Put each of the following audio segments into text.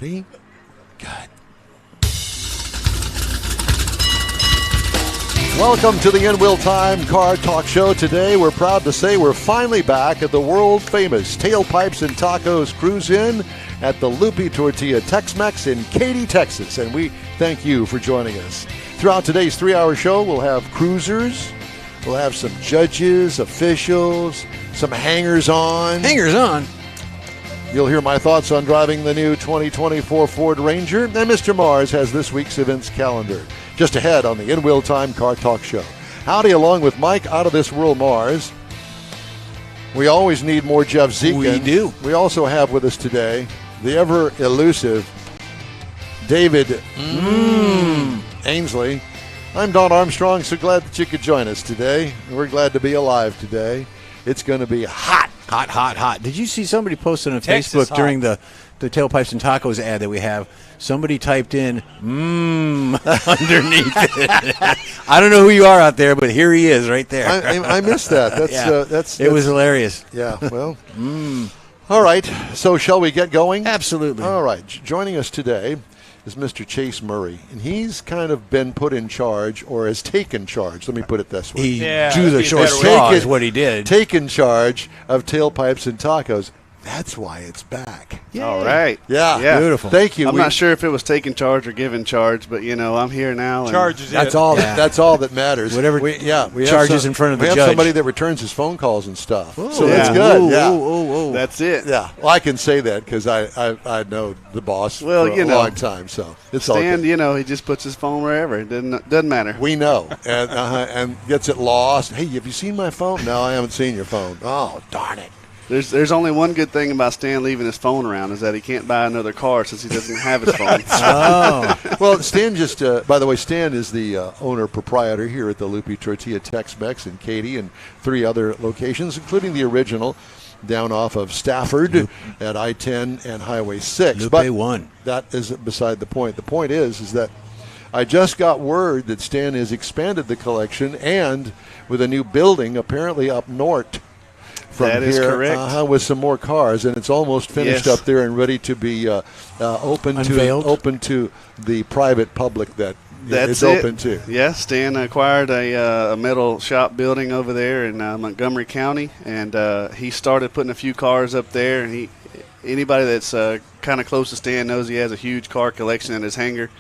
Ready? Good. Welcome to the In Wheel Time Car Talk Show. Today, we're proud to say we're finally back at the world-famous Tailpipes and Tacos Cruise-In at the Lupe Tortilla Tex-Mex in Katy, Texas. And we thank you for joining us. Throughout today's 3-hour show, we'll have cruisers, we'll have some judges, officials, some hangers-on. Hangers-on? You'll hear my thoughts on driving the new 2024 Ford Ranger, and Mr. Mars has this week's events calendar. Just ahead on the In Wheel Time Car Talk Show. Howdy, along with Mike Out of This World Mars. We always need more Jeff Zekin. We do. We also have with us today the ever-elusive David Ainsley. I'm Don Armstrong, so glad that you could join us today. We're glad to be alive today. It's going to be hot. Hot, hot, hot. Did you see somebody posted on Texas Facebook hot. during the Tailpipes and Tacos ad that we have? Somebody typed in, underneath it. I don't know who you are out there, but here he is right there. I missed that. It was hilarious. Yeah, well. All right, so shall we get going? Absolutely. All right, joining us today is Mr. Chase Murray, and he's kind of been put in charge, or has taken charge. Let me put it this way. He Yeah, drew the that'd be short better. straw is what he did. Taken charge of Tailpipes and Tacos. That's why it's back. All right. Yeah. Beautiful. Thank you. I'm not sure if it was taking charge or giving charge, but, I'm here now. Charge is That's it. all. Yeah. That's all that matters. Whatever we have charges in front of the we have judge. somebody that returns his phone calls and stuff. So Yeah. that's good. Ooh, yeah. ooh. That's it. Yeah. Well, I can say that because I know the boss Well, for a long time, so it's all Stan, good. he just puts his phone wherever. It doesn't matter. We know, and gets it lost. Hey, have you seen my phone? No, I haven't seen your phone. Oh, darn it. There's only one good thing about Stan leaving his phone around is that he can't buy another car since he doesn't have his phone. Oh. Well, Stan by the way, Stan is the owner-proprietor here at the Lupe Tortilla Tex-Mex in Katy and 3 other locations, including the original down off of Stafford at I-10 and Highway 6. Lupe But won. that is beside the point. The point is that I just got word that Stan has expanded the collection and with a new building apparently up north from That here, is correct. with some more cars, and it's almost finished Yes. up there and ready to be Unveiled. open to the private public that That's it's it. open to. Yeah, Stan acquired a metal shop building over there in Montgomery County, and he started putting a few cars up there. And anybody that's kind of close to Stan knows he has a huge car collection in his hangar.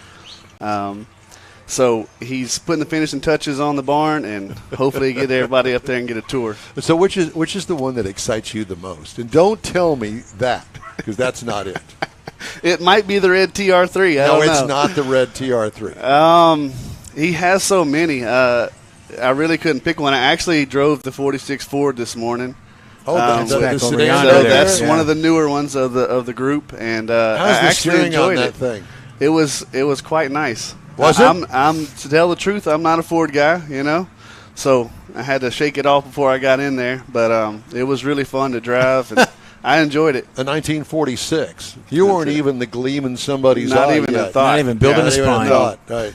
So he's putting the finishing touches on the barn, and hopefully get everybody up there and get a tour. So which is the one that excites you the most? And don't tell me that, because that's not it. It might be the red TR3. I No, don't it's know. not the red TR3. He has so many. I really couldn't pick one. I actually drove the 46 Ford this morning. Oh, that's so back over sedan yonder So there. there. that's Yeah. one of the newer ones of the group, and I How's the actually steering on enjoyed that it. thing? It was quite nice. Was it? I'm to tell the truth, I'm not a Ford guy, so I had to shake it off before I got in there. But it was really fun to drive, and I enjoyed it. A 1946. You weren't it. even the gleam in somebody's Not eye even a yet. thought. Not even building Yeah, a not even spine. thought. Right.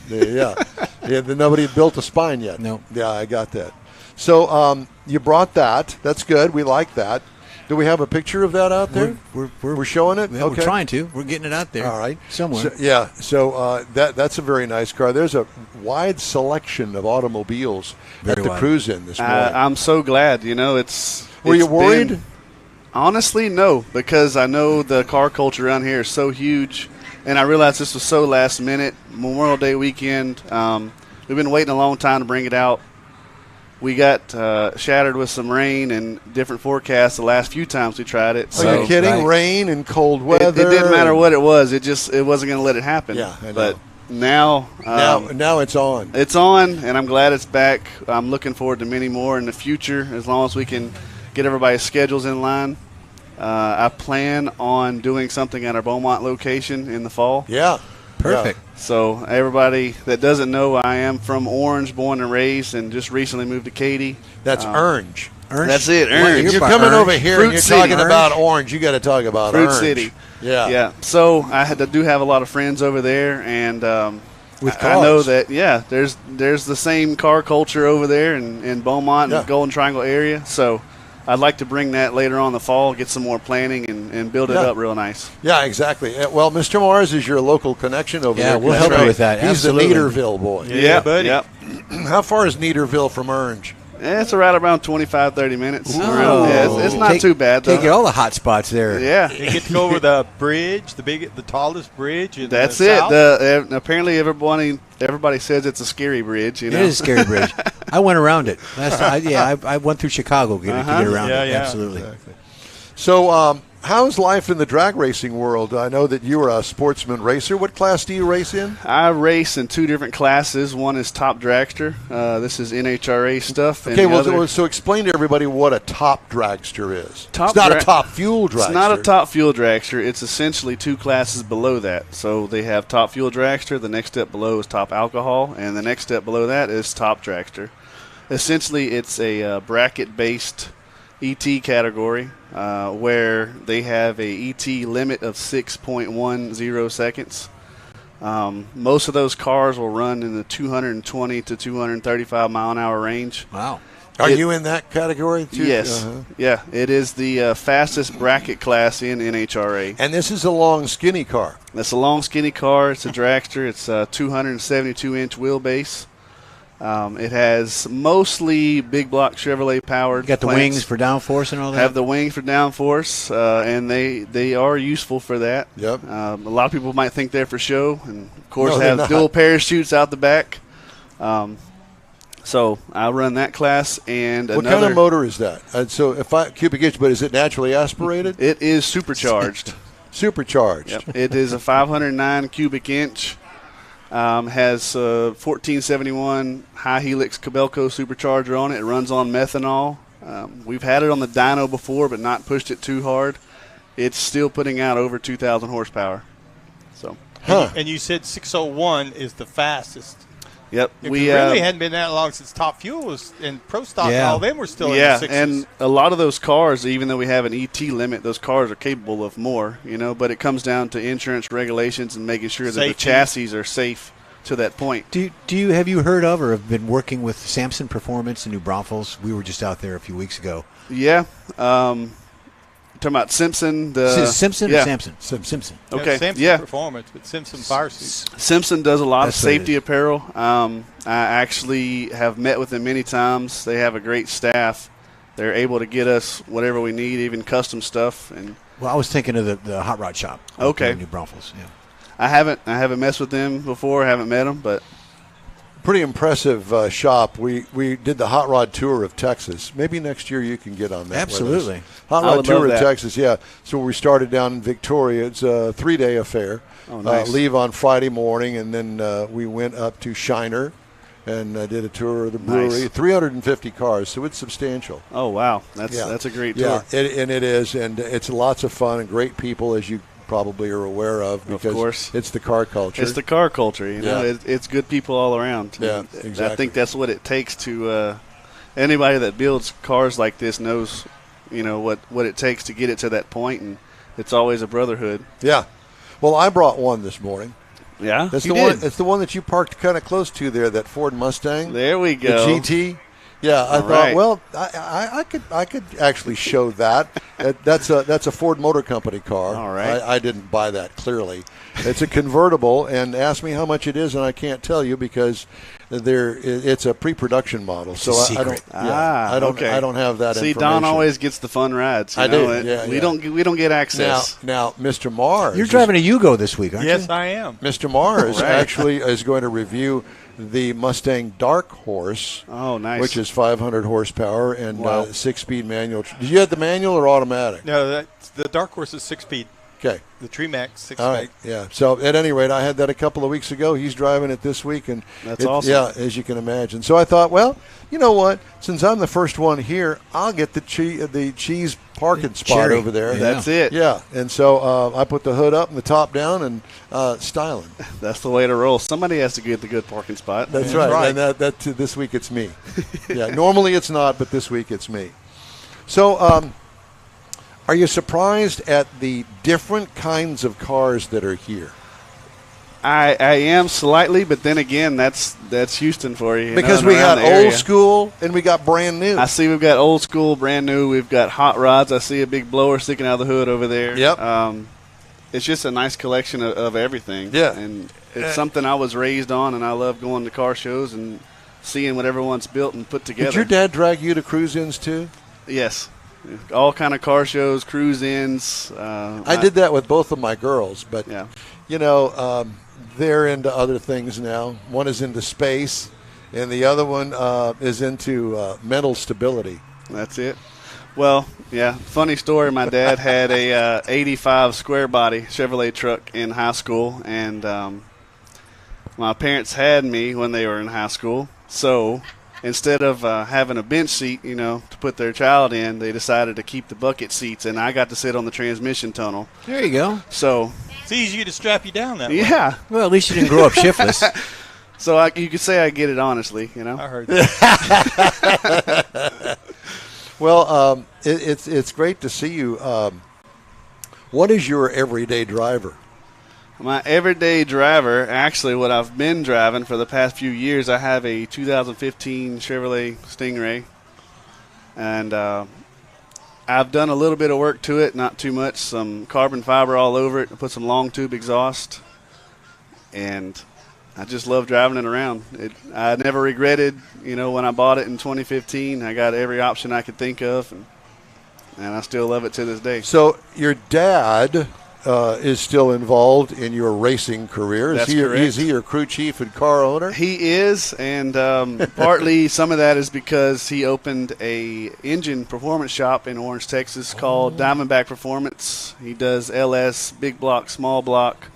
Yeah. Nobody had built a spine yet. No. Yeah, I got that. So you brought that. That's good. We like that. Do we have a picture of that out there? We're showing it? Yeah, Okay. We're trying to. We're getting it out there. All right. Somewhere. So that's a very nice car. There's a wide selection of automobiles Very at the wide. cruise-in this morning. I'm so glad. It's. Were you it's worried? been- honestly, no, because I know the car culture around here is so huge, and I realized this was so last minute. Memorial Day weekend. We've been waiting a long time to bring it out. We got shattered with some rain and different forecasts the last few times we tried it. Are So you kidding? Right. Rain and cold it weather. didn't matter what it was. It wasn't going to let it happen. Yeah, I know. But now, Now it's on. it's on, and I'm glad it's back. I'm looking forward to many more in the future, as long as we can get everybody's schedules in line. I plan on doing something at our Beaumont location in the fall. Yeah. Perfect. So everybody that doesn't know, I am from Orange, born and raised, and just recently moved to Katy. That's Orange. Orange. That's it, When Orange. you're by coming Orange. over here Fruit and you're City. talking about Orange. You got to talk about Fruit Orange. City. Yeah. Yeah. So I do have a lot of friends over there, and With I know cars. that there's the same car culture over there in Beaumont Yeah. and Golden Triangle area. So I'd like to bring that later on in the fall, get some more planning, and build it up real nice. Yeah, exactly. Well, Mr. Mars is your local connection over there. Yeah, we'll help you with that. He's Absolutely. the Neaterville boy. Yeah, buddy. Yep. How far is Neaterville from Orange? It's right around 25, 30 minutes. Oh. Yeah, it's not too bad, though. Take all the hot spots there. Yeah. You get to go over the bridge, the tallest bridge in That's the it. South. Apparently, everybody says it's a scary bridge. You know? It is a scary bridge. I went around it. I went through Chicago to get around it. Yeah. Absolutely. Exactly. So, how's life in the drag racing world? I know that you are a sportsman racer. What class do you race in? I race in 2 different classes. One is top dragster. This is NHRA stuff. Okay, so explain to everybody what a top dragster is. It's not a top fuel dragster. It's not a top fuel dragster. It's essentially 2 classes below that. So they have top fuel dragster. The next step below is top alcohol, and the next step below that is top dragster. Essentially, it's a bracket-based ET category where they have a ET limit of 6.10 seconds. Most of those cars will run in the 220 to 235 mile an hour range. Wow. Are you in that category too? Yes. Yeah, it is the fastest bracket class in NHRA. And this is a long, skinny car. It's a long, skinny car. It's a dragster. It's a 272-inch wheelbase. It has mostly big block Chevrolet powered. You got the planks. wings for downforce and all that? Have the wings for downforce, and they are useful for that. Yep. A lot of people might think they're for show, and of course No, they're have not. dual parachutes out the back. So I run that class, and What kind of motor is that? Cubic inch, but is it naturally aspirated? It is supercharged. Supercharged. Yep. It is a 509 cubic inch. Has 1471 high helix Cabelco supercharger on it. It runs on methanol. We've had it on the dyno before, but not pushed it too hard. It's still putting out over 2,000 horsepower. So, And you said 601 is the fastest. yep. It really hadn't been that long since Top Fuel was in Pro Stock. Yeah. All them were still in the yeah, sixes. and a lot of those cars, even though we have an ET limit, those cars are capable of more, but it comes down to insurance regulations and making sure that the Safety. chassis are safe to that point. Have you heard of or have been working with Samson Performance in New Braunfels? We were just out there a few weeks ago. Yeah. Talking about Simpson. Simpson yeah. or Samson? Simpson. Okay. Samson yeah. Performance, but Simpson Fire Suits. Simpson does a lot That's of what it safety is. apparel. I actually have met with them many times. They have a great staff. They're able to get us whatever we need, even custom stuff. And Well, I was thinking of the Hot Rod Shop. Okay. In New Braunfels. Yeah. I haven't messed with them before. I haven't met them, but Pretty impressive shop. We did the hot rod tour of Texas. Maybe next year you can get on that. Absolutely. with us. Hot I rod would tour love of that. Texas. Yeah. So we started down in Victoria. It's a 3-day affair. Oh, nice. Leave on Friday morning, and then we went up to Shiner and did a tour of the brewery. Nice. 350 cars, so it's substantial. oh wow, that's a great tour. Yeah, and it is, and it's lots of fun and great people, as you probably are aware of, because course. it's the car culture. It's the car culture, Yeah. It's good people all around. Yeah, And exactly. I think that's what it takes to. Anybody that builds cars like this knows, what it takes to get it to that point, and it's always a brotherhood. Yeah. Well, I brought one this morning. Yeah, That's you the did. one. It's the one that you parked kind of close to there. That Ford Mustang, There we the go. GT. Yeah, I All thought. right. Well, I could actually show that. That's a Ford Motor Company car. All right. I didn't buy that, clearly. It's a convertible, and ask me how much it is, and I can't tell you because it's a pre-production model. It's So a I secret. don't. Yeah, Okay. I don't have that See, information. Don always gets the fun rides. I you know? do, It- yeah, we yeah. don't get access. Now, Mr. Mars. You're driving a Yugo this week, aren't Yes, you? I am. Mr. Mars Right. actually is going to review the Mustang Dark Horse, Oh, nice. which is 500 horsepower and Wow. 6-speed manual. Did you have the manual or automatic? No, the Dark Horse is 6-speed. Okay. The Tree Max 6-speed. All right. Yeah. So at any rate, I had that a couple of weeks ago. He's driving it this week, and That's awesome. Yeah, as you can imagine. So I thought, well, you know what? Since I'm the first one here, I'll get the cheese parking spot Cherry. over there. Yeah. That's it. Yeah. And so I put the hood up and the top down and styling. That's the way to roll. Somebody has to get the good parking spot. That's right. And that this week it's me. Yeah. Normally it's not, but this week it's me. So, are you surprised at the different kinds of cars that are here? I am slightly, but then again, that's Houston for you. Because we got old school and we got brand new. I see we've got old school, brand new. We've got hot rods. I see a big blower sticking out of the hood over there. Yep. It's just a nice collection of everything. Yeah. And it's something I was raised on, and I love going to car shows and seeing what everyone's built and put together. Did your dad drag you to cruise-ins too? Yes. All kind of car shows, cruise-ins. I did that with both of my girls, but, Yeah. They're into other things now. One is into space, and the other one is into mental stability. That's it. Well, yeah, funny story. My dad had a 85 square body Chevrolet truck in high school, and my parents had me when they were in high school. So instead of having a bench seat, to put their child in, they decided to keep the bucket seats, and I got to sit on the transmission tunnel. There you go. So It's easier to strap you down that way. yeah. Well, at least you didn't grow up shiftless. So you could say I get it honestly, I heard that. Well, it's great to see you. What is your everyday driver? My everyday driver, actually what I've been driving for the past few years, I have a 2015 Chevrolet Stingray. And I've done a little bit of work to it, not too much. Some carbon fiber all over it. I put some long tube exhaust. And I just love driving it around. I never regretted, when I bought it in 2015. I got every option I could think of. And I still love it to this day. So your dad is still involved in your racing career. That's correct. Is he your crew chief and car owner? He is, and partly some of that is because he opened a engine performance shop in Orange, Texas called Diamondback Performance. He does LS, big block, small block,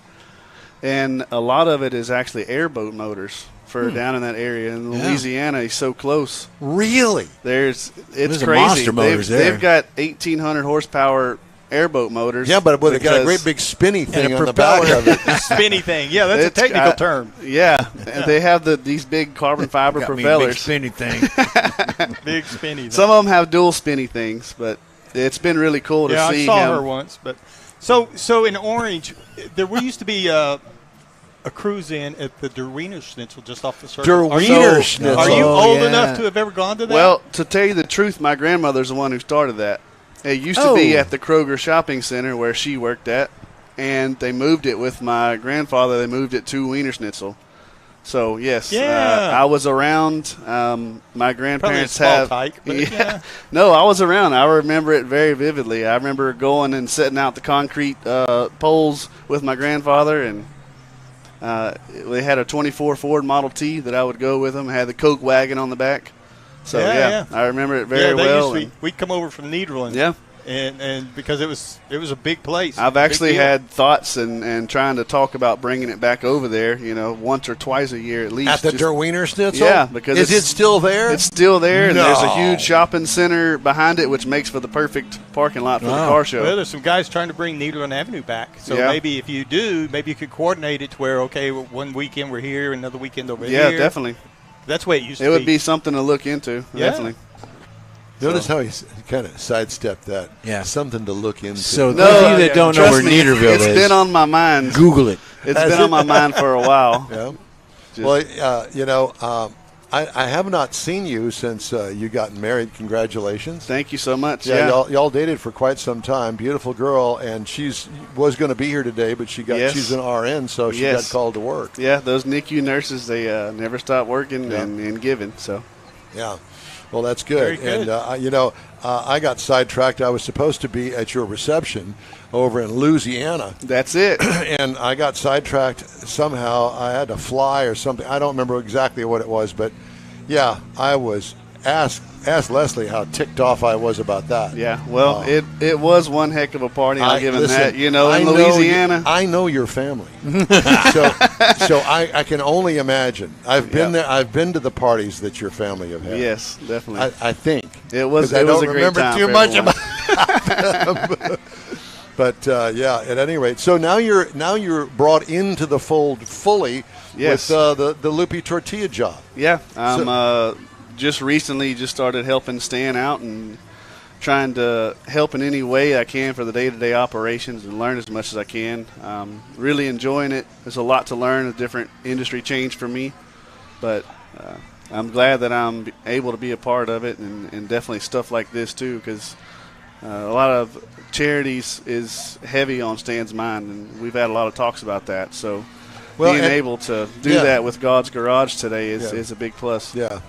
and a lot of it is actually airboat motors for down in that area. In Louisiana, he's so close. Really? It's Those are crazy. monster motors there. They've got 1,800 horsepower airboat motors. Yeah, but they got a great big spinny thing on the back of it. Spinny thing. Yeah, that's It's a technical term. Yeah, and they have these big carbon fiber Got me a big propellers. spinny thing. Big spinny thing. Some of them have dual spinny things, but it's been really cool to see I saw him. her once. But so in Orange, there used to be a cruise in at the Der Wiener Schnitzel just off the circle. Der Wiener Are Schnitzel. you Oh, old yeah. enough to have ever gone to that? Well, to tell you the truth, my grandmother's the one who started that. It used to be at the Kroger Shopping Center where she worked at, and they moved it with my grandfather. They moved it to Wiener Schnitzel. So, yes, Yeah. I was around. My grandparents Probably a small have. tyke, but yeah. No, I was around. I remember it very vividly. I remember going and setting out the concrete poles with my grandfather, and they had a 24 Ford Model T that I would go with them. It had the Coke wagon on the back. So, Yeah. I remember it very well. We'd come over from Nederland. Yeah. And because it was a big place. I've Big actually deal. had thoughts and trying to talk about bringing it back over there, once or twice a year at least. At the Just- Der Wiener Schnitzel? Yeah, because is it still there? It's still there, and there's a No. huge shopping center behind it, which makes for the perfect parking lot for the car show. Well, there's some guys trying to bring Nederland Avenue back. So Yeah. maybe if you do, maybe you could coordinate it to where, okay, one weekend we're here, another weekend over Yeah, here. definitely. That's the way it used to It be. would be something to look into, Yeah. definitely. Notice how he kind of sidestepped that. Yeah. Something to look into. So No, those of you that don't know trust where me, Niederville it's is, been on my mind. Google it. It's been on my mind for a while. Yeah. Just- Well, I have not seen you since you got married. Congratulations. Thank you so much. Yeah, Yeah. y'all dated for quite some time. Beautiful girl, and was going to be here today, but Yes. she's an RN, so she Yes. got called to work. Yeah, those NICU nurses, they never stop working Yeah. and giving. So, Yeah. Well, that's good. Very good. And, I got sidetracked. I was supposed to be at your reception over in Louisiana, that's it. and I got sidetracked somehow. I had to fly or something. I don't remember exactly what it was, but, yeah, I was asked Leslie how ticked off I was about that. Yeah, well, it was one heck of a party. I'll give him listen, that. In I know Louisiana. I know your family, so I can only imagine. I've been there. I've been to the parties that your family have had. Yes, definitely. I think It was- 'Cause I it was don't a great remember time too for much everyone. about them. But yeah, at any rate, so now you're brought into the fold fully Yes. with the Lupe Tortilla job. Yeah, I'm just recently just started helping Stan out and trying to help in any way I can for the day-to-day operations and learn as much as I can. Really enjoying it. There's a lot to learn, a different industry change for me, but I'm glad that I'm able to be a part of it, and definitely stuff like this too, because a lot of charities is heavy on Stan's mind, and we've had a lot of talks about that. So being able to do that with God's Garage today is a big plus. Yeah.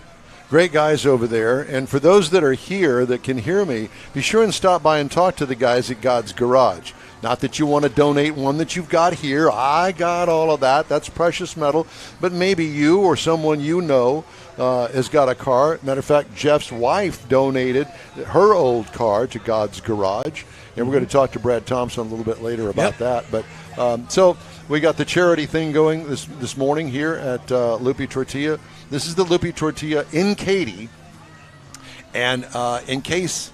Great guys over there. And for those that are here that can hear me, be sure and stop by and talk to the guys at God's Garage. Not that you want to donate one that you've got here. I got all of that. That's precious metal. But maybe you or someone you know has got a car. Matter of fact, Jeff's wife donated her old car to God's Garage. And we're going to talk to Brad Thompson a little bit later about that. But so we got the charity thing going this morning here at Lupe Tortilla. This is the Lupe Tortilla in Katy. And in case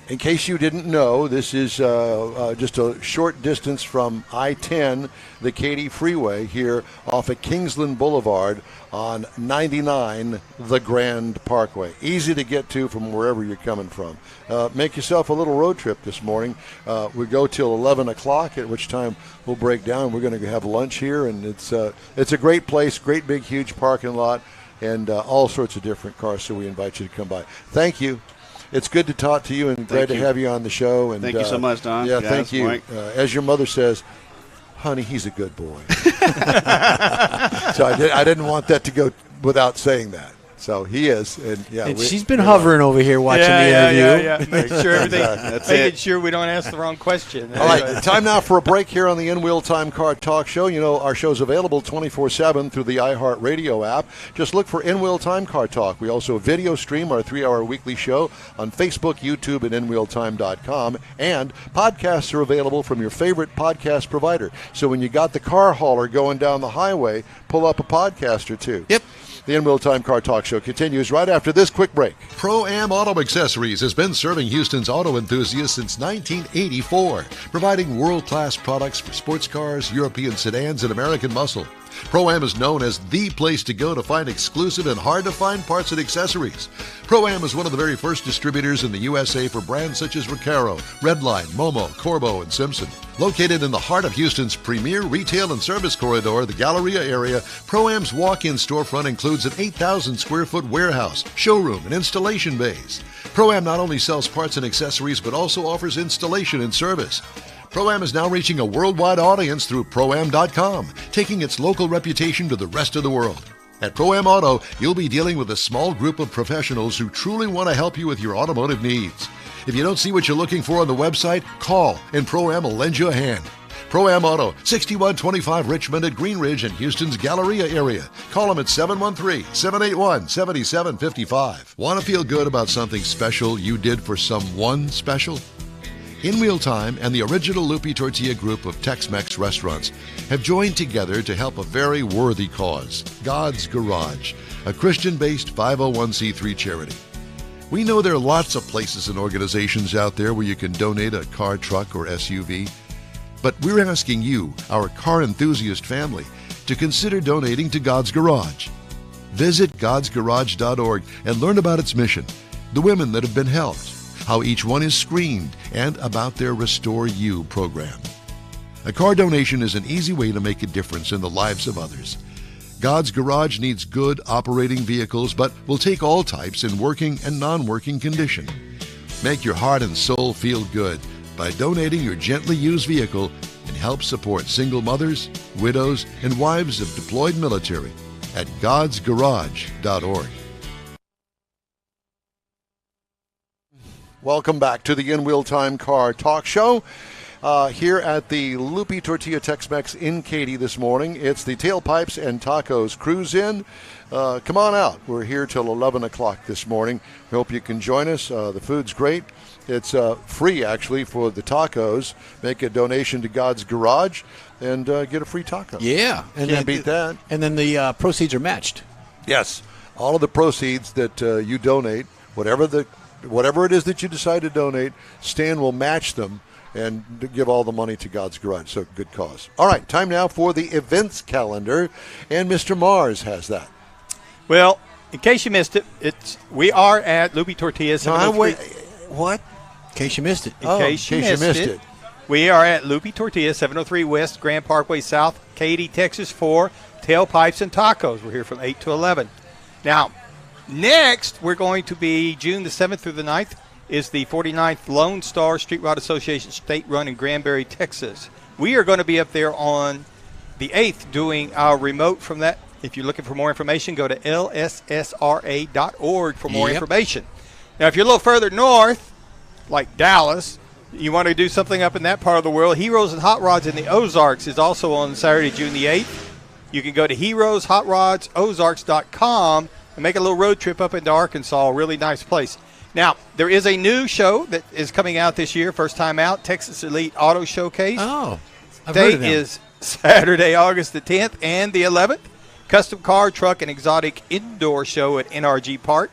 you didn't know, this is just a short distance from I-10, the Katy Freeway here off of Kingsland Boulevard on 99, the Grand Parkway. Easy to get to from wherever you're coming from. Make yourself a little road trip this morning. We go till 11 o'clock, at which time we'll break down. We're going to have lunch here, and it's a great place, great big huge parking lot, and all sorts of different cars, so we invite you to come by. Thank you. It's good to talk to you, and glad to have you on the show. And thank you so much, Don. Yeah, thank you. As your mother says, honey, he's a good boy. So I didn't want that to go without saying that. So he is, and she's been hovering over here watching the interview. Yeah. Making sure making sure we don't ask the wrong question. All right, time now for a break here on the In Wheel Time Car Talk Show. You know, our show's available 24/7 through the iHeartRadio app. Just look for In Wheel Time Car Talk. We also video stream our 3-hour weekly show on Facebook, YouTube, and InWheelTime.com. And podcasts are available from your favorite podcast provider. So when you got the car hauler going down the highway, pull up a podcast or two. Yep. The In Wheel Time Car Talk Show continues right after this quick break. Pro-Am Auto Accessories has been serving Houston's auto enthusiasts since 1984, providing world-class products for sports cars, European sedans, and American muscle. Pro-Am is known as the place to go to find exclusive and hard-to-find parts and accessories. Pro-Am is one of the very first distributors in the USA for brands such as Recaro, Redline, Momo, Corbo, and Simpson. Located in the heart of Houston's premier retail and service corridor, the Galleria area, Pro-Am's walk-in storefront includes an 8,000-square-foot warehouse, showroom, and installation bays. Pro-Am not only sells parts and accessories, but also offers installation and service. Pro-Am is now reaching a worldwide audience through Pro-Am.com, taking its local reputation to the rest of the world. At Pro-Am Auto, you'll be dealing with a small group of professionals who truly want to help you with your automotive needs. If you don't see what you're looking for on the website, call, and Pro-Am will lend you a hand. Pro-Am Auto, 6125 Richmond at Green Ridge in Houston's Galleria area. Call them at 713-781-7755. Want to feel good about something special you did for someone special? In Wheel Time and the original Lupe Tortilla group of Tex-Mex restaurants have joined together to help a very worthy cause, God's Garage, a Christian-based 501c3 charity. We know there are lots of places and organizations out there where you can donate a car, truck, or SUV, but we're asking you, our car enthusiast family, to consider donating to God's Garage. Visit godsgarage.org and learn about its mission, the women that have been helped, how each one is screened, and about their Restore You program. A car donation is an easy way to make a difference in the lives of others. God's Garage needs good operating vehicles, but will take all types in working and non-working condition. Make your heart and soul feel good by donating your gently used vehicle and help support single mothers, widows, and wives of deployed military at godsgarage.org. Welcome back to the In Wheel Time Car Talk Show. Here at the Lupe Tortilla Tex-Mex in Katy this morning. It's the Tailpipes and Tacos Cruise In. Come on out. We're here till 11 o'clock this morning. We hope you can join us. The food's great. It's free, actually, for the tacos. Make a donation to God's Garage and get a free taco. Yeah. And Can't beat that. And then the proceeds are matched. Yes. All of the proceeds that you donate, whatever it is that you decide to donate, Stan will match them and give all the money to God's Garage. So good cause. All right, time now for the events calendar, and Mr. Mars has that. Well, in case you missed it, we are at Lupe Tortilla. No, what? In case you missed it. In case you missed it. We are at Lupe Tortilla, 703 West Grand Parkway South, Katy, Texas, for Tailpipes and Tacos. We're here from 8 to 11. Now, next, we're going to be June the 7th through the 9th is the 49th Lone Star Street Rod Association State Run in Granbury, Texas. We are going to be up there on the 8th doing our remote from that. If you're looking for more information, go to lssra.org for more information. Now, if you're a little further north, like Dallas, you want to do something up in that part of the world, Heroes and Hot Rods in the Ozarks is also on Saturday, June the 8th. You can go to heroeshotrodsozarks.com and make a little road trip up into Arkansas, a really nice place. Now, there is a new show that is coming out this year, first time out, Texas Elite Auto Showcase. Oh, I've heard of them. Date is Saturday, August the 10th and the 11th. Custom car, truck, and exotic indoor show at NRG Park.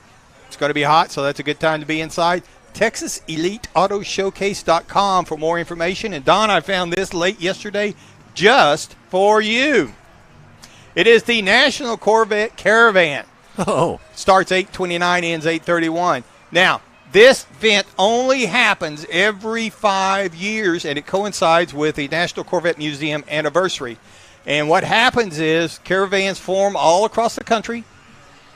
It's going to be hot, so that's a good time to be inside. TexasEliteAutoShowcase.com for more information. And, Don, I found this late yesterday just for you. It is the National Corvette Caravan. Oh. Starts 8/29, ends 8/31. Now, this event only happens every 5 years, and it coincides with the National Corvette Museum anniversary. And what happens is caravans form all across the country,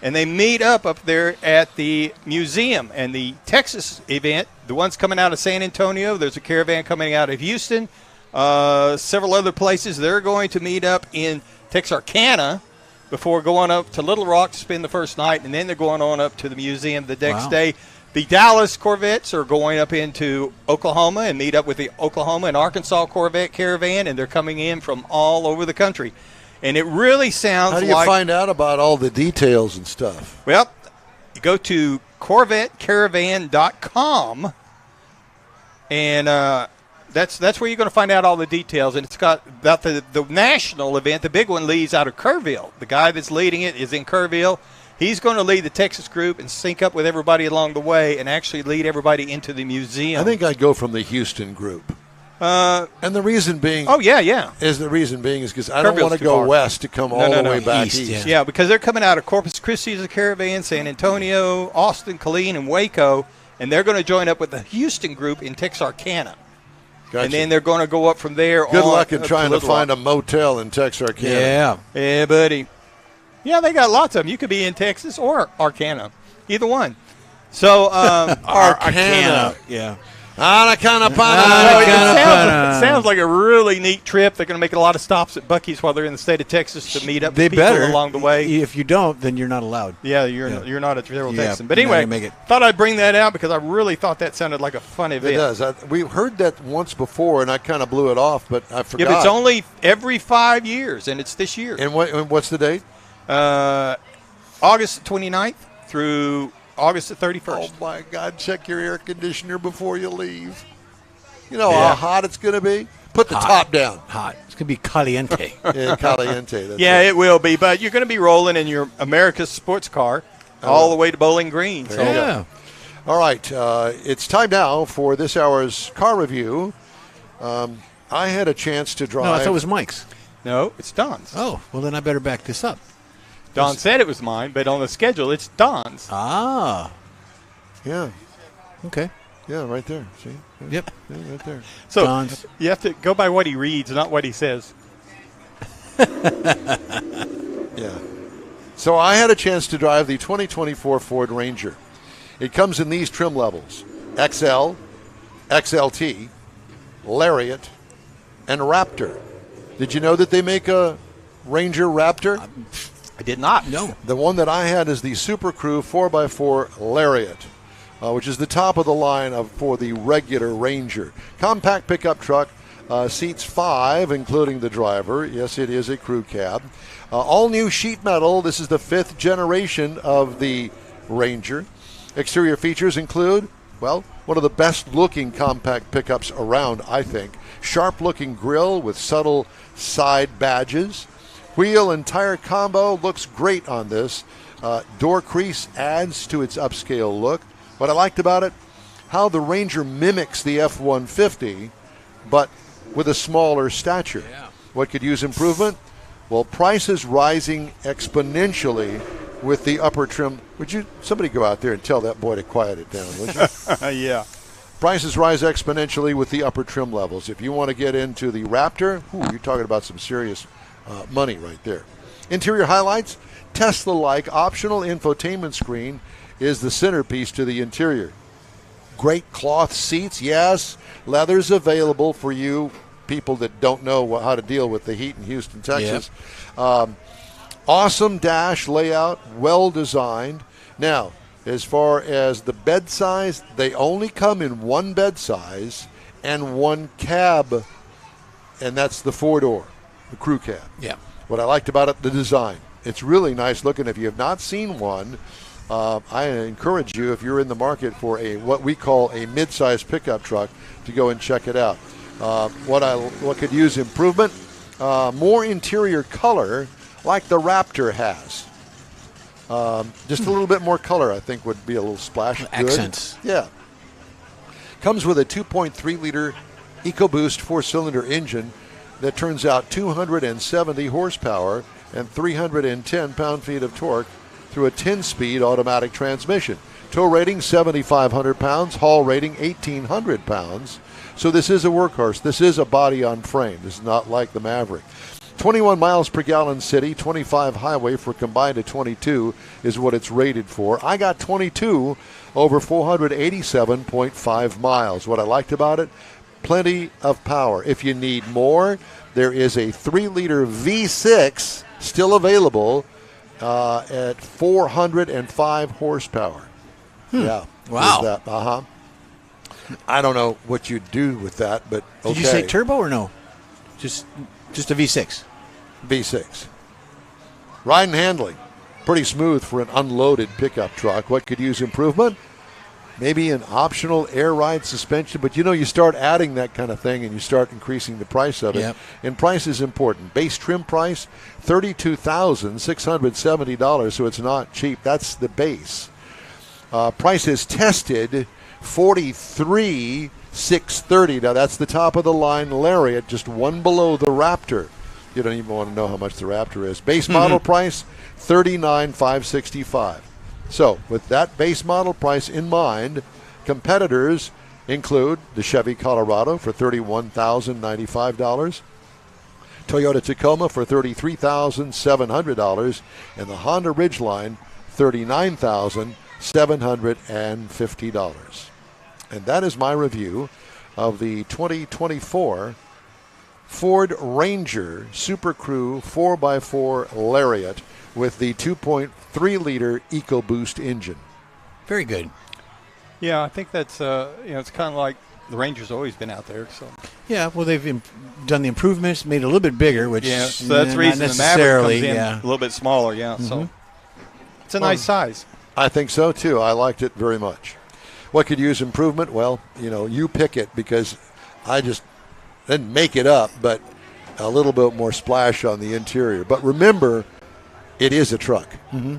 and they meet up there at the museum. And the Texas event, the ones coming out of San Antonio, there's a caravan coming out of Houston, several other places. They're going to meet up in Texarkana before going up to Little Rock to spend the first night, and then they're going on up to the museum the next day. The Dallas Corvettes are going up into Oklahoma and meet up with the Oklahoma and Arkansas Corvette Caravan, and they're coming in from all over the country. And it really sounds like... How do you find out about all the details and stuff? Well, you go to CorvetteCaravan.com, and that's where you're going to find out all the details. And it's got about the national event. The big one leads out of Kerrville. The guy that's leading it is in Kerrville. He's going to lead the Texas group and sync up with everybody along the way and actually lead everybody into the museum. I think I'd go from the Houston group. And the reason being, is because I don't want to go west to come all the way back east. Yeah, because they're coming out of Corpus Christi as a caravan, San Antonio, Austin, Killeen, and Waco, and they're going to join up with the Houston group in Texarkana. Gotcha. And then they're going to go up from there. Good luck in trying to find a motel in Texarkana. Yeah, buddy. Yeah, they got lots of them. You could be in Texas or Arcana, either one. So, Arcana. Yeah. It sounds like a really neat trip. They're going to make a lot of stops at Buc-ee's while they're in the state of Texas to meet up with people along the way. If you don't, then you're not allowed. Yeah, you're not a real Texan. But anyway, thought I'd bring that out because I really thought that sounded like a fun event. It does. We heard that once before, and I kind of blew it off, but I forgot. Yeah, but it's only every 5 years, and it's this year. And what's the date? August 29th through August the 31st. Oh, my God. Check your air conditioner before you leave. You know how hot it's going to be? Put the top down. Hot. It's going to be caliente. Yeah, caliente. That's it will be. But you're going to be rolling in your America's sports car all the way to Bowling Green. So. Yeah. All right. It's time now for this hour's car review. I had a chance to drive. No, I thought it was Mike's. No, it's Don's. Oh, well, then I better back this up. Don said it was mine, but on the schedule, it's Don's. Ah. Yeah. Okay. Yeah, right there. See? Yep. Yeah, right there. So Don's. You have to go by what he reads, not what he says. Yeah. So I had a chance to drive the 2024 Ford Ranger. It comes in these trim levels: XL, XLT, Lariat, and Raptor. Did you know that they make a Ranger Raptor? I did not. No. The one that I had is the Super Crew 4x4 Lariat, which is the top of the line for the regular Ranger. Compact pickup truck, seats 5, including the driver. Yes, it is a crew cab. All new sheet metal. This is the 5th generation of the Ranger. Exterior features include, well, one of the best-looking compact pickups around, I think. Sharp-looking grille with subtle side badges. Wheel and tire combo looks great on this. Door crease adds to its upscale look. What I liked about it, how the Ranger mimics the F-150, but with a smaller stature. Yeah. What could use improvement? Well, prices rising exponentially with the upper trim. Would you, somebody go out there and tell that boy to quiet it down, would you? Yeah. Prices rise exponentially with the upper trim levels. If you want to get into the Raptor, you're talking about some serious money right there. Interior highlights, Tesla-like optional infotainment screen is the centerpiece to the interior. Great cloth seats, yes. Leather's available for you people that don't know how to deal with the heat in Houston, Texas. Yep. Awesome dash layout, well designed. Now, as far as the bed size, they only come in one bed size and one cab, and that's the 4-door, the crew cab. Yeah. What I liked about it, the design. It's really nice looking. If you have not seen one, I encourage you, if you're in the market for what we call a mid-size pickup truck, to go and check it out. What could use improvement? More interior color, like the Raptor has. Just a little bit more color, I think, would be a little splash. Accents. Good. Yeah. Comes with a 2.3-liter EcoBoost 4-cylinder engine that turns out 270 horsepower and 310 pound-feet of torque through a 10-speed automatic transmission. Tow rating 7,500 pounds, haul rating 1,800 pounds. So this is a workhorse. This is a body on frame. This is not like the Maverick. 21 miles per gallon city, 25 highway for combined to 22 is what it's rated for. I got 22 over 487.5 miles. What I liked about it, plenty of power. If you need more, there is a 3-liter V6 still available at 405 horsepower. Yeah. Wow. I don't know what you'd do with that, but okay. Did you say turbo or no? Just a V6. V6. Ride and handling, pretty smooth for an unloaded pickup truck. What could use improvement? Maybe an optional air ride suspension, but you start adding that kind of thing and you start increasing the price of it. Yep. And price is important. Base trim price, $32,670, so it's not cheap. That's the base. Price is tested, $43,630. Now that's the top of the line Lariat, just one below the Raptor. You don't even want to know how much the Raptor is. Base model price, $39,565. So with that base model price in mind, competitors include the Chevy Colorado for $31,095, Toyota Tacoma for $33,700, and the Honda Ridgeline, $39,750. And that is my review of the 2024 Ford Ranger Super Crew 4x4 Lariat with the 2.3-liter EcoBoost engine. Very good. Yeah, I think that's it's kind of like the Ranger's always been out there. So yeah, well, they've done the improvements, made it a little bit bigger, which so that's the reason the Maverick comes in a little bit smaller. Yeah, so it's a nice size. I think so too. I liked it very much. What could use improvement? Well, you pick it, because I just didn't make it up, but a little bit more splash on the interior. But remember, it is a truck. Mm-hmm.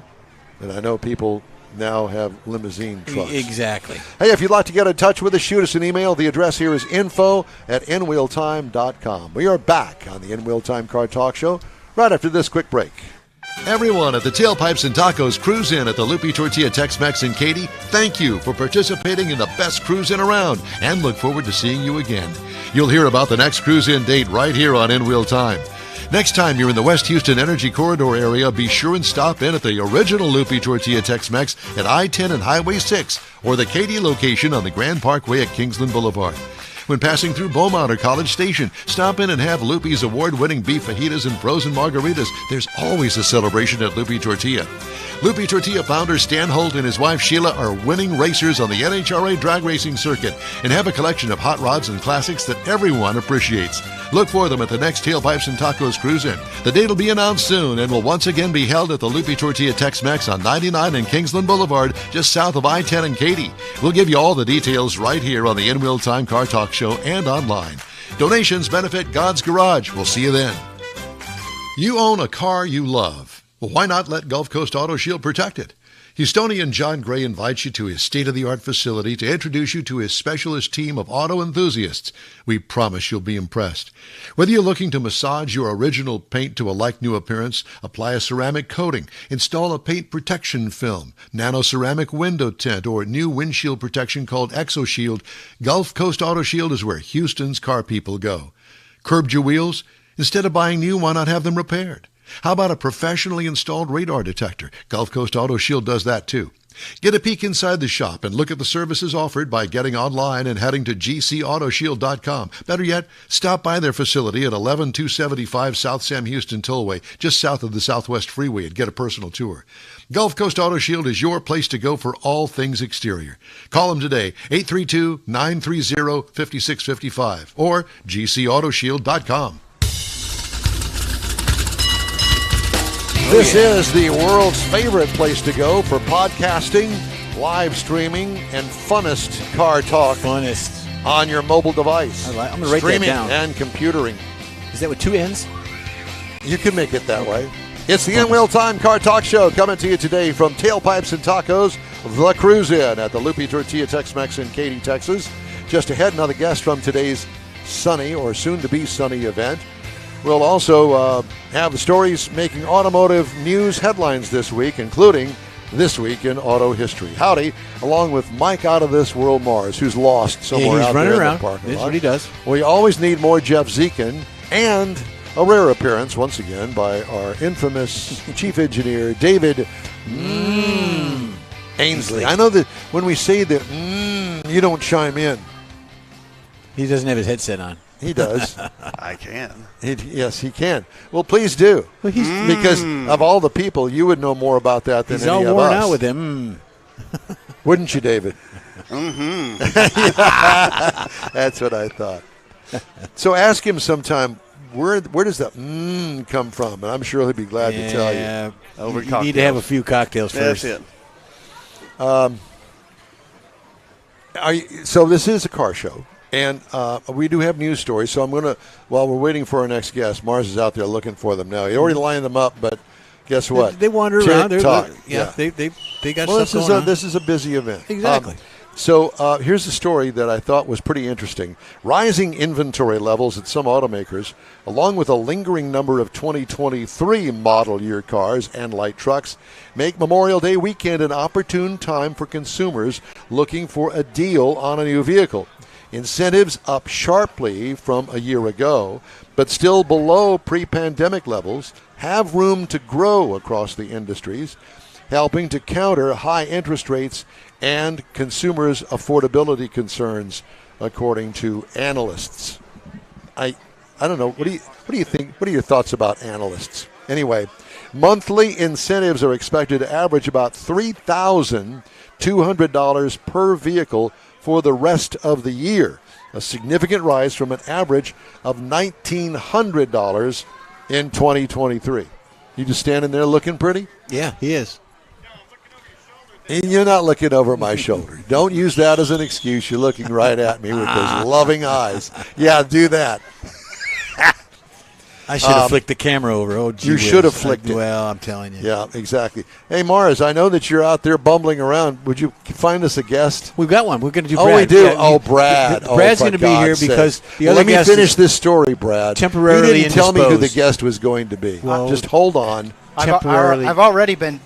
And I know people now have limousine trucks. Exactly. Hey, if you'd like to get in touch with us, shoot us an email. The address here is info@nwheeltime.com. We are back on the In-Wheel Time Car Talk Show right after this quick break. Everyone at the Tailpipes and Tacos Cruise In at the Lupe Tortilla Tex-Mex in Katy, thank you for participating in the best cruise in around, and look forward to seeing you again. You'll hear about the next cruise in date right here on In-Wheel Time. Next time you're in the West Houston Energy Corridor area, be sure and stop in at the original Lupe Tortilla Tex-Mex at I-10 and Highway 6, or the Katy location on the Grand Parkway at Kingsland Boulevard. When passing through Beaumont or College Station, stop in and have Lupe's award-winning beef fajitas and frozen margaritas. There's always a celebration at Lupe Tortilla. Lupe Tortilla founder Stan Holt and his wife Sheila are winning racers on the NHRA drag racing circuit and have a collection of hot rods and classics that everyone appreciates. Look for them at the next Tailpipes and Tacos Cruise In. The date will be announced soon and will once again be held at the Lupe Tortilla Tex-Mex on 99 and Kingsland Boulevard, just south of I-10 and Katy. We'll give you all the details right here on the In-Wheel Time Car Talk Show and online. Donations benefit God's Garage. We'll see you then. You own a car you love. Well, why not let Gulf Coast Auto Shield protect it? Houstonian John Gray invites you to his state-of-the-art facility to introduce you to his specialist team of auto enthusiasts. We promise you'll be impressed. Whether you're looking to massage your original paint to a like-new appearance, apply a ceramic coating, install a paint protection film, nano-ceramic window tint, or new windshield protection called ExoShield, Gulf Coast Auto Shield is where Houston's car people go. Curbed your wheels? Instead of buying new, why not have them repaired? How about a professionally installed radar detector? Gulf Coast Auto Shield does that too. Get a peek inside the shop and look at the services offered by getting online and heading to gcautoshield.com. Better yet, stop by their facility at 11275 South Sam Houston Tollway, just south of the Southwest Freeway, and get a personal tour. Gulf Coast Auto Shield is your place to go for all things exterior. Call them today, 832-930-5655 or gcautoshield.com. This is the world's favorite place to go for podcasting, live streaming, and funnest car talk Funnest. on your mobile device. I'm going to write that Streaming down. and computering. Is that with two N's? You can make it that way. It's the In-Wheel Time Car Talk Show coming to you today from Tailpipes and Tacos, the Cruise In at the Lupe Tortilla Tex-Mex in Katy, Texas. Just ahead, another guest from today's sunny or soon-to-be sunny event. We'll also have the stories making automotive news headlines this week, including This Week in Auto History. Howdy, along with Mike Out of This World Mars, who's lost somewhere he's out running there around. in the parking That's lot. what he does. We always need more Jeff Zekin, and a rare appearance, once again, by our infamous chief engineer, David Ainsley. I know that when we say that, you don't chime in. He doesn't have his headset on. He does. I can. Yes, he can. Well, please do. Well, he's Because of all the people, you would know more about that than he's any all of worn us. out with him. Wouldn't you, David? That's what I thought. So ask him sometime, where does that come from? And I'm sure he'll be glad to tell you. Over You need to have a few cocktails first. That's it. So this is a car show, and we do have news stories. So I'm going to, while we're waiting for our next guest, Mars is out there looking for them now. He already lined them up, but guess what? They wander around. Tick-tock. They got Well, stuff going on. this is a busy event. Exactly. So here's a story that I thought was pretty interesting. Rising inventory levels at some automakers, along with a lingering number of 2023 model year cars and light trucks, make Memorial Day weekend an opportune time for consumers looking for a deal on a new vehicle. Incentives up sharply from a year ago, but still below pre-pandemic levels, have room to grow across the industries, helping to counter high interest rates and consumers' affordability concerns, according to analysts. I don't know. What do you think? What are your thoughts about analysts? Anyway, monthly incentives are expected to average about $3,200 per vehicle for the rest of the year, a significant rise from an average of $1,900 in 2023. You just standing there looking pretty? Yeah, he is. And you're not looking over my shoulder. Don't use that as an excuse. You're looking right at me with those loving eyes. Yeah, do that. I should have flicked the camera over. Oh, gee You whiz. should have flicked it. Well, I'm telling you. Yeah, exactly. Hey, Mars, I know that you're out there bumbling around. Would you find us a guest? We've got one. We're going to do Oh, Brad. we do? Yeah, Oh, Brad. Brad's for going to be here God's sake. because the Well, other let me guest finish is this story, Brad. temporarily You didn't tell me who the indisposed. guest was going to be. Well, Just hold on. temporarily. I've already been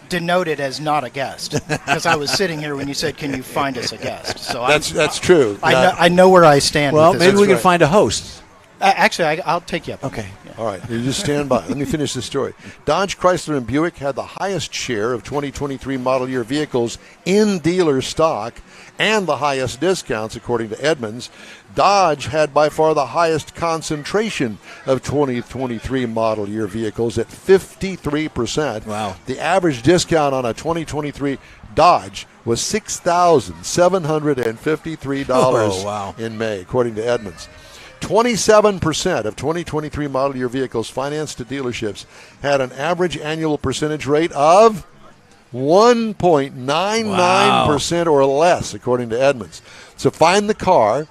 denoted as not a guest because I was sitting here when you said, "Can you find us a guest?" So That's true. I know where I stand. Well, with this. maybe we can right. find a host. Actually, I'll take you up. Okay. All right, you just stand by. Let me finish this story. Dodge, Chrysler, and Buick had the highest share of 2023 model year vehicles in dealer stock and the highest discounts, according to Edmunds. Dodge had by far the highest concentration of 2023 model year vehicles at 53%. Wow. The average discount on a 2023 Dodge was $6,753 Oh, wow. in May, according to Edmunds. 27% of 2023 model year vehicles financed to dealerships had an average annual percentage rate of 1.99% or less, according to Edmunds. So find the car,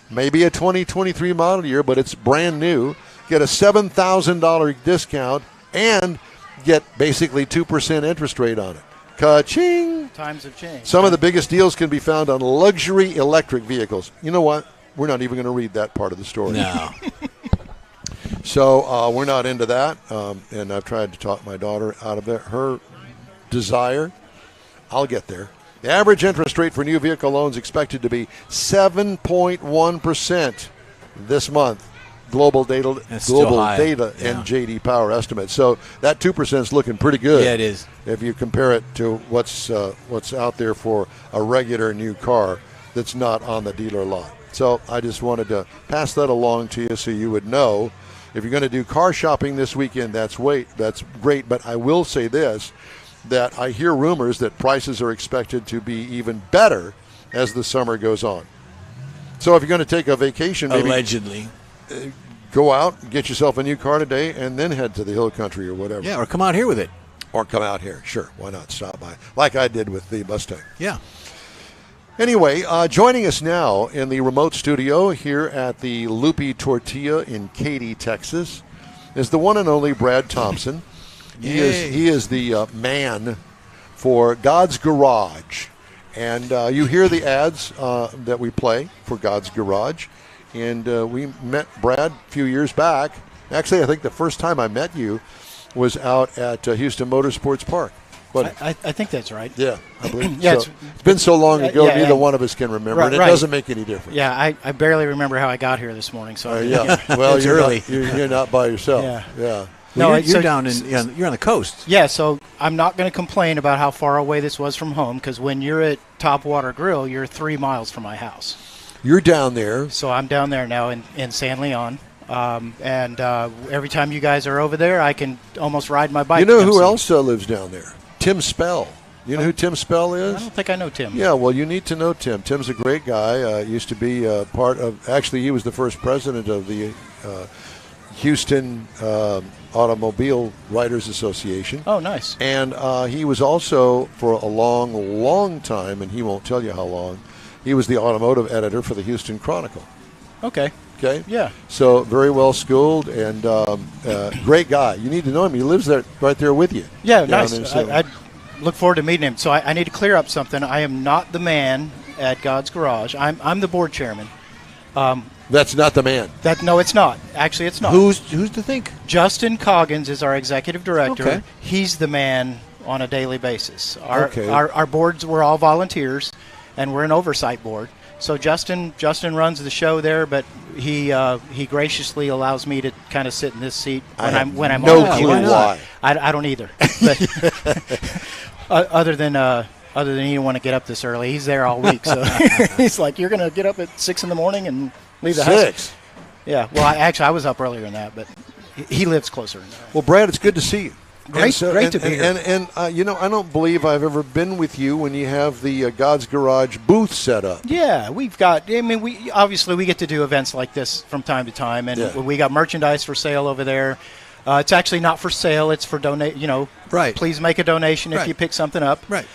maybe a 2023 model year, but it's brand new, get a $7,000 discount, and get basically 2% interest rate on it. Ka-ching! Times have changed. Some of the biggest deals can be found on luxury electric vehicles. You know what? We're not even going to read that part of the story. No. So we're not into that, and I've tried to talk my daughter out of it. Her desire, I'll get there. The average interest rate for new vehicle loans expected to be 7.1% this month. Global data and JD Power estimates. So that 2% is looking pretty good. Yeah, it is. If you compare it to what's out there for a regular new car that's not on the dealer lot. So I just wanted to pass that along to you so you would know. If you're going to do car shopping this weekend, that's great. But I will say this, that I hear rumors that prices are expected to be even better as the summer goes on. So if you're going to take a vacation, maybe allegedly, go out, get yourself a new car today, and then head to the hill country or whatever. Yeah, or come out here with it. Or come out here. Sure, why not? Stop by. Like I did with the Mustang. Yeah. Anyway, joining us now in the remote studio here at the Lupe Tortilla in Katy, Texas, is the one and only Brad Thompson. He is the man for God's Garage. And you hear the ads that we play for God's Garage. And we met Brad a few years back. Actually, I think the first time I met you was out at Houston Motorsports Park. I think that's right. Yeah, I believe. Yeah, so it's been so long ago, yeah, neither one of us can remember, and it doesn't make any difference. Yeah, I barely remember how I got here this morning. So yeah, well, it's early. You're not by yourself. Yeah. Yeah. Well, you're down you're on the coast. Yeah, so I'm not going to complain about how far away this was from home, because when you're at Topwater Grill, you're 3 miles from my house. You're down there. So I'm down there now in San Leon. And every time you guys are over there, I can almost ride my bike. You know who else lives down there? Tim Spell. You know who Tim Spell is? I don't think I know Tim. Yeah, well, you need to know Tim. Tim's a great guy. Used to be part of, actually, he was the first president of the Houston Automobile Writers Association. Oh, nice. And he was also, for a long, long time, and he won't tell you how long, he was the automotive editor for the Houston Chronicle. Okay. Okay? Yeah. So very well schooled and great guy. You need to know him. He lives there, right there with you. Yeah, nice. I look forward to meeting him. So I need to clear up something. I am not the man at God's Garage. I'm the board chairman. That's not the man. No, it's not. Actually, it's not. Who's to think? Justin Coggins is our executive director. Okay. He's the man on a daily basis. Okay. Our boards were all volunteers, and we're an oversight board. So Justin runs the show there, but he graciously allows me to kind of sit in this seat when I'm no on. clue why. I don't either. But other than he didn't want to get up this early, he's there all week. So he's like, "You're going to get up at 6 in the morning and leave the house." 6. Yeah. Well, I was up earlier than that, but he lives closer than that. Well, Brad, it's good to see you. Great to be here. And I don't believe I've ever been with you when you have the God's Garage booth set up. Yeah, we've got. I mean, we get to do events like this from time to time, and we got merchandise for sale over there. It's actually not for sale; it's for donate. Right. Please make a donation if you pick something up. Right.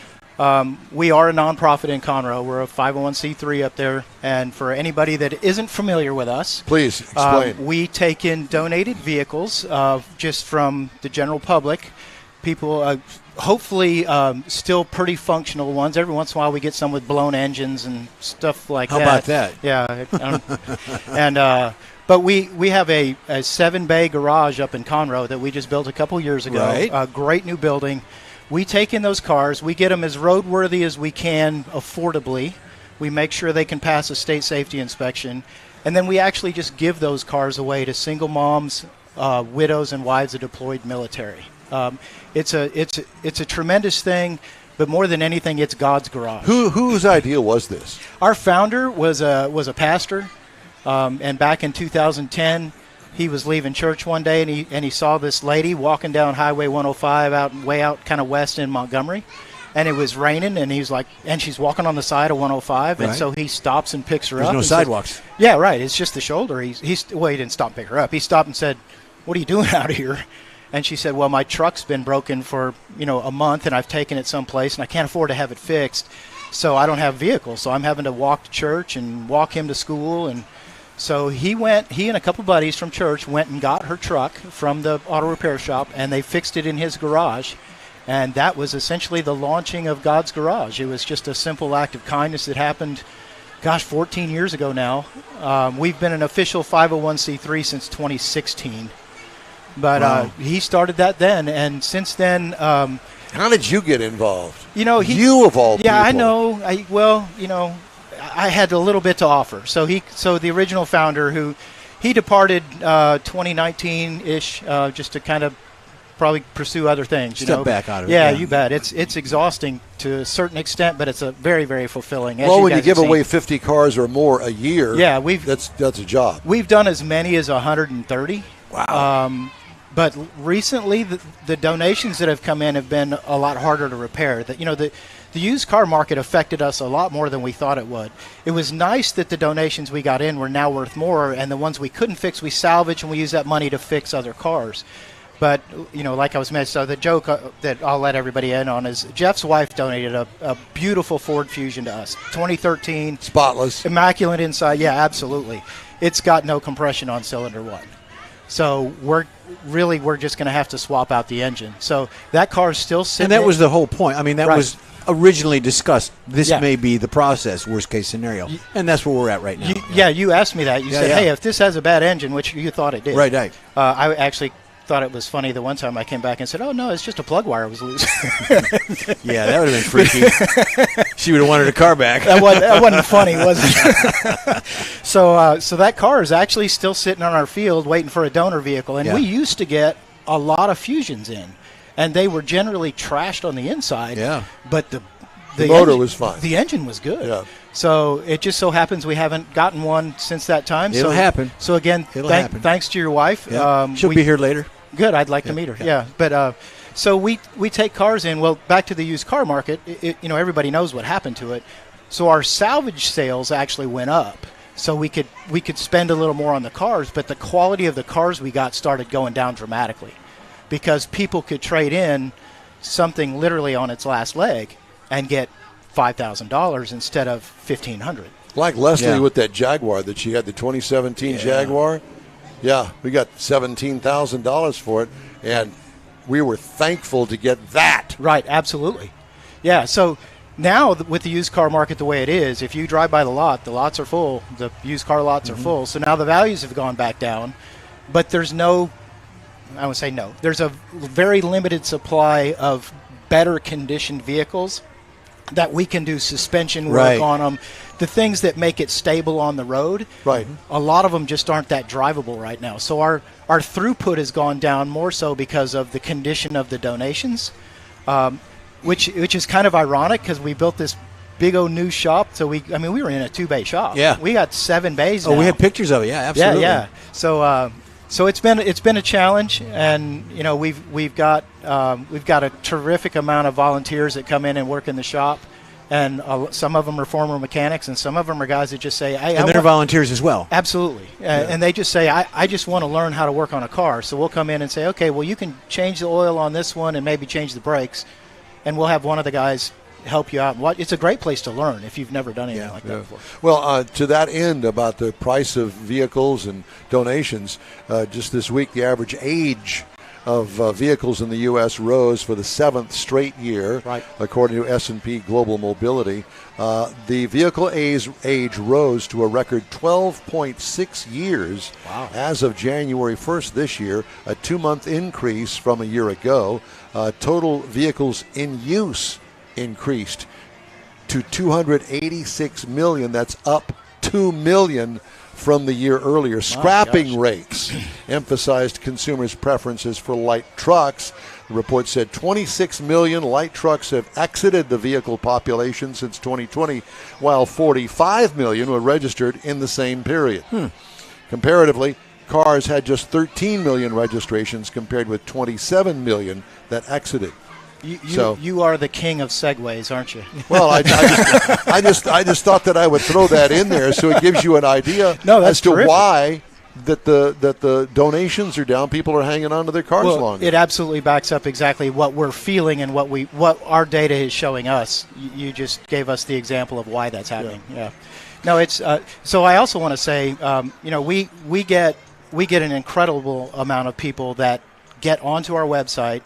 We are a nonprofit in Conroe. We're a 501c3 up there, and for anybody that isn't familiar with us, please explain. We take in donated vehicles just from the general public. People, hopefully, still pretty functional ones. Every once in a while, we get some with blown engines and stuff like that. How about that? Yeah, but we have a 7-bay garage up in Conroe that we just built a couple years ago. Right. A great new building. We take in those cars. We get them as roadworthy as we can affordably. We make sure they can pass a state safety inspection. And then we actually just give those cars away to single moms, widows, and wives of deployed military. It's a tremendous thing, but more than anything, it's God's Garage. Whose idea was this? Our founder was a pastor, and back in 2010, he was leaving church one day, and he saw this lady walking down Highway 105 way out kind of west in Montgomery, and it was raining, and he's like, and she's walking on the side of 105, and so he stops and picks her up. There's no sidewalks. Says, yeah, right. It's just the shoulder. He didn't stop and pick her up. He stopped and said, "What are you doing out here?" And she said, "Well, my truck's been broken for a month, and I've taken it someplace, and I can't afford to have it fixed, so I don't have a vehicle. So I'm having to walk to church and walk him to school." And so he and a couple buddies from church went and got her truck from the auto repair shop, and they fixed it in his garage. And that was essentially the launching of God's Garage. It was just a simple act of kindness that happened, 14 years ago now. We've been an official 501c3 since 2016. But he started that then, and since then... how did you get involved? You of all people. Yeah, I know. I had a little bit to offer. So the original founder, he departed 2019-ish, just to kind of probably pursue other things. Step back out of it. Yeah, you bet. It's exhausting to a certain extent, but it's a very, very fulfilling. Well, when you give away 50 cars or more a year, that's a job. We've done as many as 130. Wow. But recently, the donations that have come in have been a lot harder to repair. The used car market affected us a lot more than we thought it would. It was nice that the donations we got in were now worth more, and the ones we couldn't fix, we salvage, and we use that money to fix other cars. But, like I was mentioning, so the joke that I'll let everybody in on is Jeff's wife donated a beautiful Ford Fusion to us. 2013. Spotless. Immaculate inside. Yeah, absolutely. It's got no compression on cylinder one. So we're just going to have to swap out the engine. So that car is still sitting. And that was the whole point. I mean, that Right. was originally discussed. This Yeah. may be the process, worst case scenario. And that's where we're at right now. You asked me that. You said, hey, if this has a bad engine, which you thought it did. Right. I actually thought it was funny the one time I came back and said, oh, no, it's just a plug wire was loose. Yeah, that would have been freaky. She would have wanted her car back. That wasn't funny, was it? So that car is actually still sitting on our field waiting for a donor vehicle. And we used to get a lot of Fusions in, and they were generally trashed on the inside. Yeah. But the motor was fine. The engine was good. Yeah. So it just so happens we haven't gotten one since that time. It'll happen. So again, happen. thanks to your wife. Yeah. She'll be here later. Good. I'd like to meet her. Yeah. But so we take cars in. Well, back to the used car market. Everybody knows what happened to it. So our salvage sales actually went up. So we could spend a little more on the cars, but the quality of the cars we got started going down dramatically, because people could trade in something literally on its last leg and get $5,000 instead of $1,500. Like Leslie with that Jaguar that she had, the 2017 Jaguar. Yeah, we got $17,000 for it, and we were thankful to get that. Right, absolutely. Yeah, so now with the used car market the way it is, if you drive by the lots are full, the used car lots are full. So now the values have gone back down, but there's there's a very limited supply of better conditioned vehicles that we can do suspension work on them, the things that make it stable on the road. Right. A lot of them just aren't that drivable right now. So our throughput has gone down more so because of the condition of the donations, which is kind of ironic because we built this big old new shop. So we were in a 2-bay shop. Yeah. We got 7 bays now. Oh, we have pictures of it. Yeah, absolutely. Yeah. So it's been a challenge, and we've got a terrific amount of volunteers that come in and work in the shop, and some of them are former mechanics, and some of them are guys that just say, and they're volunteers as well. Absolutely, and they just say, I just want to learn how to work on a car. So we'll come in and say, okay, well, you can change the oil on this one and maybe change the brakes, and we'll have one of the guys help you out. It's a great place to learn if you've never done anything like that before. Well, to that end, about the price of vehicles and donations, just this week, the average age of vehicles in the U.S. rose for the 7th straight year, according to S&P Global Mobility. The vehicle age rose to a record 12.6 years as of January 1st this year, a 2-month increase from a year ago. Total vehicles in use increased to 286 million. That's up 2 million from the year earlier. Scrapping rates emphasized consumers' preferences for light trucks. The report said 26 million light trucks have exited the vehicle population since 2020, while 45 million were registered in the same period. Comparatively, cars had just 13 million registrations compared with 27 million that exited. You are the king of segues, aren't you? Well, I just thought that I would throw that in there so it gives you an idea as to why that the donations are down. People are hanging on to their cars longer. It absolutely backs up exactly what we're feeling and what our data is showing us. You just gave us the example of why that's happening. Yeah. No, it's so. I also want to say, we get an incredible amount of people that get onto our website.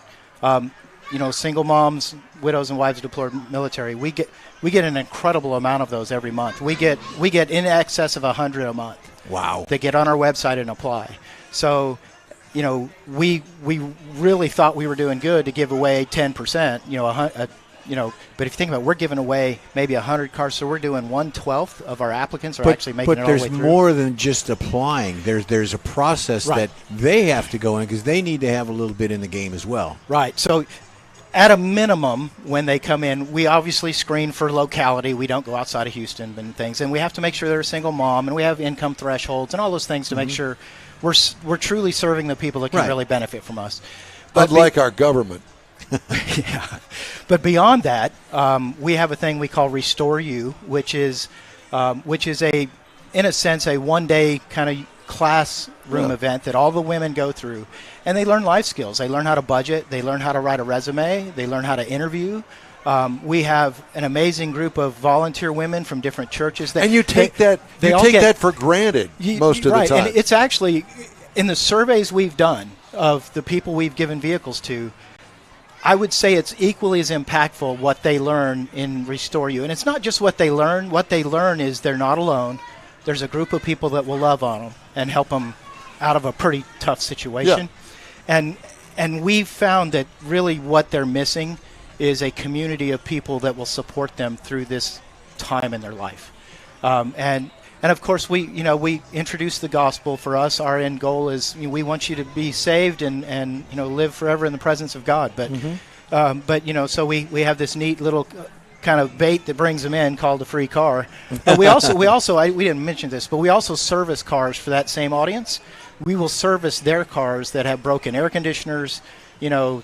single moms, widows, and wives of deployed military. We get an incredible amount of those every month. We get in excess of 100 a month. Wow. That get on our website and apply. So, we really thought we were doing good to give away 10%. But if you think about it, we're giving away maybe 100 cars, so we're doing 1/12 of our applicants are actually making it all the way through. But there's more than just applying. There's a process that they have to go in because they need to have a little bit in the game as well. Right. So at a minimum, when they come in, we obviously screen for locality. We don't go outside of Houston and things. And we have to make sure they're a single mom, and we have income thresholds and all those things to make sure we're truly serving the people that can really benefit from us. But like our government. Yeah. But beyond that, we have a thing we call Restore You, which is in a sense, a one-day kind of classroom event that all the women go through. And they learn life skills. They learn how to budget. They learn how to write a resume. They learn how to interview. We have an amazing group of volunteer women from different churches. And you take that for granted most of the time. And it's actually, in the surveys we've done of the people we've given vehicles to, I would say it's equally as impactful what they learn in Restore You. And it's not just what they learn. What they learn is they're not alone. There's a group of people that will love on them and help them out of a pretty tough situation. Yeah. And we've found that really what they're missing is a community of people that will support them through this time in their life. And of course, we introduce the gospel. For us, our end goal is we want you to be saved and live forever in the presence of God. But so we have this neat little kind of bait that brings them in called a free car. But we didn't mention this, but we also service cars for that same audience. We will service their cars that have broken air conditioners, need an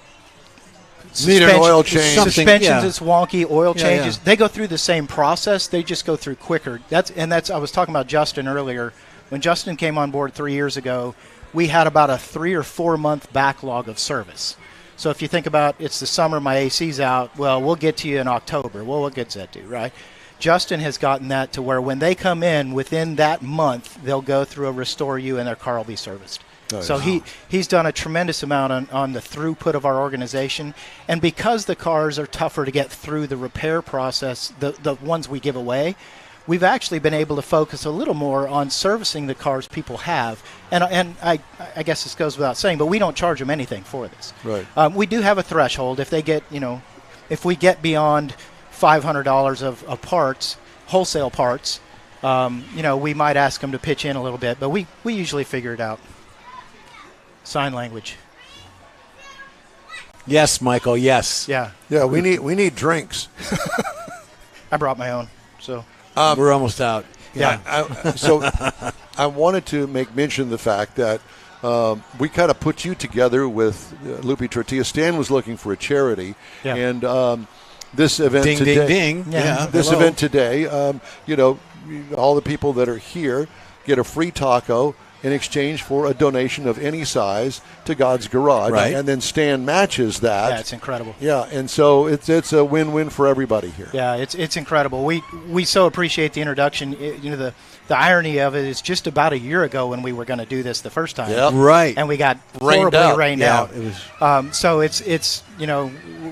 oil change. Suspensions, it's wonky, oil changes. Yeah. They go through the same process. They just go through quicker. I was talking about Justin earlier. When Justin came on board 3 years ago, we had about a 3 or 4 month backlog of service. So if you think about it's the summer, my AC's out, well, we'll get to you in October. Well, what gets that to, right? Justin has gotten that to where when they come in within that month, they'll go through a Restore You and their car will be serviced. Nice. So he's done a tremendous amount on the throughput of our organization. And because the cars are tougher to get through the repair process, the ones we give away, we've actually been able to focus a little more on servicing the cars people have. And I guess this goes without saying, but we don't charge them anything for this. Right. We do have a threshold. If they get, if we get beyond $500 of parts, wholesale parts, we might ask them to pitch in a little bit, but we usually figure it out. Sign language. Yes, Michael. Yes. Yeah. Yeah. We need drinks. I brought my own. So we're almost out. Yeah. I wanted to make mention of the fact that we kind of put you together with Lupe Tortilla. Stan was looking for a charity, and this event today. Ding, ding. Yeah. This event today. All the people that are here get a free taco in exchange for a donation of any size to God's Garage. Right. And then Stan matches that. Yeah, it's incredible. Yeah, and so it's a win-win for everybody here. Yeah, it's incredible. We so appreciate the introduction. The irony of it is just about a year ago when we were going to do this the first time. Yep. Right. And we got horribly rained out. It was. So it's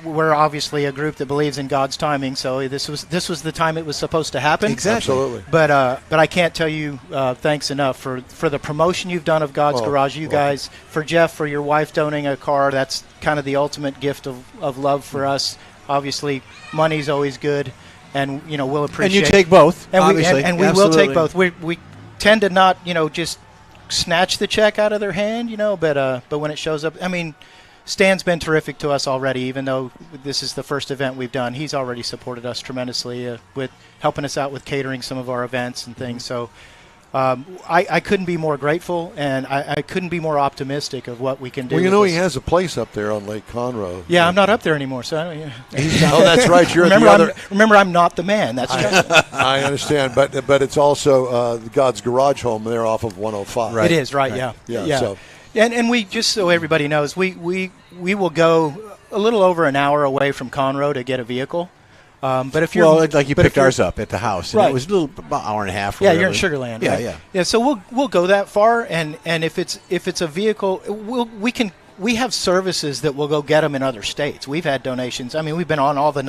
we're obviously a group that believes in God's timing. So this was the time it was supposed to happen. Exactly. Absolutely. But I can't tell you thanks enough for the promotion you've done of God's Garage. You guys, for Jeff, for your wife donating a car. That's kind of the ultimate gift of love for us. Obviously, money's always good, and we'll appreciate. And you take both, and obviously. We will take both. We tend to not just snatch the check out of their hand, but when it shows up, Stan's been terrific to us already. Even though this is the first event we've done, he's already supported us tremendously with helping us out with catering some of our events and things. So I couldn't be more grateful, and I couldn't be more optimistic of what we can do. Well, he has a place up there on Lake Conroe. Yeah, I'm not up there anymore, so I don't. Oh, that's right. You're remember, I'm not the man. That's I understand, but it's also God's Garage home there off of 105. Right. It is right. Yeah. So. And we, just so everybody knows, we will go a little over an hour away from Conroe to get a vehicle. But if you're you picked ours up at the house, and it was about an hour and a half. Yeah, you're in Sugar Land. Yeah, right? Yeah. So we'll go that far, and if it's a vehicle, we can we have services that will go get them in other states. We've had donations. I mean, we've been on all the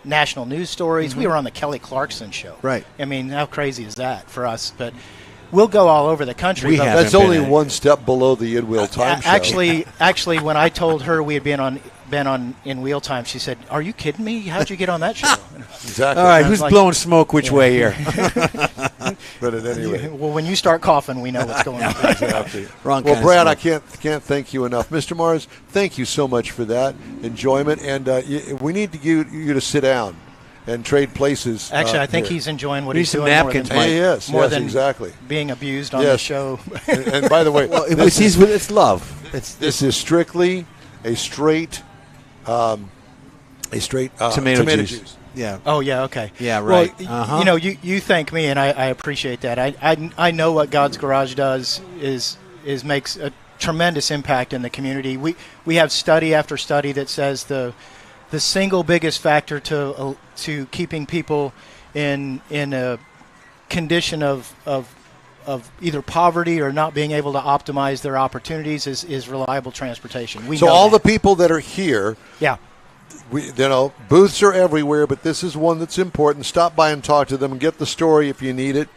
national news stories. We were on the Kelly Clarkson show. Right. I mean, how crazy is that for us? But we'll go all over the country. That's only one step below the In Wheel Time show. Actually, when I told her we had been on In Wheel Time, she said, "Are you kidding me? How'd you get on that show?" Exactly. All right, who's blowing smoke which way here? But at any rate. Well, when you start coughing, we know what's going on. Exactly. Wrong Well, kind of Brad, I smoke. can't thank you enough. Mr. Mars, thank you so much for that enjoyment. And we need you to sit down and trade places. Actually, I think here. he's enjoying what Need he's some doing napkins, more Mike. than, Yes, more yes, than exactly. being abused on Yes. the show. And by the way, It's love. this is strictly a straight Tomato juice. Yeah. Oh, yeah, okay. Yeah, right. Well, you know, you thank me, and I appreciate that. I know what God's Garage does is makes a tremendous impact in the community. We have study after study that says the single biggest factor to keeping people in a condition of either poverty or not being able to optimize their opportunities is reliable transportation. So all the people that are here, yeah. Booths are everywhere, but this is one that's important. Stop by and talk to them and get the story if you need it.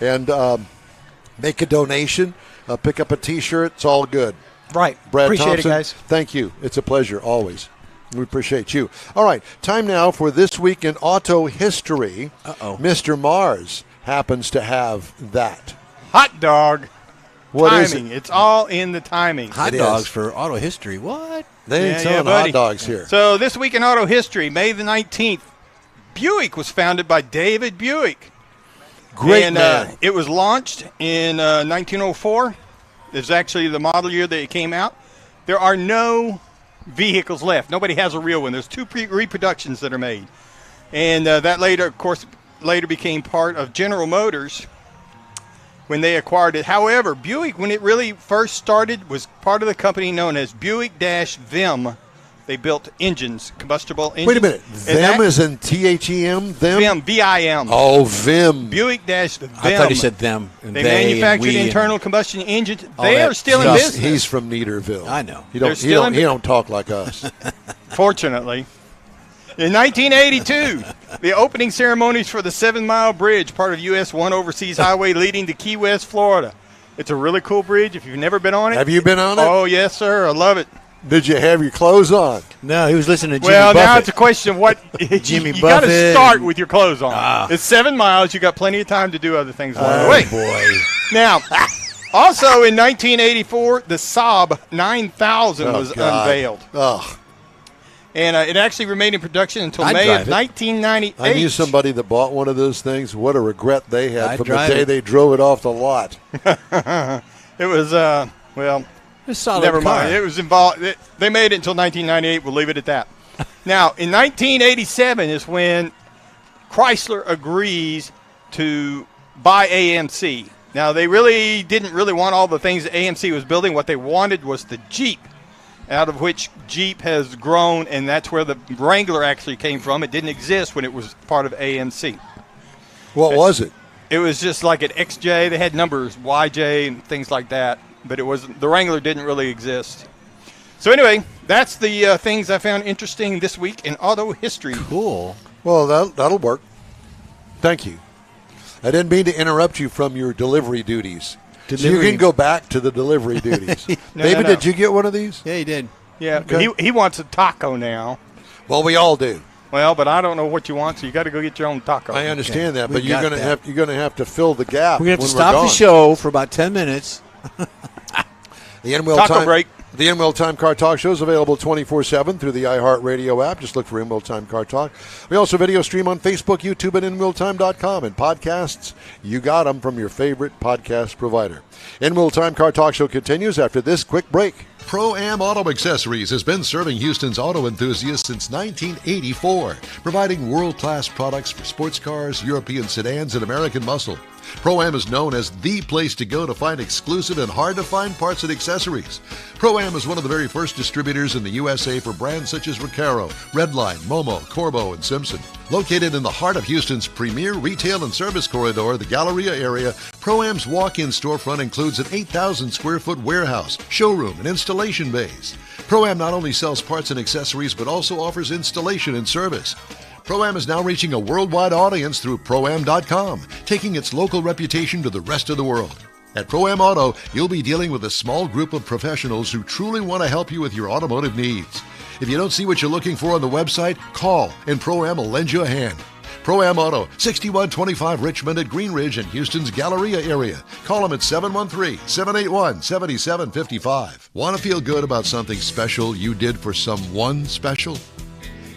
And make a donation. Pick up a T-shirt. It's all good. Right. Brad Appreciate Thompson, it, guys. thank you. It's a pleasure, always. We appreciate you. All right, time now for This Week in Auto History. Uh-oh. Mr. Mars happens to have that. Hot dog. What is timing. it? It's all in the timing. Hot It dogs is. for auto history. What? They ain't Yeah, selling hot buddy. dogs here. So this week in auto history, May the 19th, Buick was founded by David Buick. Great and, man. It was launched in 1904. It's actually the model year that it came out. There are no vehicles left. Nobody has a real one. There's two reproductions that are made. And that later, of course, became part of General Motors when they acquired it. However, Buick, when it really first started, was part of the company known as Buick-Vim. They built engines, combustible engines. Wait a minute. And Them is in T-H-E-M? Them? Vim, V-I-M. Oh, Vim. Buick-Vim. I thought he said them. And They and manufactured we and- internal combustion engines. all They that are still in stuff. business. He's from Neaterville. I know. He They're don't, still in he don't talk like us. Fortunately. In 1982, the opening ceremonies for the 7 Mile Bridge, part of US 1 overseas highway leading to Key West, Florida. It's a really cool bridge if you've never been on it. Have you been on it? Oh, yes, sir. I love it. Did you have your clothes on? No, he was listening to Jimmy Well, now Buffett. it's a question of what Jimmy you got to Buffett. start with your clothes on. It's 7 miles. You got plenty of time to do other things along the way. Boy. Now, also in 1984, the Saab 9000 Oh, was God. unveiled. Oh, And it actually remained in production until I'd May drive of it. 1998. I knew somebody that bought one of those things. What a regret they had I'd from the drive day it. they drove it off the lot. It was, well, A solid never car. mind. It was involved. They made it until 1998. We'll leave it at that. Now, in 1987 is when Chrysler agrees to buy AMC. Now, they really didn't want all the things that AMC was building. What they wanted was the Jeep, out of which Jeep has grown, and that's where the Wrangler actually came from. It didn't exist when it was part of AMC. What was it? It was just like an XJ. They had numbers, YJ, and things like that. But it wasn't. The Wrangler didn't really exist. So anyway, that's the things I found interesting this week in auto history. Cool. Well, that'll work. Thank you. I didn't mean to interrupt you from your delivery duties. So you Delivery. can go back to the delivery duties. No, David, no. did you get one of these? Yeah, he did. Yeah, but Okay. he wants a taco now. Well, we all do. Well, but I don't know what you want, so you got to go get your own taco. I understand that, We but you're got going to that. have to fill the gap. We're going to have to when stop we're the gone. show for about 10 minutes. The In Wheel Taco Time break. The In Wheel Time Car Talk Show is available 24/7 through the iHeartRadio app. Just look for In Wheel Time Car Talk. We also video stream on Facebook, YouTube, and InWheelTime.com. And podcasts, you got them from your favorite podcast provider. In Wheel Time Car Talk Show continues after this quick break. Pro-Am Auto Accessories has been serving Houston's auto enthusiasts since 1984, providing world-class products for sports cars, European sedans, and American muscle. Pro-Am is known as the place to go to find exclusive and hard-to-find parts and accessories. Pro-Am is one of the very first distributors in the USA for brands such as Recaro, Redline, Momo, Corbo, and Simpson. Located in the heart of Houston's premier retail and service corridor, the Galleria area, Pro-Am's walk-in storefront includes an 8,000-square-foot warehouse, showroom, and installation bays. Pro-Am not only sells parts and accessories, but also offers installation and service. Pro-Am is now reaching a worldwide audience through Pro-Am.com, taking its local reputation to the rest of the world. At Pro-Am Auto, you'll be dealing with a small group of professionals who truly want to help you with your automotive needs. If you don't see what you're looking for on the website, call and Pro-Am will lend you a hand. Pro-Am Auto, 6125 Richmond at Green Ridge in Houston's Galleria area. Call them at 713-781-7755. Want to feel good about something special you did for someone special?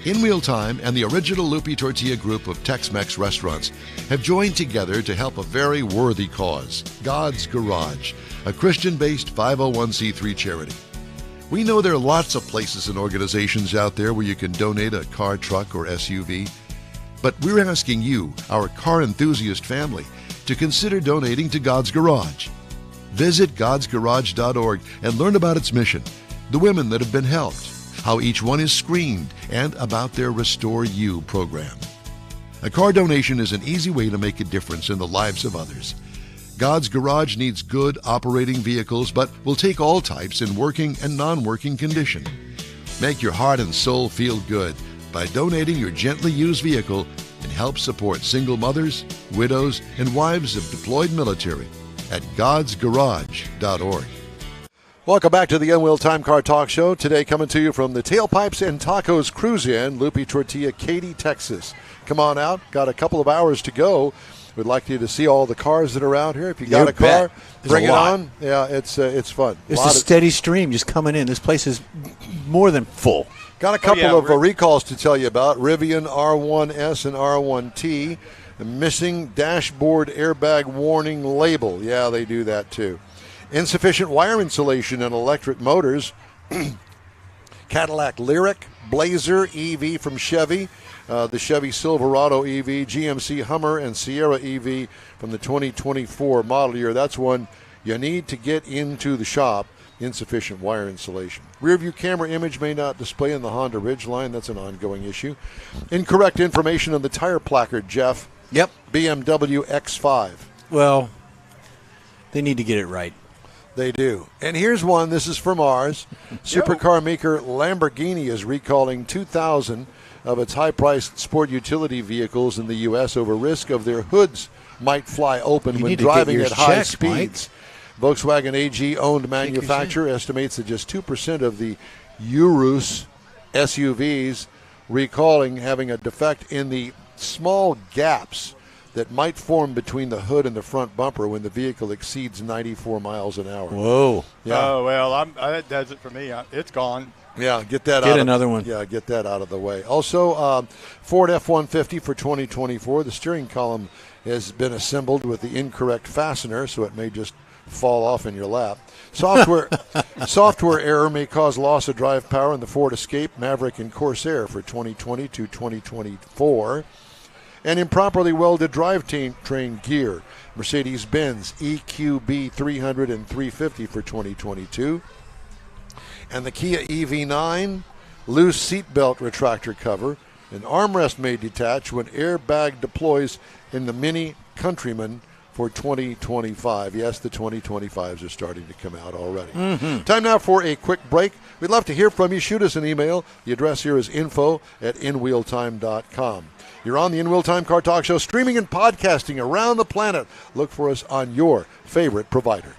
In Wheel Time and the original Lupe Tortilla group of Tex-Mex restaurants have joined together to help a very worthy cause, God's Garage, a Christian-based 501c3 charity. We know there are lots of places and organizations out there where you can donate a car, truck, or SUV, but we're asking you, our car enthusiast family, to consider donating to God's Garage. Visit godsgarage.org and learn about its mission, the women that have been helped, how each one is screened, and about their Restore You program. A car donation is an easy way to make a difference in the lives of others. God's Garage needs good operating vehicles, but will take all types in working and non-working condition. Make your heart and soul feel good by donating your gently used vehicle and help support single mothers, widows, and wives of deployed military at godsgarage.org. Welcome back to the Unwheel Time Car Talk Show. Today coming to you from the Tailpipes and Tacos Cruise In, Lupe Tortilla, Katy, Texas. Come on out. Got a couple of hours to go. We'd like you to see all the cars that are out here. If you got a car, bring it on. Yeah, it's fun. It's a steady stream just coming in. This place is more than full. Got a couple of recalls to tell you about. Rivian R1S and R1T. The missing dashboard airbag warning label. Yeah, they do that too. Insufficient wire insulation in electric motors. Cadillac Lyriq, Blazer EV from Chevy, the Chevy Silverado EV, GMC Hummer, and Sierra EV from the 2024 model year. That's one you need to get into the shop. Insufficient wire insulation. Rear view camera image may not display in the Honda Ridgeline. That's an ongoing issue. Incorrect information on the tire placard, Jeff. Yep. BMW X5. Well, they need to get it right. They do. And here's one. This is from ours. Supercar maker Lamborghini is recalling 2,000 of its high-priced sport utility vehicles in the U.S. over risk of their hoods might fly open when driving at high speeds. Mike. Volkswagen AG-owned manufacturer estimates that just 2% of the Urus SUVs recalling having a defect in the small gaps that might form between the hood and the front bumper when the vehicle exceeds 94 miles an hour. Whoa. Yeah. Oh, well, that does it for me. It's gone. Yeah, get that out. Get another one. Yeah, get that out of the way. Also, Ford F-150 for 2024. The steering column has been assembled with the incorrect fastener, so it may just fall off in your lap. Software error may cause loss of drive power in the Ford Escape, Maverick, and Corsair for 2020 to 2024. And improperly welded drivetrain gear, Mercedes-Benz EQB 300 and 350 for 2022. And the Kia EV9, loose seatbelt retractor cover. An armrest may detach when airbag deploys in the Mini Countryman for 2025. Yes, the 2025s are starting to come out already. Mm-hmm. Time now for a quick break. We'd love to hear from you. Shoot us an email. The address here is info@inwheeltime.com. You're on the In Wheel Time Car Talk Show, streaming and podcasting around the planet. Look for us on your favorite provider.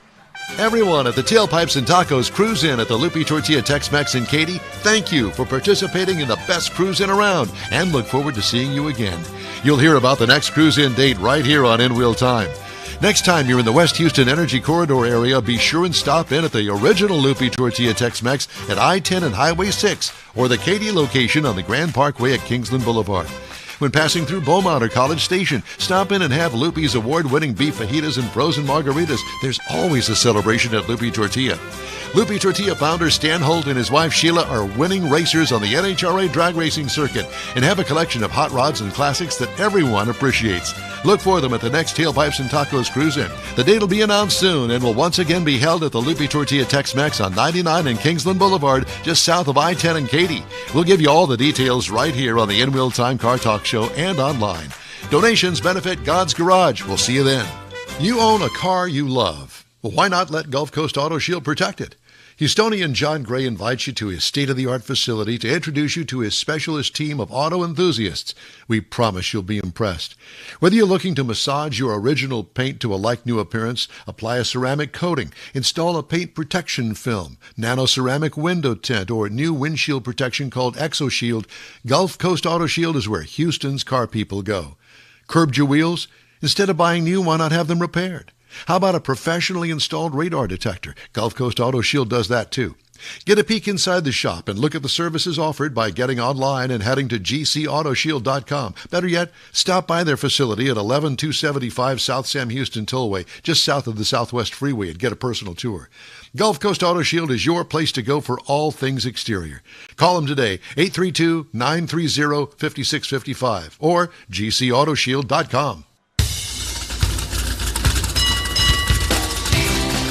Everyone at the Tailpipes and Tacos Cruise In at the Lupe Tortilla Tex-Mex in Katy, thank you for participating in the best cruise in around and look forward to seeing you again. You'll hear about the next cruise in date right here on In Wheel Time. Next time you're in the West Houston Energy Corridor area, be sure and stop in at the original Lupe Tortilla Tex-Mex at I-10 and Highway 6 or the Katy location on the Grand Parkway at Kingsland Boulevard. When passing through Beaumont or College Station, stop in and have Lupe's award-winning beef fajitas and frozen margaritas. There's always a celebration at Lupe Tortilla. Lupe Tortilla founder Stan Holt and his wife Sheila are winning racers on the NHRA drag racing circuit and have a collection of hot rods and classics that everyone appreciates. Look for them at the next Tailpipes and Tacos Cruise-In. The date will be announced soon and will once again be held at the Lupe Tortilla Tex-Mex on 99 and Kingsland Boulevard, just south of I-10 and Katy. We'll give you all the details right here on the In Wheel Time Car Talk Show and online. Donations benefit God's Garage. We'll see you then. You own a car you love. Well, why not let Gulf Coast Auto Shield protect it? Houstonian John Gray invites you to his state-of-the-art facility to introduce you to his specialist team of auto enthusiasts. We promise you'll be impressed. Whether you're looking to massage your original paint to a like-new appearance, apply a ceramic coating, install a paint protection film, nano-ceramic window tint, or new windshield protection called ExoShield, Gulf Coast Auto Shield is where Houston's car people go. Curbed your wheels? Instead of buying new, why not have them repaired? How about a professionally installed radar detector? Gulf Coast Auto Shield does that too. Get a peek inside the shop and look at the services offered by getting online and heading to gcautoshield.com. Better yet, stop by their facility at 11275 South Sam Houston Tollway, just south of the Southwest Freeway, and get a personal tour. Gulf Coast Auto Shield is your place to go for all things exterior. Call them today, 832-930-5655 or gcautoshield.com.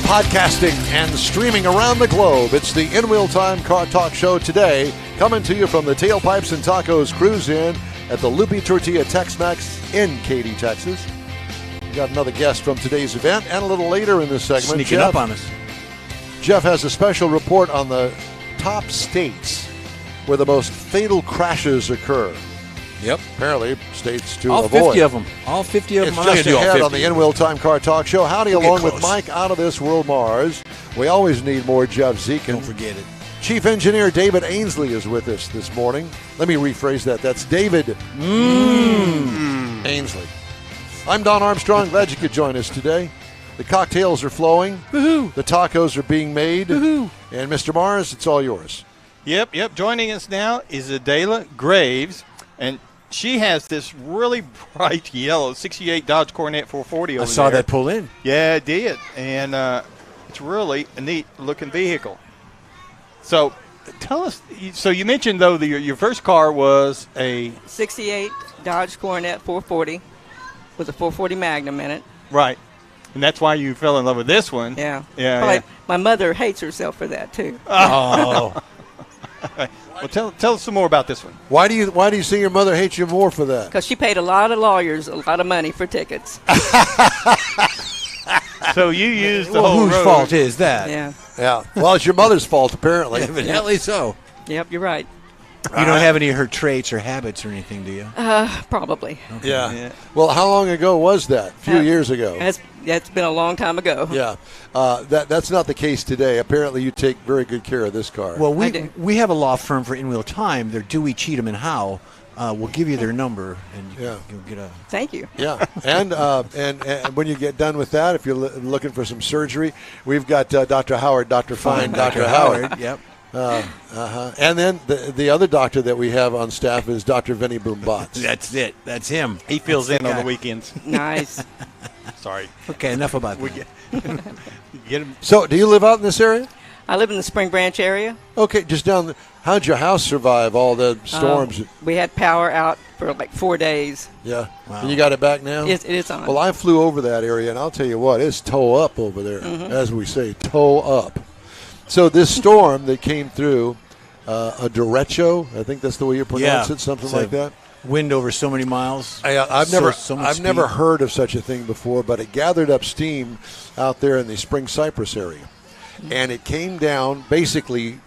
Podcasting and streaming around the globe. It's the In Wheel Time Car Talk Show today, coming to you from the Tailpipes and Tacos Cruise-In at the Lupe Tortilla Tex-Mex in Katy, Texas. We got another guest from today's event, and a little later in this segment, Sneaking up on us. Jeff has a special report on the top states where the most fatal crashes occur. Yep. Apparently, states to All avoid. 50 of them. All 50 of them. It's just ahead on the In Wheel Time Car Talk Show. Howdy, along with Mike out of this world, Mars. We always need more Jeff Zeke. Don't forget it. Chief Engineer David Ainsley is with us this morning. Let me rephrase that. That's David Ainsley. I'm Don Armstrong. Glad you could join us today. The cocktails are flowing. Woohoo! The tacos are being made. Woohoo! And Mr. Mars, it's all yours. Yep. Joining us now is Adela Graves, and she has this really bright yellow 68 Dodge Coronet 440 over there. I saw that pull in. Yeah, it did. And it's really a neat-looking vehicle. So tell us, so you mentioned, though, your first car was a 68 Dodge Coronet 440 with a 440 Magnum in it. Right. And that's why you fell in love with this one. Yeah. Yeah. My mother hates herself for that, too. Oh. Well, tell us some more about this one. Why do you think your mother hates you more for that? Because she paid a lot of lawyers a lot of money for tickets. So you used the Well, whole whose road. fault is that? Yeah. Yeah. Well, it's your mother's fault, apparently. Evidently so. Yep, you're right. You don't have any of her traits or habits or anything, do you? Probably. Yeah. Well, how long ago was that? A few years ago. That's been a long time ago. Yeah. That's not the case today. Apparently, you take very good care of this car. Well, I do. we have a law firm for In-Wheel Time. They're Dewey, Cheatham, and Howe. We'll give you their number, and you'll get a... Thank you. Yeah. And when you get done with that, if you're looking for some surgery, we've got Dr. Howard, Dr. Fine, Dr. Howard. Yep. And then the other doctor that we have on staff is Dr. Vinny Boombots. That's it. That's him. He fills That's in the on the guy. weekends. Nice. Sorry. Okay, enough about that. Get him. So, do you live out in this area? I live in the Spring Branch area. Okay, just down. How'd your house survive all the storms? We had power out for like 4 days. Yeah. Wow. And you got it back now? It is on. Well, I flew over that area, and I'll tell you what, it's toe up over there, as we say, toe up. So this storm that came through, a derecho, I think that's the way you pronounce it, something It's like a that. Wind over so many miles. I've so much speed. never heard of such a thing before, but it gathered up steam out there in the Spring Cypress area, and it came down, basically,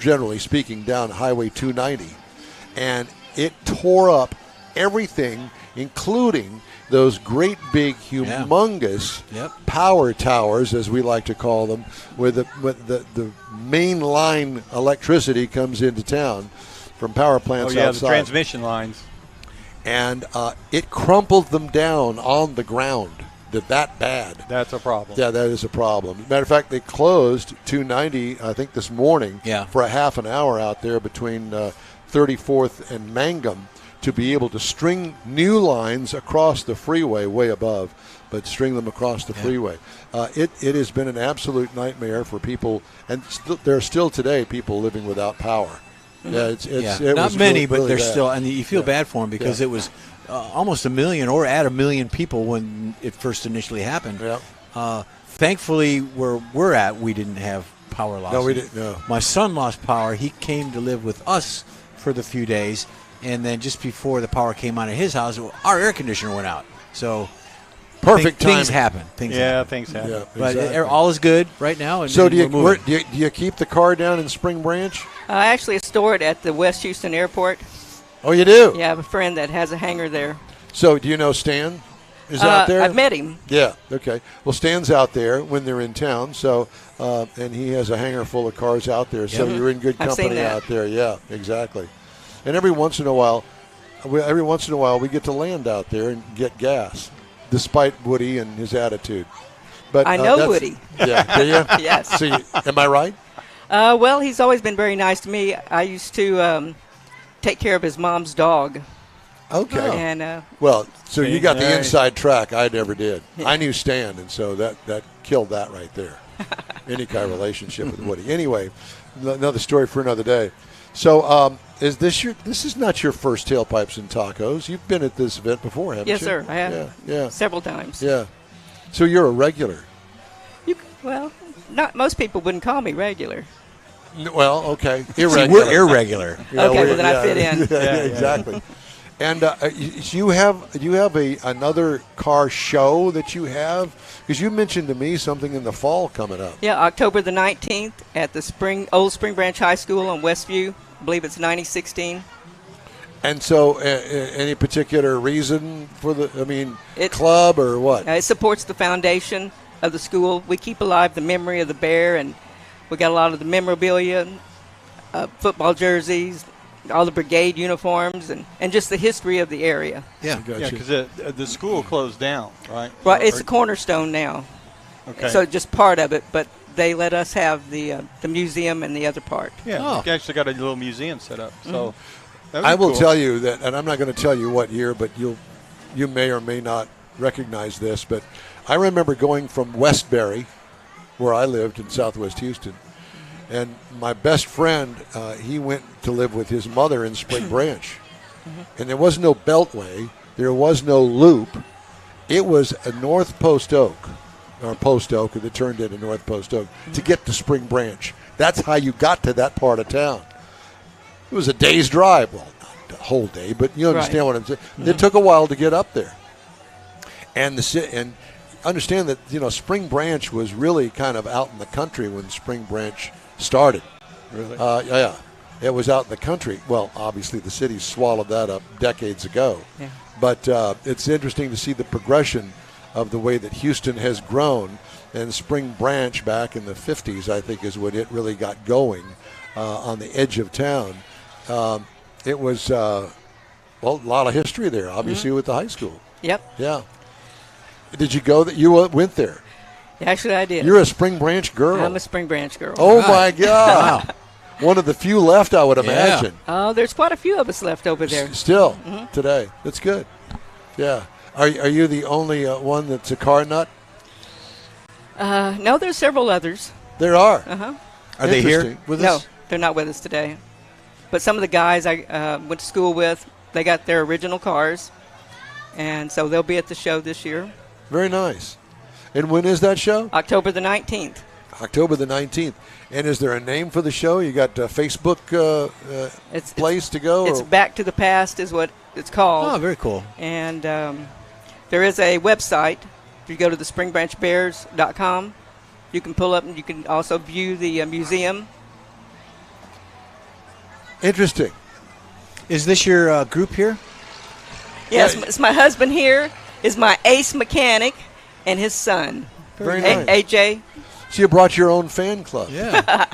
generally speaking, down Highway 290, and it tore up everything, including those great big, humongous power towers, as we like to call them, where the main line electricity comes into town from power plants outside. The transmission lines. And it crumpled them down on the ground. They're that bad. That's a problem. Yeah, that is a problem. Matter of fact, they closed 290, I think, this morning for a half an hour out there between 34th and Mangum to be able to string new lines across the freeway way above, but string them across the freeway. It has been an absolute nightmare for people, and there are still today people living without power. Yeah, it not was many, really, but really there's bad. still, and you feel bad for them because it was almost 1 million or at 1 million people when it first initially happened. Yeah. Thankfully, where we're at, we didn't have power loss. No, we didn't. No. My son lost power. He came to live with us for the few days, and then just before the power came on at his house, our air conditioner went out. So Perfect things timing. happen. Things happen. things happen. Yeah, But exactly. all is good right now. And, So and do you, we're moving. do you keep the car down in Spring Branch? I actually store it at the West Houston Airport. Oh, you do? Yeah, I have a friend that has a hangar there. So do you know Stan is out there? I've met him. Yeah, okay. Well, Stan's out there when they're in town, so and he has a hangar full of cars out there, so you're in good I've seen company that. out there. Yeah, exactly. And every once in a while, we get to land out there and get gas, despite Woody and his attitude. But I know that's- Woody. Yeah, do you? Yes. So am I right? Well, he's always been very nice to me. I used to take care of his mom's dog. Okay. And Well, so you got the Nice. inside track. I never did. I knew Stan, and so that killed that right there. Any kind of relationship with Woody. Anyway, another story for another day. So, is this is not your first Tailpipes and Tacos? You've been at this event before, haven't yes, you? sir, I have Yeah. several times. Yeah. So you're a regular. Well, not most people wouldn't call me regular. Well, okay. See, we're irregular. Yeah, Okay, we're- well, then I fit in. Yeah, exactly. And you have another car show that you have, because you mentioned to me something in the fall coming up. Yeah, October the 19th at the Old Spring Branch High School on Westview. I believe it's 9016. And so, any particular reason for It's- club or what? It supports the foundation of the school. We keep alive the memory of the bear, and we got a lot of the memorabilia, football jerseys, all the brigade uniforms, and just the history of the area. Yeah. Yeah, because the school closed down, right? Right, it's a cornerstone now. Okay. So just part of it, but they let us have the museum and the other part. yeah, Oh. we actually got a little museum set up. So that I was will cool. tell you that, and I'm not going to tell you what year, but you may or may not recognize this, but I remember going from Westbury, where I lived in Southwest Houston, and my best friend, he went to live with his mother in Spring Branch, and there was no Beltway, there was no loop. It was a North Post Oak, or Post Oak, and it turned into North Post Oak, to get to Spring Branch. That's how you got to that part of town. It was a day's drive. Well, not the whole day, but you understand what I'm saying. It took a while to get up there. And understand that, Spring Branch was really kind of out in the country when Spring Branch started. Really? Yeah. It was out in the country. Well, obviously the city swallowed that up decades ago. Yeah. But it's interesting to see the progression of the way that Houston has grown. And Spring Branch back in the 50s, I think, is when it really got going on the edge of town. It was, a lot of history there, obviously, with the high school. Yep. Yeah. Did you go? You went there? Actually, I did. You're a Spring Branch girl. I'm a Spring Branch girl. Oh, my God. One of the few left, I would imagine. There's quite a few of us left over there. Still, today. That's good. Yeah. Are you the only one that's a car nut? No, there's several others. There are. Uh-huh. Are they here Interesting. with No, us? they're not with us today. But some of the guys I went to school with, they got their original cars, and so they'll be at the show this year, Very nice. And when is that show? October the 19th. October the 19th. And is there a name for the show? You got a Facebook place to go? It's or- Back to the Past is what it's called. Oh, very cool. And there is a website. If you go to the springbranchbears.com, you can pull up and you can also view the museum. Interesting. Is this your group here? Yes, Yeah. it's my husband here is my ace mechanic and his son, Very nice. AJ. So you brought your own fan club. Yeah.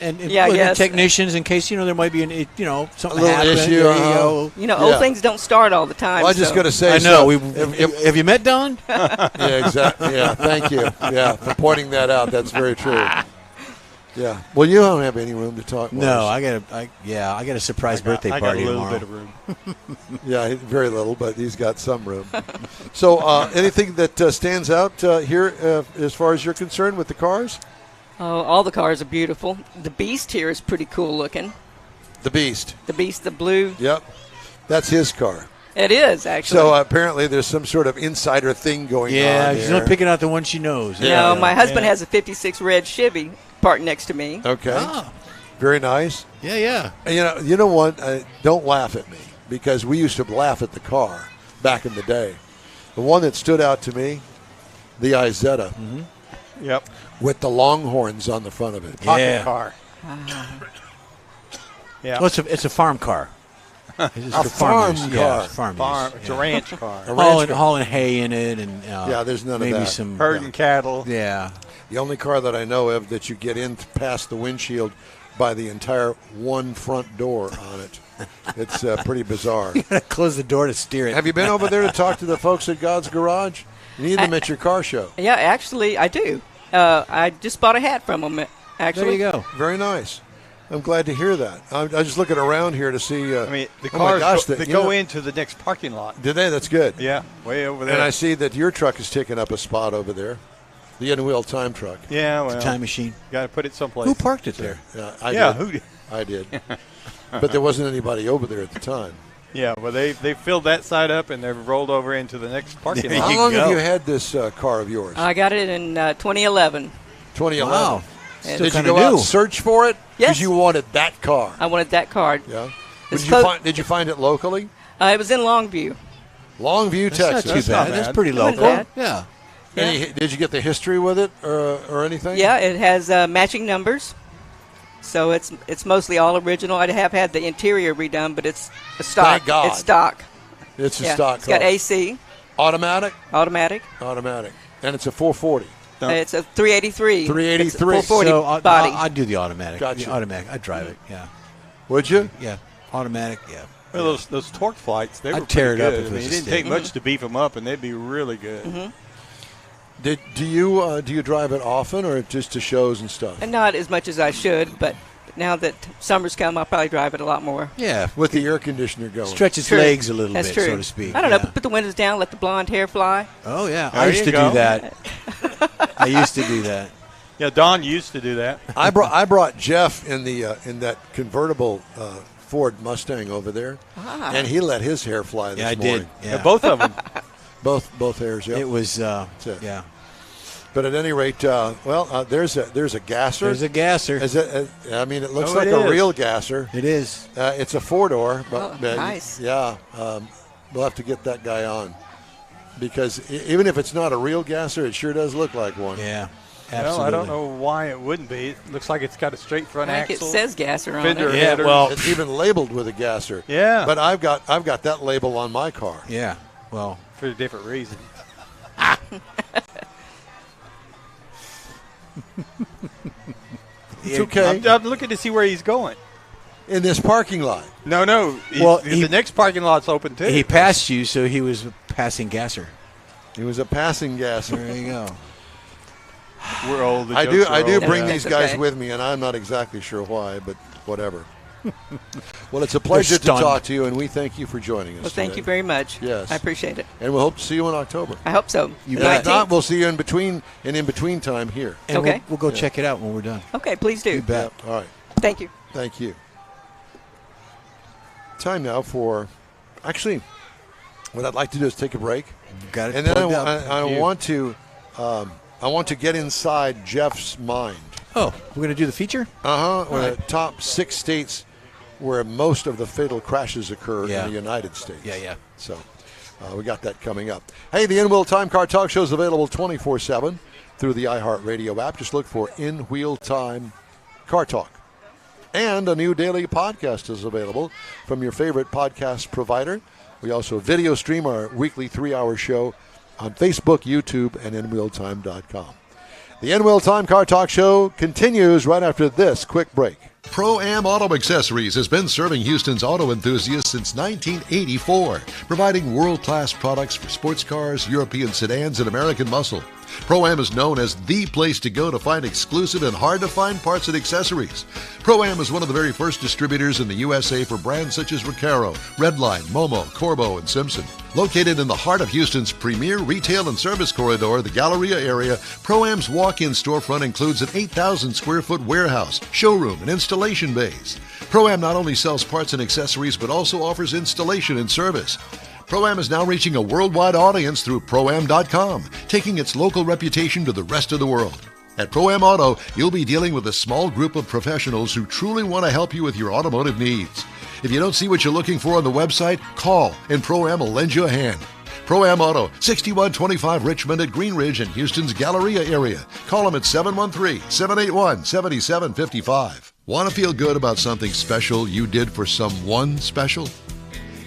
And Yeah, well, the yes. technicians, in case there might be something A little happen. issue, There uh-huh. you Old Yeah. things don't start all the time. Well, I just so- got to say, go. I know. so Have you met Don? yeah, exactly. Yeah, thank you. Yeah, for pointing that out. That's very true. Yeah. Well, you don't have any room to talk. No, Morris. I got a surprise birthday I got party a little tomorrow. bit of room. Yeah, very little, but he's got some room. So, anything that stands out here as far as you're concerned with the cars? Oh, all the cars are beautiful. The Beast here is pretty cool looking. The Beast. The Beast, the blue. Yep. That's his car. It is, actually. So apparently there's some sort of insider thing going on. Yeah, she's here. only picking out the one she knows. No, my husband has a 56 red Chevy parked next to me. Okay. Ah. Very nice. Yeah. And you know what? Don't laugh at me, because we used to laugh at the car back in the day. The one that stood out to me, the Izetta, Yep. with the Longhorns on the front of it. Pocket car. Yeah. Well, it's a farm car. It's just A for farm use. car. Yeah, farm Farm. use. It's a ranch car. A ranch car. Hauling hay in it, and Yeah, there's none of maybe that. some Herding cattle. Yeah, The only car that I know of that you get in past the windshield by the entire one front door on it. It's pretty bizarre. close the door to steer it. Have you been over there to talk to the folks at God's Garage? You need them at your car show. Yeah, actually, I do. I just bought a hat from them, actually. There you go. Very nice. I'm glad to hear that. I'm just looking around here to see. I mean, the oh my cars gosh, they go into the next parking lot. Did they? That's good. Yeah, way over there. And I see that your truck is taking up a spot over there. The in-wheel time truck. yeah, well, Time machine. got to put it someplace. Who parked it there? Yeah, I Yeah, did. who did? I did. But there wasn't anybody over there at the time. Yeah, well, they filled that side up and they've rolled over into the next parking There lot. How you long have go. you had this car of yours? I got it in 2011. 2011. Wow. Still Did you kinda go out new. and search for it? Yes. Because you wanted that car. I wanted that card. Yeah. It's Did you find it locally? It was in Longview. Longview, That's not Texas. too not bad. That's bad. pretty It wasn't local. bad. Yeah. Did you get the history with it or anything? Yeah, it has matching numbers. So it's mostly all original. I have had the interior redone, but it's a stock. Thank God. It's stock. It's a Yeah. stock It's car. got AC, Automatic? automatic. Automatic. And it's a 440. It's a 383. 383. It's a 440 So body. I'd do the automatic. Gotcha. The automatic. I'd drive it. Yeah. Would you? Yeah. Automatic. Yeah. Well, those torque flights, they I'd were tear pretty it up good. if it I mean, was it a didn't stick. take much to beef them up, and they'd be really good. Do you drive it often or just to shows and stuff? And not as much as I should, but now that summer's come, I'll probably drive it a lot more. Yeah. With the air conditioner going. Stretch its True. legs a little That's bit, true. so to speak. I don't know. Yeah. Put the windows down, let the blonde hair fly. Oh yeah. There I used you to go. do that. I used to do that. Yeah, Don used to do that. I brought Jeff in that convertible Ford Mustang over there, and he let his hair fly this Yeah, I morning. did. Yeah. Both of them. Both hairs. Yep. It was. it. Yeah. But at any rate, there's a gasser. There's a gasser. Is it? I mean, it looks Oh, like it a is. real gasser. It is. It's a 4-door, but Oh, nice. Yeah, we'll have to get that guy on because even if it's not a real gasser, it sure does look like one. Yeah. Well, Absolutely. I don't know why it wouldn't be. It looks like it's got a straight front I think axle. it says gasser on fender it. Yeah, header. well- It's even labeled with a gasser. Yeah. But I've got that label on my car. Yeah. Well. for a different reason. It's okay. I'm looking to see where he's going. In this parking lot. No. Well, the next parking lot's open too. He passed you, so he was a passing gasser. It was a passing gasser. There you go. We're old. The I jokes are do old. bring Yeah. these That's guys okay. with me, and I'm not exactly sure why, but whatever. Well, it's a pleasure to stunned. talk to you, and we thank you for joining us. Well, thank today. you very much. Yes. I appreciate it. And we'll hope to see you in October. I hope so. You The And bet. if not, 19th. we'll see you in between time here. And Okay. we'll go check it out when we're done. Okay, please do. You bet. All right. Thank you. Thank you. Time now for, actually, what I'd like to do is take a break, Got it and then plugged up. I want to get inside Jeff's mind. Oh, we're going to do the feature? The top 6 states where most of the fatal crashes occur Yeah. in the United States. Yeah. So we got that coming up. Hey, the In-Wheel Time Car Talk Show is available 24/7 through the iHeartRadio app. Just look for In-Wheel Time Car Talk. And a new daily podcast is available from your favorite podcast provider. We also video stream our weekly 3-hour show on Facebook, YouTube, and InWheelTime.com. The In-Wheel Time Car Talk Show continues right after this quick break. Pro-Am Auto Accessories has been serving Houston's auto enthusiasts since 1984, providing world-class products for sports cars, European sedans, and American muscle. Pro-Am is known as the place to go to find exclusive and hard-to-find parts and accessories. Pro-Am is one of the very first distributors in the USA for brands such as Recaro, Redline, Momo, Corbo, and Simpson. Located in the heart of Houston's premier retail and service corridor, the Galleria area, Pro-Am's walk-in storefront includes an 8,000-square-foot warehouse, showroom, and installation bays. Pro-Am not only sells parts and accessories, but also offers installation and service. Pro-Am is now reaching a worldwide audience through Pro-Am.com, taking its local reputation to the rest of the world. At Pro-Am Auto, you'll be dealing with a small group of professionals who truly want to help you with your automotive needs. If you don't see what you're looking for on the website, call and Pro-Am will lend you a hand. Pro-Am Auto, 6125 Richmond at Green Ridge in Houston's Galleria area. Call them at 713-781-7755. Want to feel good about something special you did for someone special?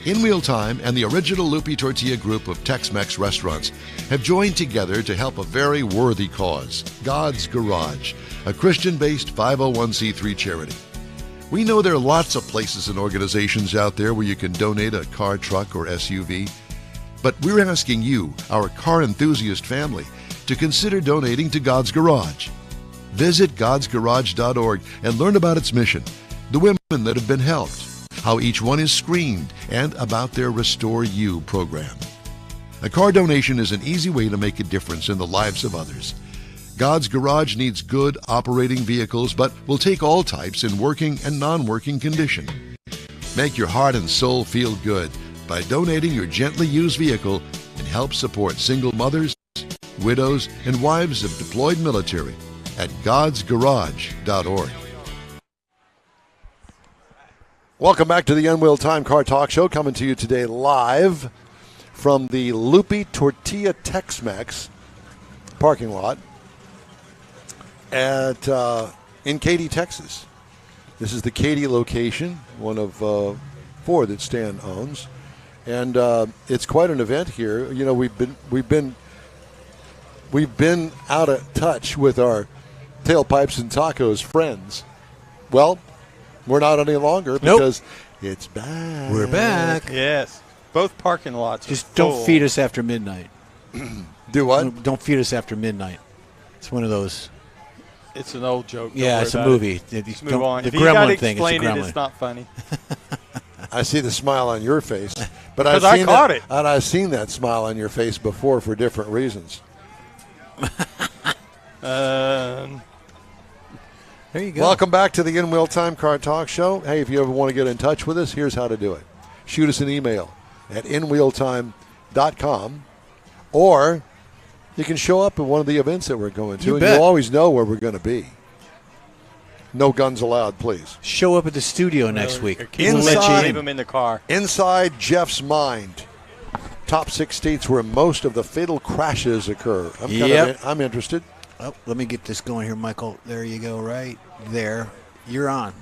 In Wheel Time and the original Lupe Tortilla group of Tex-Mex restaurants have joined together to help a very worthy cause, God's Garage, a Christian-based 501c3 charity. We know there are lots of places and organizations out there where you can donate a car, truck, or SUV, but we're asking you, our car enthusiast family, to consider donating to God's Garage. Visit godsgarage.org and learn about its mission, the women that have been helped, how each one is screened, and about their Restore You program. A car donation is an easy way to make a difference in the lives of others. God's Garage needs good operating vehicles, but will take all types in working and non-working condition. Make your heart and soul feel good by donating your gently used vehicle and help support single mothers, widows, and wives of deployed military at godsgarage.org. Welcome back to the Unwheel Time Car Talk Show, coming to you today live from the Lupe Tortilla Tex-Mex parking lot at in Katy, Texas. This is the Katy location, one of 4 that Stan owns, and it's quite an event here. You know, we've been out of touch with our Tailpipes and Tacos friends. Well, we're not any longer because it's back. We're back. Yes. Both parking lots. Just full. don't feed us after midnight. Do what? Don't feed us after midnight. It's one of those. It's an old joke. Yeah, it's a movie. Let's move on. The If you got to gremlin thing. explain It's a it, gremlin. it's not funny. I see the smile on your face, but Because I caught it. And I've seen that smile on your face before for different reasons. There you go. Welcome back to the In-Wheel Time Car Talk Show. Hey, if you ever want to get in touch with us, here's how to do it. Shoot us an email at inwheeltime.com, or you can show up at one of the events that we're going to, You and bet. you'll always know where we're going to be. No guns allowed, please. Show up at the studio next week. Keep We'll them, let you leave in. them in the car. Inside Jeff's mind, top 6 states where most of the fatal crashes occur. I'm interested. Oh, let me get this going here, Michael. There you go, right there. You're on.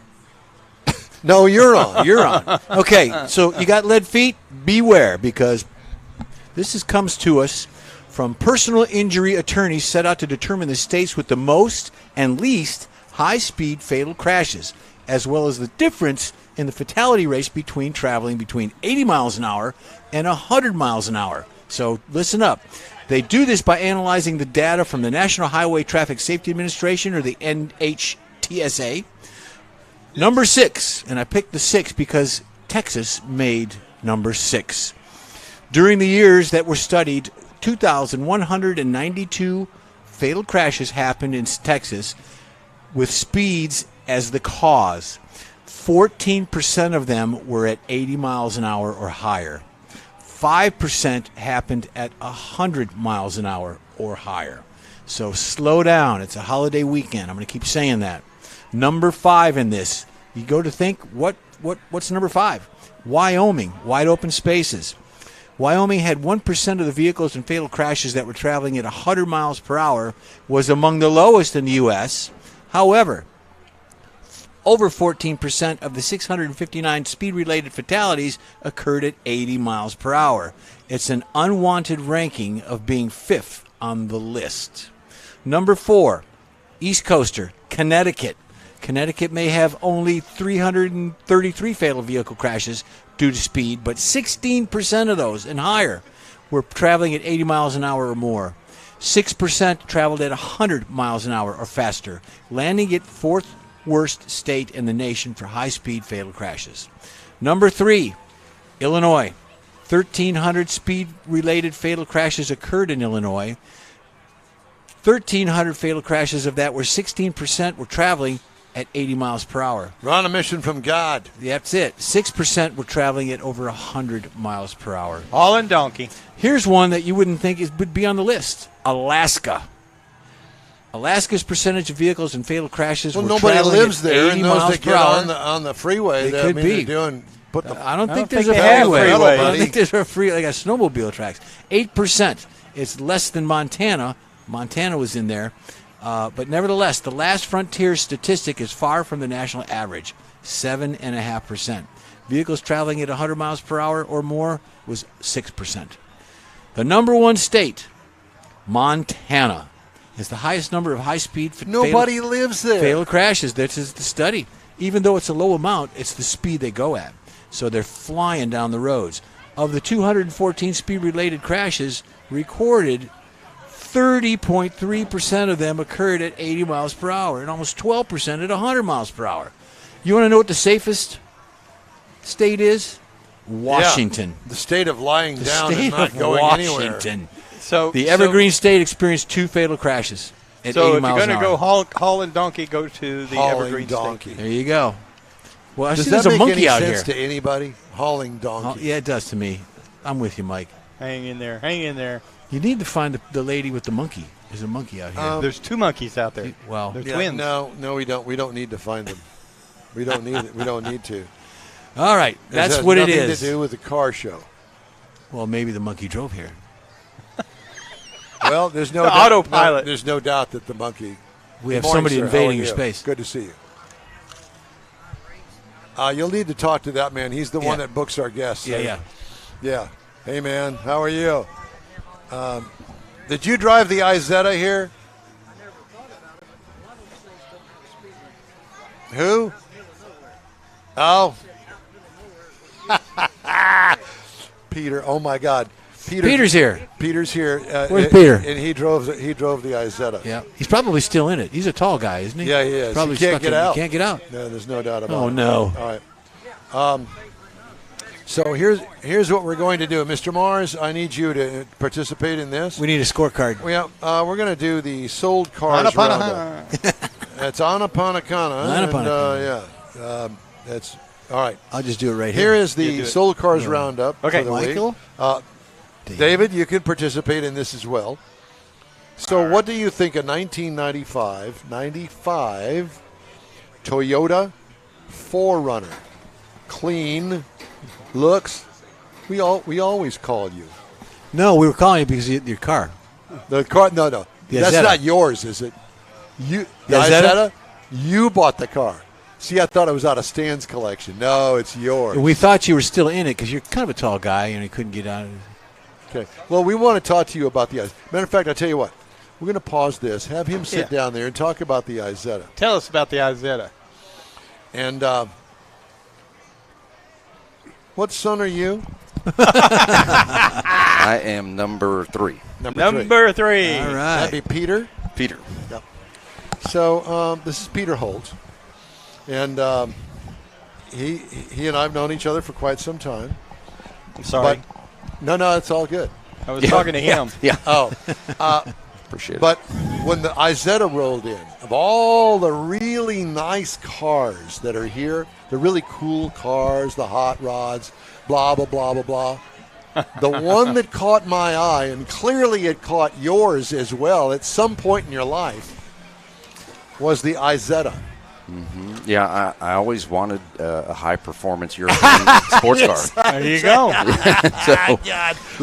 No, you're on. You're on. Okay, so you got lead feet? Beware, because this comes to us from personal injury attorneys set out to determine the states with the most and least high-speed fatal crashes, as well as the difference in the fatality rates between traveling between 80 miles an hour and 100 miles an hour. So listen up. They do this by analyzing the data from the National Highway Traffic Safety Administration, or the NHTSA. Number 6, and I picked the 6 because Texas made number 6. During the years that were studied, 2,192 fatal crashes happened in Texas with speeds as the cause. 14% of them were at 80 miles an hour or higher. 5% happened at 100 miles an hour or higher. So slow down. It's a holiday weekend. I'm going to keep saying that. Number 5 in this. You go to think, what's number 5? Wyoming, wide open spaces. Wyoming had 1% of the vehicles in fatal crashes that were traveling at 100 miles per hour, was among the lowest in the U.S. However, over 14% of the 659 speed-related fatalities occurred at 80 miles per hour. It's an unwanted ranking of being 5th on the list. Number 4, East Coaster, Connecticut. Connecticut may have only 333 fatal vehicle crashes due to speed, but 16% of those and higher were traveling at 80 miles an hour or more. 6% traveled at 100 miles an hour or faster, landing it fourth worst state in the nation for high-speed fatal crashes. Number 3, Illinois. 1,300 speed-related fatal crashes occurred in Illinois. 1,300 fatal crashes of that were 16% were traveling at 80 miles per hour. We're on a mission from God. That's it. 6% were traveling at over 100 miles per hour. All in donkey. Here's one that you wouldn't think would be on the list. Alaska. Alaska's percentage of vehicles in fatal crashes Well, were nobody traveling lives at there, 80 and those miles that per get hour. on the freeway, They could be. I don't think there's a they have freeway. freeway. I don't think there's a freeway. They got snowmobile tracks. 8%. It's less than Montana. Montana was in there. But nevertheless, the last frontier statistic is far from the national average, 7.5%. Vehicles traveling at 100 miles per hour or more was 6%. The number one state, Montana, is the highest number of high-speed Nobody lives there. fatal crashes. This is the study. Even though it's a low amount, it's the speed they go at. So they're flying down the roads. Of the 214 speed-related crashes recorded, 30.3% of them occurred at 80 miles per hour and almost 12% at 100 miles per hour. You want to know what the safest state is? Washington. Yeah, the state of lying The down and state not of going Washington. anywhere. So The Evergreen State experienced 2 fatal crashes at So 80 if miles you're an going to hour. go haul and donkey, go to the Hauling Evergreen donkey. There you go. Well, I Does see that there's a make monkey any out sense here. to anybody? Hauling donkey. Yeah, it does to me. I'm with you, Mike. State. Hang in there. Hang in there. You need to find the lady with the monkey. There's a monkey out here. There's 2 monkeys out there. Well, They're Yeah, twins. no, we don't. We don't need to find them. We don't need it. We don't need to. all right, This that's has what it nothing is. to do with the car show. Well, maybe the monkey drove here. Well, there's no The doubt, autopilot. there's no doubt that the monkey. We have Good morning, somebody sir. How invading are your you? space. Good to see you. You'll need to talk to that man. He's the one Yeah. that books our guests. Yeah, so- yeah. Yeah. Hey, man, how are you? Did you drive the Izetta here? Who? Oh. Peter. Oh my God. Peter's here. Peter's here. Where's Peter? And he drove the Izetta. Yeah, he's probably still in it. He's a tall guy, isn't he? Yeah, he is. Probably He can't stuck get in it. out. He can't get out. No, there's no doubt about it. Oh no. All right. So here's what we're going to do, Mr. Mars. I need you to participate in this. We need a scorecard. We're going to do the sold cars roundup. That's Anapanacana. Anapanacana. That's all right. I'll just do it right Here here. is the sold cars roundup Okay. for the Michael? week. David, you can participate in this as well. So, what do you think of 1995 Toyota 4Runner? Clean, looks. We always call you No, we were calling you because of your car. the car. No, The that's Izetta. not yours, is it? You The the Izetta? Izetta? You bought the car. See, I thought it was out of Stan's collection. No, it's yours. We thought you were still in it because you're kind of a tall guy and you couldn't get out of it. Okay. Well, we want to talk to you about the Izetta. Matter of fact, I'll tell you what. We're going to pause this, have him sit Yeah. down there and talk about the Izetta. Tell us about the Izetta. And what son are you? I am number 3. Number 3. All That'd right. be Peter. Peter. So this is Peter Holt, and he and I've known each other for quite some time. I'm sorry. But no, it's all good. I was talking to him. Yeah. Oh, Appreciate but when the Izetta rolled in, of all the really nice cars that are here, the really cool cars, the hot rods, blah blah blah blah blah. The one that caught my eye, and clearly it caught yours as well at some point in your life, was the Izetta. it. Yeah, I always wanted a high-performance European sports car. There you go. So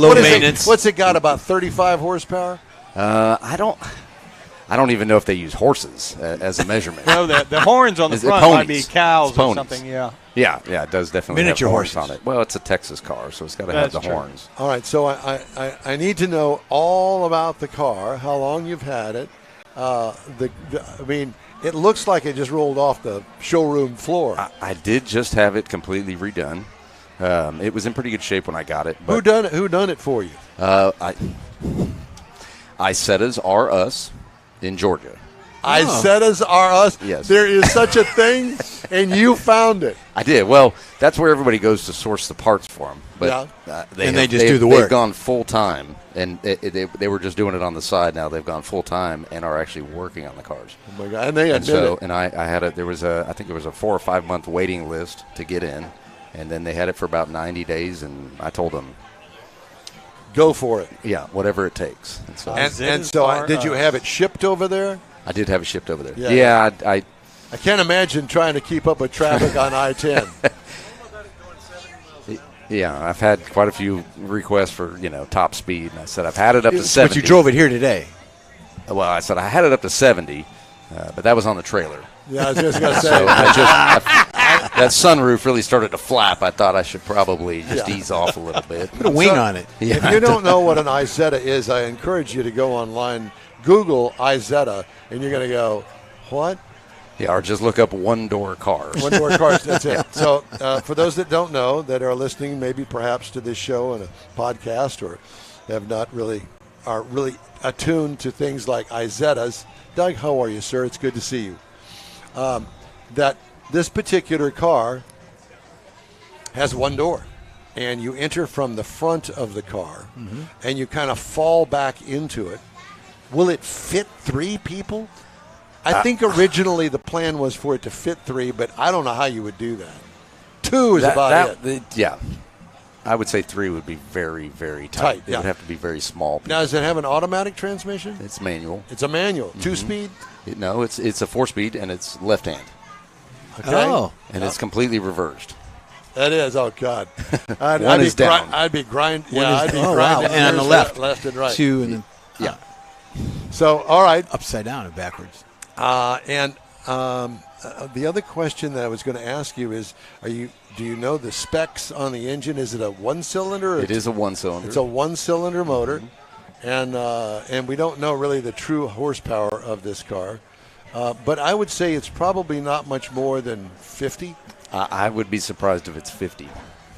Low What is it? maintenance. What's it got? About 35 horsepower? I don't even know if they use horses as a measurement. No, the horns on the Is it front might be ponies? cows It's or ponies. something. Yeah. Yeah, it does definitely Miniature have horns horses. on it. Well, it's a Texas car, so it's got to have That's the true. horns. All right, so I need to know all about the car, how long you've had it. I mean, it looks like it just rolled off the showroom floor. I did just have it completely redone. It was in pretty good shape when I got it. But, Who done it for you? Isettas are us in Georgia. Isettas are us. Yes. There is such a thing, and you found it. I did. Well, that's where everybody goes to source the parts for them. But they just do the work. They've gone full time, and they were just doing it on the side. Now they've gone full time and are actually working on the cars. Oh my God! And they admit it. And I had I think it was a 4 or 5 month waiting list to get in, and then they had it for about 90 days, and I told them, go for it. Yeah, whatever it takes. And so, did you have it shipped over there? I did have it shipped over there. Yeah. I can't imagine trying to keep up with traffic on I-10. Yeah, I've had quite a few requests for, top speed. And I said, I've had it up to 70. But you drove it here today. Well, I said, I had it up to 70, but that was on the trailer. Yeah, I was just going to say. So that sunroof really started to flap. I thought I should probably just ease off a little bit. Put a wing on it. Yeah. If you don't know what an Isetta is, I encourage you to go online, Google Isetta, and you're going to go, what? Yeah, or just look up one-door cars. One-door cars, that's it. So for those that don't know, that are listening maybe perhaps to this show and a podcast or are really attuned to things like Isettas, Doug, how are you, sir? It's good to see you. That this particular car has one door, and you enter from the front of the car, and you kind of fall back into it. Will it fit 3 people? I think originally the plan was for it to fit 3, but I don't know how you would do that. 2 is about it. Yeah. I would say 3 would be very, very tight. It would have to be very small. Now, does it have an automatic transmission? It's manual. It's a manual. 2-speed? No, it's a 4-speed, and it's left hand. Okay. Oh. And it's completely reversed. That is. Oh, God. One is down. I'd be grinding. I'd be grinding. And on the left and right. 2 and then Yeah. So, all right. upside down and backwards. The other question that I was going to ask you is, do you know the specs on the engine? Is it a 1-cylinder? It is a 1-cylinder. It's a 1-cylinder motor, and we don't know really the true horsepower of this car. But I would say it's probably not much more than 50. I would be surprised if it's 50.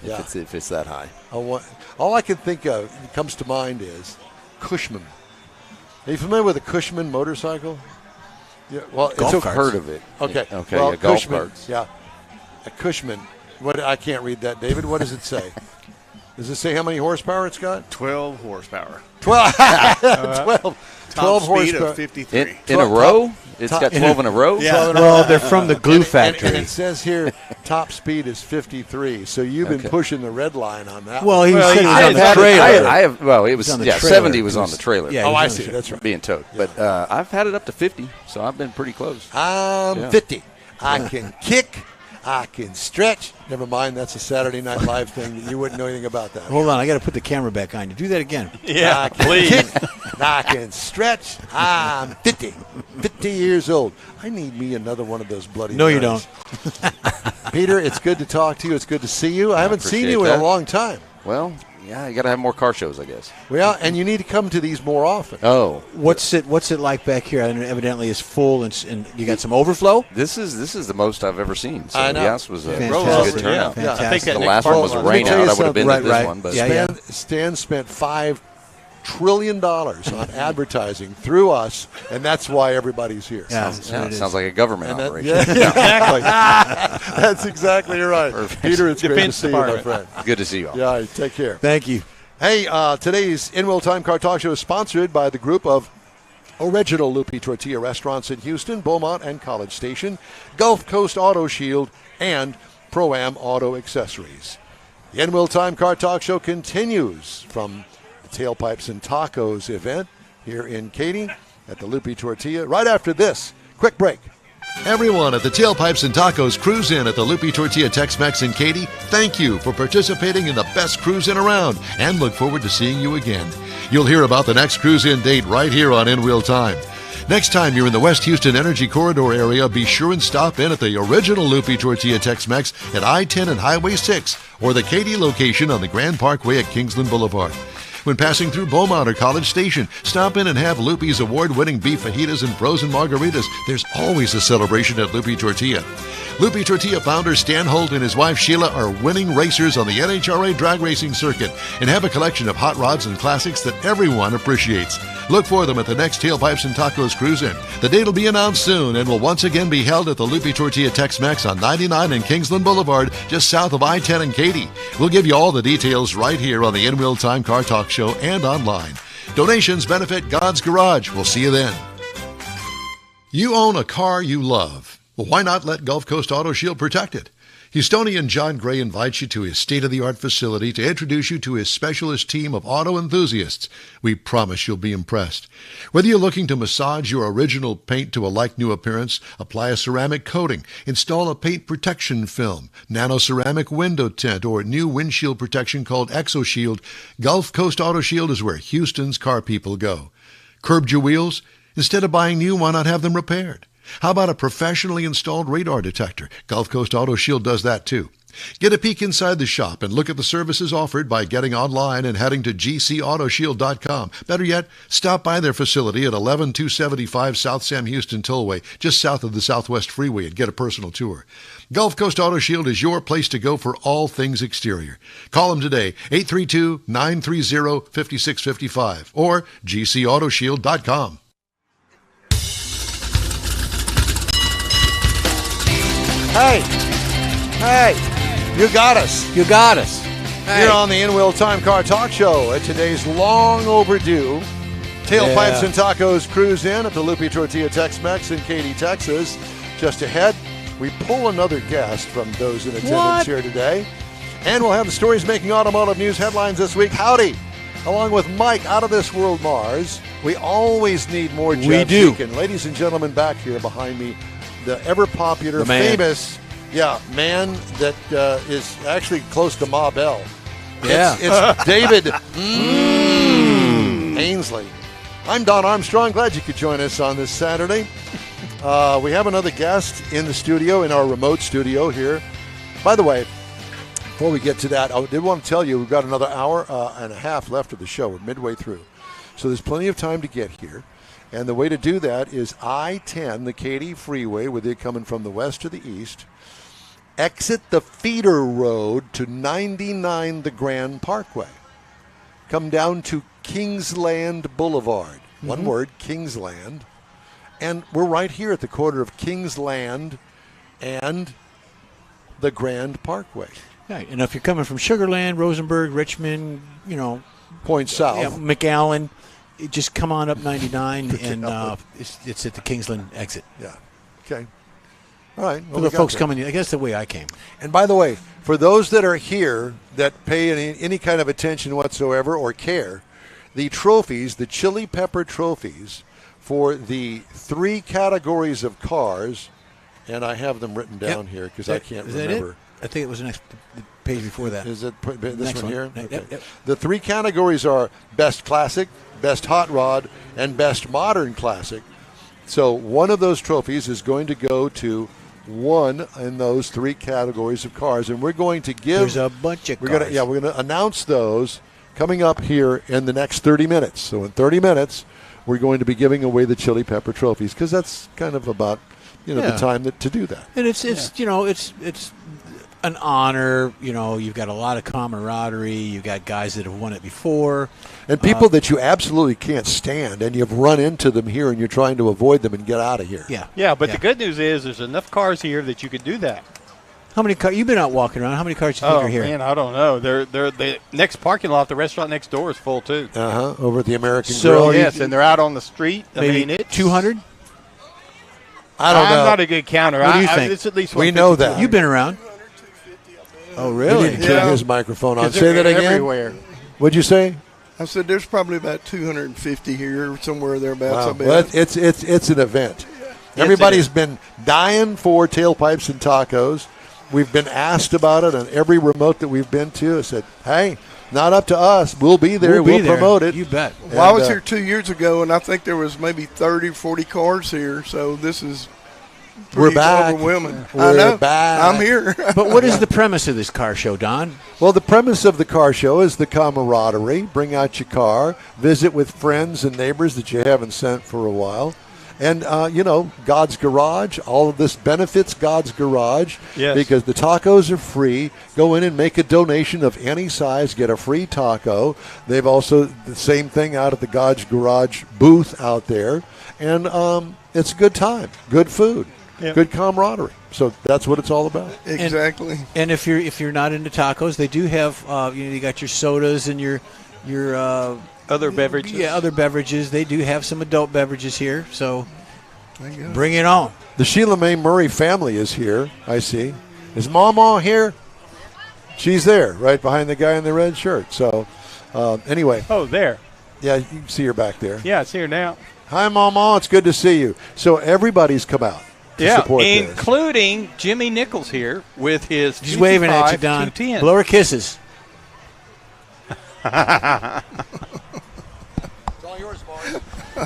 Yeah. If it's that high. All I can think of that comes to mind is Cushman. Are you familiar with a Cushman motorcycle? Yeah, well, I've heard of it. Okay. Okay. Well, yeah, golf Cushman, carts. Yeah. A Cushman. I can't read that, David. What does it say? Does it say how many horsepower it's got? 12 horsepower. 12 Top speed horsepower. of 53. In a row? It's got 12 in a row? Yeah. Well, they're from the glue factory. And it says here top speed is 53. So you've been pushing the red line on that. Well, he said he was I on the have trailer. it was on the trailer. 70 was on the trailer. Yeah, I he was see. That's right. Being towed. But I've had it up to 50, so I've been pretty close. I'm 50. I can kick. I can stretch. Never mind, that's a Saturday Night Live thing. You wouldn't know anything about that. Hold on, I got to put the camera back on you. Do that again. Yeah, I can please. kick. I can stretch. I'm 50. 50 years old. I need me another one of those bloody No, you guns. Peter, it's good to talk to you. It's good to see you. I haven't seen you in that. a long time. Well, yeah, you got to have more car shows, I guess. Well, and you need to come to these more often. Oh, What's it like back here? And evidently it's full, and you got some overflow. this is the most I've ever seen. So I know. yes, was a Fantastic. good turnout. Yeah. I think that The Nick last one was Farland- Let me rain tell out. you I would have been something. at this Right. one, but Yeah. Stan spent $5 trillion on advertising through us, and that's why everybody's here. Yeah, yeah, that's what it is. sounds like a government And that- operation. exactly. That's exactly right. Peter, it's great to Defense see you, my Department. friend. Good to see you all. Yeah, take care. Thank you. Hey, today's In Real Time Car Talk Show is sponsored by the group of original Lupe Tortilla restaurants in Houston, Beaumont, and College Station, Gulf Coast Auto Shield, and Pro-Am Auto Accessories. The In Real Time Car Talk Show continues from the Tailpipes and Tacos event here in Katy at the Lupe Tortilla. Right after this, quick break. Everyone at the Tailpipes and Tacos Cruise In at the Lupe Tortilla Tex-Mex in Katy, thank you for participating in the best cruise in around and look forward to seeing you again. You'll hear about the next cruise in date right here on In Real Time. Next time you're in the West Houston Energy Corridor area, be sure and stop in at the original Lupe Tortilla Tex-Mex at I-10 and Highway 6 or the Katy location on the Grand Parkway at Kingsland Boulevard. When passing through Beaumont or College Station, stop in and have Lupe's award-winning beef fajitas and frozen margaritas. There's always a celebration at Lupe Tortilla. Lupe Tortilla founder Stan Holt and his wife Sheila are winning racers on the NHRA drag racing circuit and have a collection of hot rods and classics that everyone appreciates. Look for them at the next Tailpipes and Tacos Cruise-In. The date will be announced soon and will once again be held at the Lupe Tortilla Tex-Mex on 99 and Kingsland Boulevard, just south of I-10 and Katy. We'll give you all the details right here on the In Wheel Time Car Talk Show and online. Donations benefit God's Garage. We'll see you then. You own a car you love. Well, why not let Gulf Coast Auto Shield protect it? Houstonian John Gray invites you to his state-of-the-art facility to introduce you to his specialist team of auto enthusiasts. We promise you'll be impressed. Whether you're looking to massage your original paint to a like-new appearance, apply a ceramic coating, install a paint protection film, nano-ceramic window tint, or new windshield protection called ExoShield, Gulf Coast Auto Shield is where Houston's car people go. Curbed your wheels? Instead of buying new, why not have them repaired? How about a professionally installed radar detector? Gulf Coast Auto Shield does that too. Get a peek inside the shop and look at the services offered by getting online and heading to gcautoshield.com. Better yet, stop by their facility at 11275 South Sam Houston Tollway, just south of the Southwest Freeway, and get a personal tour. Gulf Coast Auto Shield is your place to go for all things exterior. Call them today, 832-930-5655 or gcautoshield.com. Hey, you got us. You got us. Here on the In Wheel Time Car Talk Show at today's long overdue Tailpipes and Tacos Cruise In at the Lupe Tortilla Tex-Mex in Katy, Texas. Just ahead, we pull another guest from those in attendance here today. And we'll have the stories making automotive news headlines this week. Howdy. Along with Mike, Out of This World Mars. We always need more Jeff We do. Deacon. Ladies and gentlemen, back here behind me, the ever-popular, famous, man that is actually close to Ma Bell. Yeah. It's David Ainsley. I'm Don Armstrong. Glad you could join us on this Saturday. We have another guest in the studio, in our remote studio here. By the way, before we get to that, I did want to tell you we've got another hour and a half left of the show. We're midway through. So there's plenty of time to get here. And the way to do that is I-10, the Katy Freeway, with it coming from the west to the east. Exit the feeder road to 99 the Grand Parkway. Come down to Kingsland Boulevard. One word, Kingsland. And we're right here at the corner of Kingsland and the Grand Parkway. Right. And if you're coming from Sugar Land, Rosenberg, Richmond, Point south. McAllen, just come on up 99 and it's at the Kingsland exit. Yeah. Okay. All right. For the folks coming in, I guess the way I came. And by the way, for those that are here that pay any kind of attention whatsoever or care, the trophies, the chili pepper trophies for the 3 categories of cars, and I have them written down here because I can't remember. It? I think it was the page before that. Is it this one here? Okay. Yep. The 3 categories are Best Classic, Best Hot Rod, and Best Modern Classic. So one of those trophies is going to go to one in those 3 categories of cars, and we're going to give. There's a bunch of cars. We're going to announce those coming up here in the next 30 minutes. So in 30 minutes, we're going to be giving away the chili pepper trophies because that's kind of about the time to do that. And it's an honor. You've got a lot of camaraderie. You've got guys that have won it before. And people that you absolutely can't stand, and you've run into them here, and you're trying to avoid them and get out of here. Yeah, but the good news is there's enough cars here that you could do that. How many cars? You've been out walking around. How many cars do you think are here? Oh, man, I don't know. They're the next parking lot, the restaurant next door is full, too. Over at the American Grill. Yes, and they're out on the street. Maybe 200? I don't know. I'm not a good counter. What do you think? It's at least we know that. You've been around. Oh, really? He didn't turn his microphone on. Say that again. Everywhere. What'd you say? I said there's probably about 250 here, somewhere thereabouts. Wow. Well, it's an event. Everybody's been dying for Tailpipes and Tacos. We've been asked about it on every remote that we've been to. I said, hey, not up to us. We'll be there. We'll promote it. You bet. Well, I was here 2 years ago, and I think there was maybe 30, 40 cars here, so this is We're back. Overwhelming. We're I know. back. I'm here. But what is the premise of this car show, Don? Well, the premise of the car show is the camaraderie. Bring out your car. Visit with friends and neighbors that you haven't sent for a while. And, God's Garage, all of this benefits God's Garage Yes. because the tacos are free. Go in and make a donation of any size, get a free taco. They've also the same thing out at the God's Garage booth out there. And it's a good time, good food, good camaraderie. So that's what it's all about. Exactly. And if you're not into tacos, they do have you got your sodas and your Other beverages. Yeah, other beverages. They do have some adult beverages here, so bring it on. The Sheila Mae Murray family is here, I see. Is Mama here? She's there, right behind the guy in the red shirt. So, anyway. Oh, there. Yeah, you can see her back there. Yeah, it's here now. Hi, Mama. It's good to see you. So everybody's come out to support this. Including Jimmy Nichols here with his She's waving at you, Don. 210. Blow her kisses.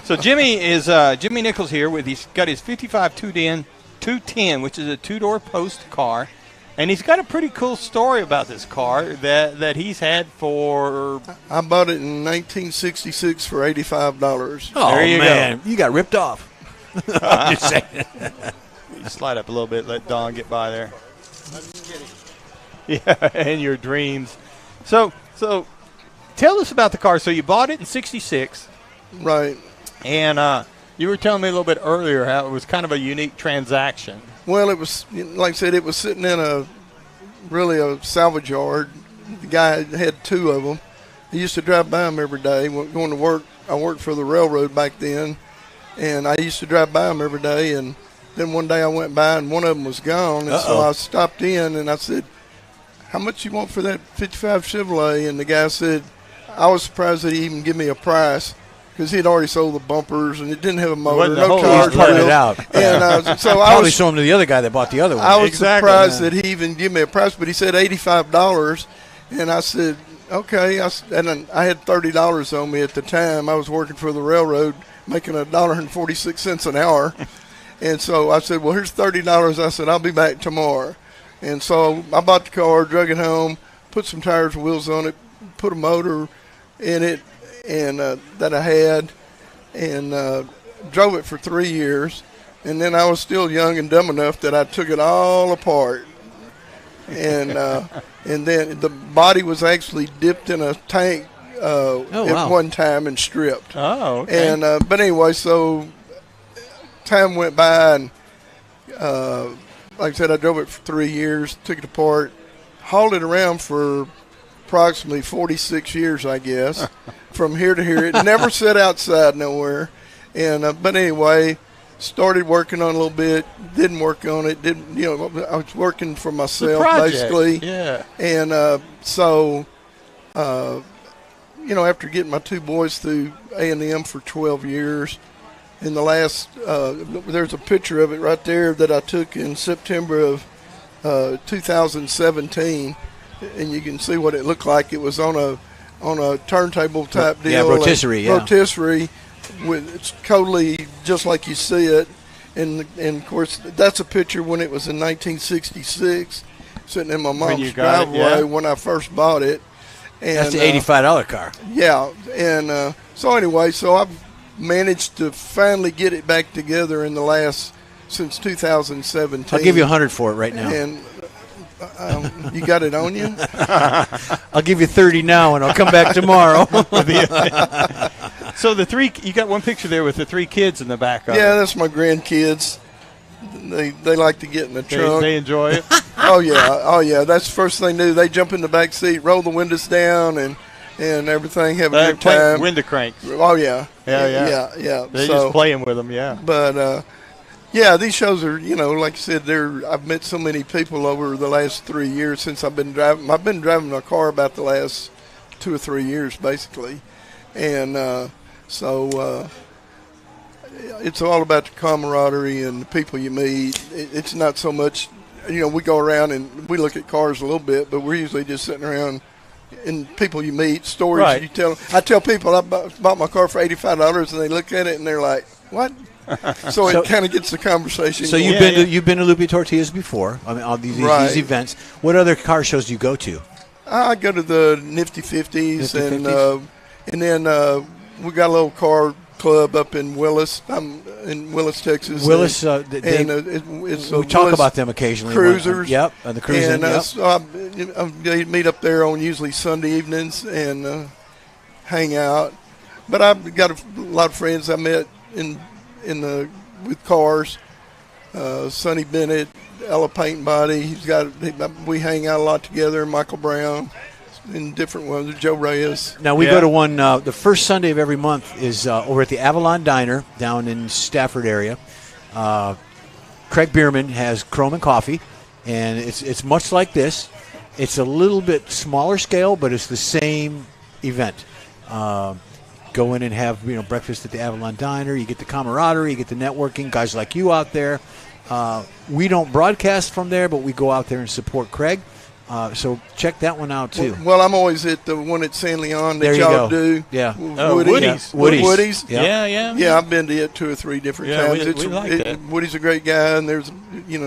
So Jimmy Nichols here with he's got his 55 210, which is a two-door post car, and he's got a pretty cool story about this car that he's had for. I bought it in 1966 for $85. Oh There you man, you got ripped off. I'm just saying. You slide up a little bit, let Don get by there. Yeah, and your dreams. So tell us about the car. So you bought it in '66. Right. And you were telling me a little bit earlier how it was kind of a unique transaction. Well, it was, like I said, it was sitting in a salvage yard. The guy had two of them. He used to drive by them every day. Going to work, I worked for the railroad back then, and I used to drive by them every day. And then one day I went by, and one of them was gone. And so I stopped in, and I said, how much you want for that 55 Chevrolet? And the guy said, I was surprised that he even give me a price, because he'd already sold the bumpers, and it didn't have a motor, no tires. It out. And so I probably was sold them to the other guy that bought the other one. I was surprised that he even gave me a price, but he said $85, and I said, okay. And I had $30 on me at the time. I was working for the railroad, making $1.46 an hour, and so I said, well, here's $30. I said, I'll be back tomorrow. And so I bought the car, drug it home, put some tires and wheels on it, put a motor in it, and that I had, and drove it for 3 years. And then I was still young and dumb enough that I took it all apart. And and then the body was actually dipped in a tank at one time and stripped. Oh, okay. And but anyway, so time went by, and like I said, I drove it for 3 years, took it apart, hauled it around for approximately 46 years, I guess, from here to here. It never sat outside nowhere. And but anyway, started working on it a little bit, didn't work on it, I was working for myself basically. Yeah. And so after getting my two boys through A&M for 12 years, in the last there's a picture of it right there that I took in September of 2017, and you can see what it looked like. It was on a turntable type deal. Yeah, rotisserie. Rotisserie, it's totally just like you see it. And of course, that's a picture when it was in 1966, sitting in my mom's driveway when I first bought it. And that's the $85 car. Yeah, and so anyway, so I've managed to finally get it back together since 2017. I'll give you $100 for it right now. And you got it on you? I'll give you $30 now, and I'll come back tomorrow. So you got one picture there with the three kids in the back of it. Yeah, that's my grandkids. They like to get in the trunk. They enjoy it. Oh yeah. That's the first thing they do. They jump in the back seat, roll the windows down, and everything. Have a good time. Window cranks. Oh yeah. Yeah. They're just playing with them. Yeah. But yeah, these shows are, like I said, I've met so many people over the last 3 years since I've been driving. I've been driving a car about the last 2 or 3 years, basically. And so it's all about the camaraderie and the people you meet. It's not so much, we go around and we look at cars a little bit, but we're usually just sitting around and people you meet, stories you tell. I tell people I bought my car for $85, and they look at it and they're like, what? So it kind of gets the conversation. So you've been to Lupe Tortillas before? I mean, all these events. What other car shows do you go to? I go to the Nifty 50s, and then we got a little car club up in Willis. I'm in Willis, Texas. Willis, it's we talk about them occasionally. Cruisers. Yep, and the cruising. And so I meet up there on usually Sunday evenings and hang out. But I've got a lot of friends I met with cars. Sonny Bennett, Ella Paint and Body. We hang out a lot together. Michael Brown. In different ones, Joe Reyes. Now, we go to one, the first Sunday of every month is over at the Avalon Diner down in Stafford area. Craig Bierman has Chrome and Coffee, and it's much like this. It's a little bit smaller scale, but it's the same event. Go in and have breakfast at the Avalon Diner. You get the camaraderie, you get the networking, guys like you out there. We don't broadcast from there, but we go out there and support Craig. So check that one out too. Well, I'm always at the one at San Leon that there you y'all go. do. Yeah. Woody's. Woody's. Yeah, I've been to it 2 or 3 different times. We like that. Woody's a great guy, and there's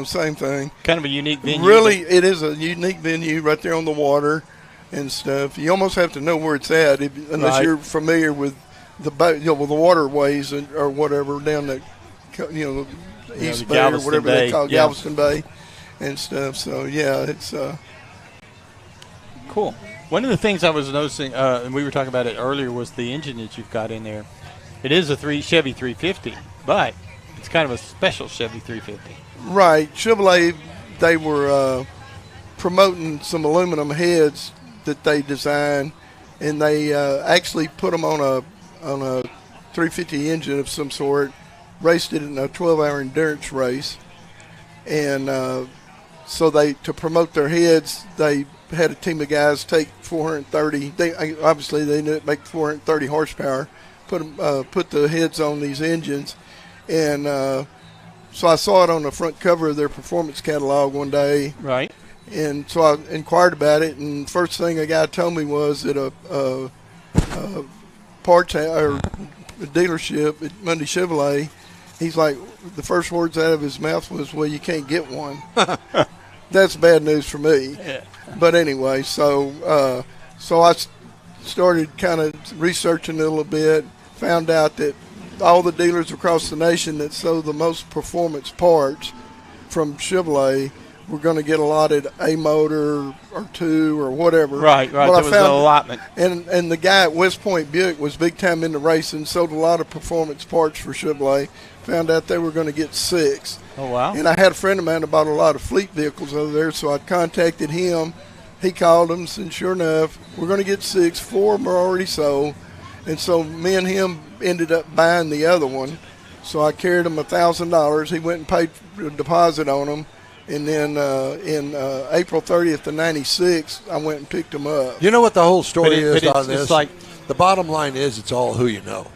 same thing. Kind of a unique venue. Really, it is a unique venue right there on the water and stuff. You almost have to know where it's at unless you're familiar with the with the waterways or whatever down the East Bay or whatever they call Galveston Bay and stuff. So yeah, it's. Cool. One of the things I was noticing, and we were talking about it earlier, was the engine that you've got in there. It is a Chevy 350, but it's kind of a special Chevy 350. Right. Chevrolet, they were promoting some aluminum heads that they designed, and they actually put them on a 350 engine of some sort, raced it in a 12-hour endurance race, and so to promote their heads, they had a team of guys take 430. Obviously they knew it make 430 horsepower. Put the heads on these engines, and so I saw it on the front cover of their performance catalog one day. Right. And so I inquired about it, and first thing a guy told me was that a parts or a dealership at Monday Chevrolet, he's like, the first words out of his mouth was, "Well, you can't get one." That's bad news for me. Yeah. But anyway, so I started kind of researching it a little bit, found out that all the dealers across the nation that sold the most performance parts from Chevrolet were going to get allotted a motor or two or whatever. Right. There was an allotment. And the guy at West Point Buick was big time into racing, sold a lot of performance parts for Chevrolet. Found out they were going to get 6. Oh, wow. And I had a friend of mine that bought a lot of fleet vehicles over there, so I contacted him. He called them, and sure enough, we're going to get 6. 4 of them are already sold. And so me and him ended up buying the other one. So I carried him $1,000. He went and paid a deposit on them. And then in April 30th of '96, I went and picked them up. You know what the whole story is on this? It's like, the bottom line is it's all who you know.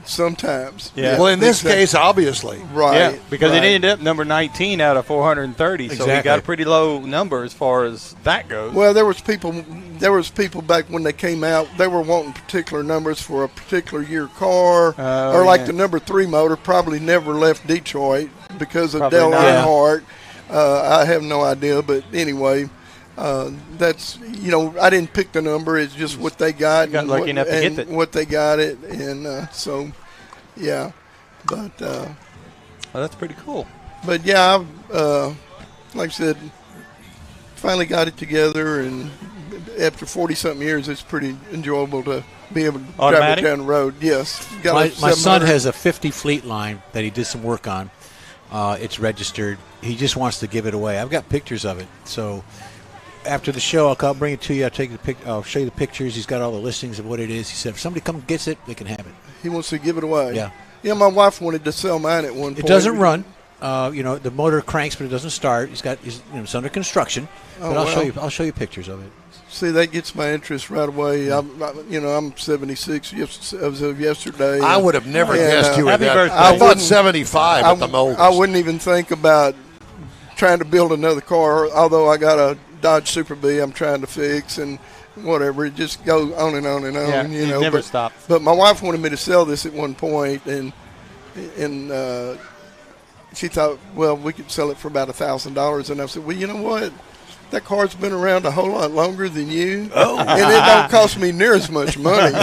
Sometimes. Yeah. Well, in this case, obviously. Right. Yeah, because it ended up number 19 out of 430, so he got a pretty low number as far as that goes. Well, there was people back when they came out, they were wanting particular numbers for a particular year car, the number 3 motor probably never left Detroit because of Dale Earnhardt. I have no idea, but anyway, that's I didn't pick the number. It's just what they got. You got lucky enough to get it. What they got it, and so yeah. But well, that's pretty cool. But yeah, like I said, finally got it together, and after 40-something years, it's pretty enjoyable to be able to drive it down the road. Yes, my son has a 50 Fleet Line that he did some work on. It's registered. He just wants to give it away. I've got pictures of it. So after the show, I'll bring it to you. I'll show you the pictures. He's got all the listings of what it is. He said if somebody comes and gets it, they can have it. He wants to give it away. Yeah. Yeah, my wife wanted to sell mine at one point. It doesn't run. The motor cranks, but it doesn't start. It's under construction. But I'll show you pictures of it. See, that gets my interest right away. I'm 76 as of yesterday. I would have never guessed you were happy that. birthday. I thought 75 at the most. I wouldn't even think about trying to build another car, although I got a Dodge Super B I'm trying to fix and whatever. It just goes on and on and on. Yeah, it never stops. But my wife wanted me to sell this at one point, and she thought, well, we could sell it for about $1,000. And I said, well, you know what? That car's been around a whole lot longer than you, and it don't cost me near as much money.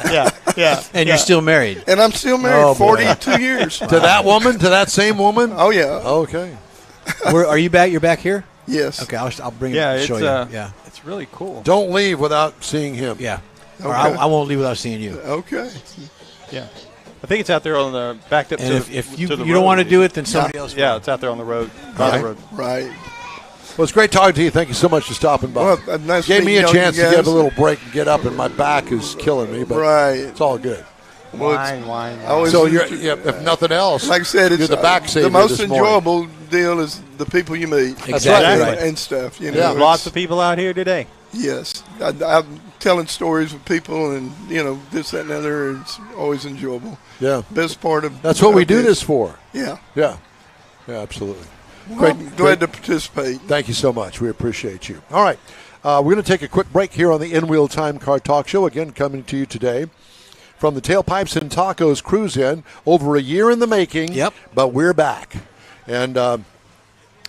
Yeah, Yeah. And you're still married. And I'm still married 42 years. To that woman? To that same woman? Oh, yeah. Okay. Are you back? You're back here? Yes. Okay, I'll bring Yeah, it. it's Show you. Yeah. it's really cool. Don't leave without seeing him. Yeah. Okay. Or I won't leave without seeing you. Okay. Yeah. I think it's out there on the backed up And to if to you the don't road. want to do it, then somebody else will. Yeah, it's out there on the road. By the road. Right. Well, it's great talking to you. Thank you so much for stopping by. Well, nice Gave me a meeting chance you to get guys. a little break and get up, and my back is killing me, but Right. it's all good. Well, it's- Wine. I always So, if nothing else, like I said, it's you're the back savior the most this morning. enjoyable deal is the people you meet. Exactly right. And stuff. You know, There's it's- lots of people out here today. Yes, I'm telling stories with people, and this, that, and the other. It's always enjoyable. Yeah. Best part of That's what we of do this for. Yeah. Yeah. Yeah, absolutely. Well, glad to participate. Thank you so much. We appreciate you. All right. We're going to take a quick break here on the In-Wheel Time Car Talk Show. Again, coming to you today from the Tailpipes and Tacos Cruise In. Over a year in the making. Yep. But we're back. And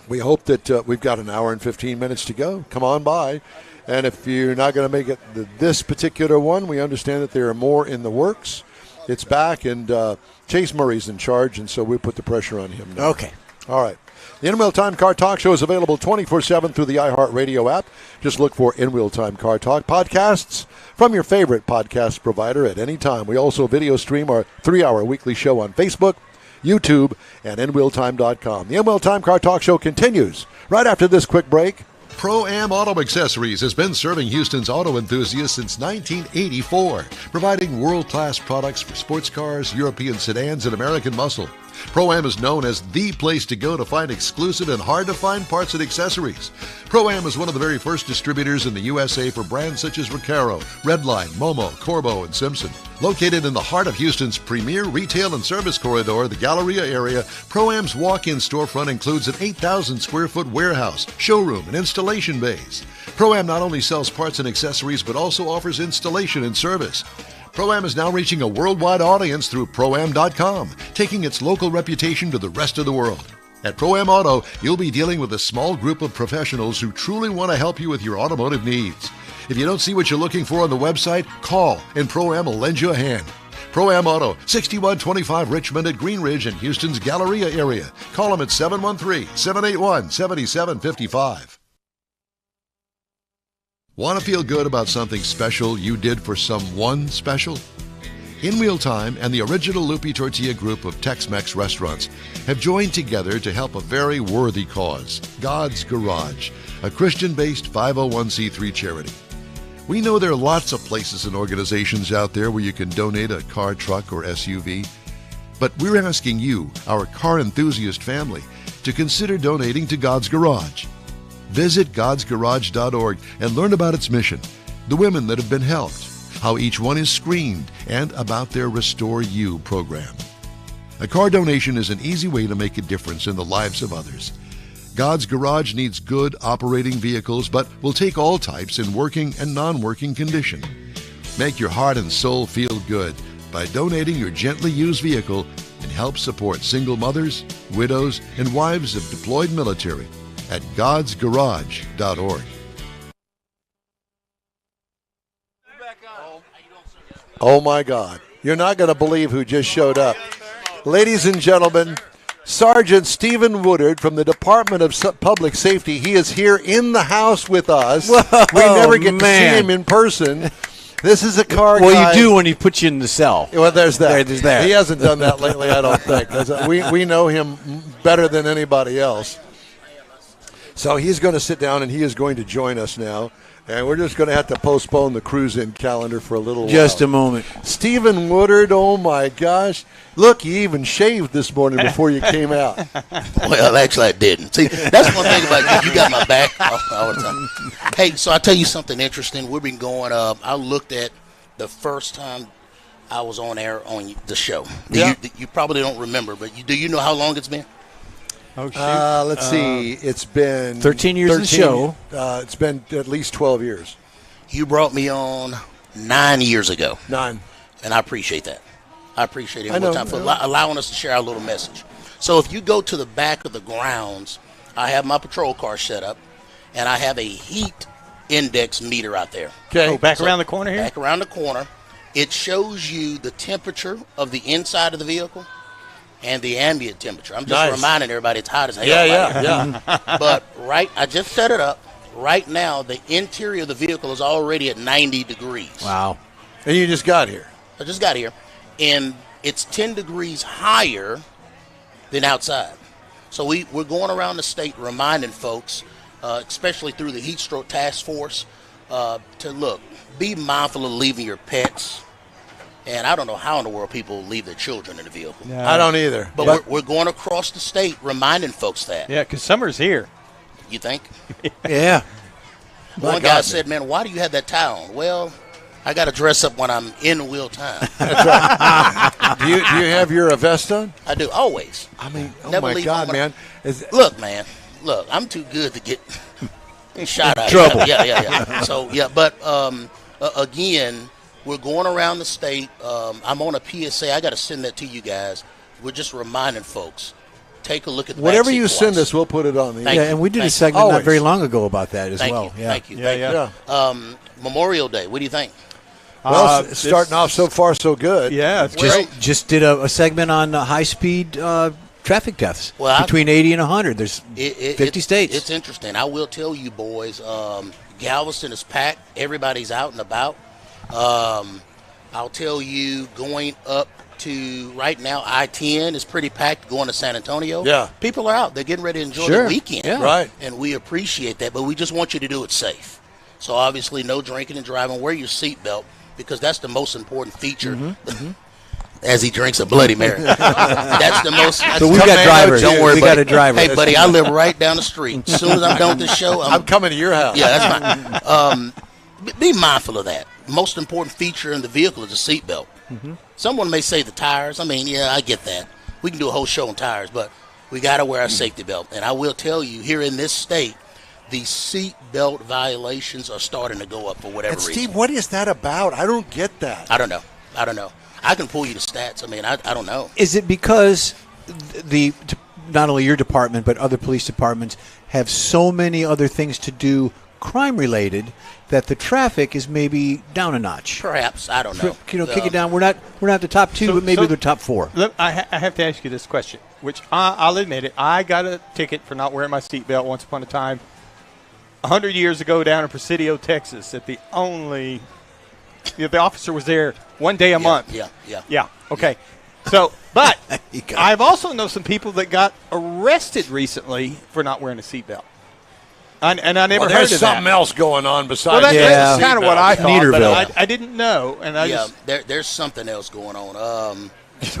we hope that we've got an hour and 15 minutes to go. Come on by. And if you're not going to make it this particular one, we understand that there are more in the works. It's back, and Chase Murray's in charge, and so we put the pressure on him now. Okay. All right. The In-Wheel Time Car Talk Show is available 24/7 through the iHeartRadio app. Just look for In-Wheel Time Car Talk podcasts from your favorite podcast provider at any time. We also video stream our 3-hour weekly show on Facebook, YouTube, and InWheelTime.com. The In-Wheel Time Car Talk Show continues right after this quick break. Pro-Am Auto Accessories has been serving Houston's auto enthusiasts since 1984, providing world-class products for sports cars, European sedans, and American muscle. Pro-Am is known as the place to go to find exclusive and hard-to-find parts and accessories. Pro-Am is one of the very first distributors in the USA for brands such as Recaro, Redline, Momo, Corbo, and Simpson. Located in the heart of Houston's premier retail and service corridor, the Galleria area, Pro-Am's walk-in storefront includes an 8,000-square-foot warehouse, showroom, and installation bays. Pro-Am not only sells parts and accessories, but also offers installation and service. Pro-Am is now reaching a worldwide audience through Pro-Am.com, taking its local reputation to the rest of the world. At Pro-Am Auto, you'll be dealing with a small group of professionals who truly want to help you with your automotive needs. If you don't see what you're looking for on the website, call, and Pro-Am will lend you a hand. Pro-Am Auto, 6125 Richmond at Green Ridge in Houston's Galleria area. Call them at 713-781-7755. Want to feel good about something special you did for someone special? In-Wheel Time and the original Lupe Tortilla group of Tex-Mex restaurants have joined together to help a very worthy cause, God's Garage, a Christian-based 501c3 charity. We know there are lots of places and organizations out there where you can donate a car, truck, or SUV, but we're asking you, our car enthusiast family, to consider donating to God's Garage. Visit godsgarage.org and learn about its mission, the women that have been helped, how each one is screened, and about their Restore You program. A car donation is an easy way to make a difference in the lives of others. God's Garage needs good operating vehicles, but will take all types in working and non-working condition. Make your heart and soul feel good by donating your gently used vehicle and help support single mothers, widows, and wives of deployed military at godsgarage.org. Oh, my God. You're not going to believe who just showed up. Ladies and gentlemen, Sergeant Stephen Woodard from the Department of Public Safety. He is here in the house with us. Whoa, we never get to see man. him in person. This is a car guy. Well, you do when he puts you in the cell. Well, there's that. There's that. He hasn't done that lately, I don't think. We know him better than anybody else. So he's going to sit down, and he is going to join us now. And we're just going to have to postpone the cruise-in calendar for a little while. Just a moment. Stephen Woodard, oh, my gosh. Look, you even shaved this morning before you came out. Well, actually, I didn't. See, that's one thing about you. You got my back all the time. Hey, so I'll tell you something interesting. We've been going up. I looked at the first time I was on air on the show. You probably don't remember, but do you know how long it's been? Oh, shoot. Let's see. It's been 13 years in the show. It's been at least 12 years. You brought me on 9 years ago. 9. And I appreciate that. I appreciate it I know, time for yeah. allowing us to share our little message. So if you go to the back of the grounds, I have my patrol car set up, and I have a heat index meter out there. Okay. Oh, back around the corner here? Back around the corner. It shows you the temperature of the inside of the vehicle and the ambient temperature. I'm just reminding everybody it's hot as hell. Yeah. But I just set it up. Right now, the interior of the vehicle is already at 90 degrees. Wow. And you just got here. I just got here, and it's 10 degrees higher than outside. So we're going around the state reminding folks, especially through the Heat Stroke Task Force, to be mindful of leaving your pets. And I don't know how in the world people leave their children in the vehicle. No. I don't either. But we're going across the state reminding folks that. Yeah, because summer's here. You think? Yeah. One guy said, man, why do you have that tie on? Well, I got to dress up when I'm in wheel time. That's right. do you have your vest on? I do, always. I mean, oh Never my leave God, home. man. Look, man. Look, I'm too good to get shot at. Trouble. Yeah. So, but again, we're going around the state. I'm on a PSA. I got to send that to you guys. We're just reminding folks. Take a look at the whatever backseat you twice. send us, we'll put it on the. Thank Yeah, you. and we did a Thank segment you. not very long ago about that as Thank well. you. Yeah. Thank you. Yeah. Memorial Day. What do you think? Well, starting off so far so good. Yeah, it's great. Just did a segment on high-speed traffic deaths between 80 and 100. There's 50 states. It's interesting. I will tell you, boys, Galveston is packed. Everybody's out and about. I'll tell you, going up to right now, I-10 is pretty packed going to San Antonio. Yeah. People are out. They're getting ready to enjoy Sure. the weekend. Yeah. Right. And we appreciate that, but we just want you to do it safe. So obviously no drinking and driving. Wear your seatbelt because that's the most important feature. As he drinks a Bloody Mary. That's the most. So we got drivers. Don't worry, We buddy. got a driver. Hey, buddy, I live right down the street. As soon as I'm done with this show, I'm coming to your house. yeah, that's fine. Be mindful of that. Most important feature in the vehicle is the seatbelt. Someone may say the tires. I mean, yeah, I get that. We can do a whole show on tires, but we got to wear our safety belt. And I will tell you, here in this state, the seat belt violations are starting to go up for whatever And reason. Steve, what is that about? I don't get that. I don't know. I can pull you the stats. I mean, I don't know. Is it because not only your department but other police departments have so many other things to do crime-related that the traffic is maybe down a notch? Perhaps. I don't know. Kick it down. We're not the top two, but maybe the top four. Look, I have to ask you this question, which I'll admit it. I got a ticket for not wearing my seatbelt once upon a time, 100 years ago down in Presidio, Texas. The officer was there one day a month. Yeah. Okay. So, but I've also known some people that got arrested recently for not wearing a seatbelt. And I never heard of that. There's something else going on besides that's kind of what I thought, Neaterville. but I didn't know. And there's something else going on.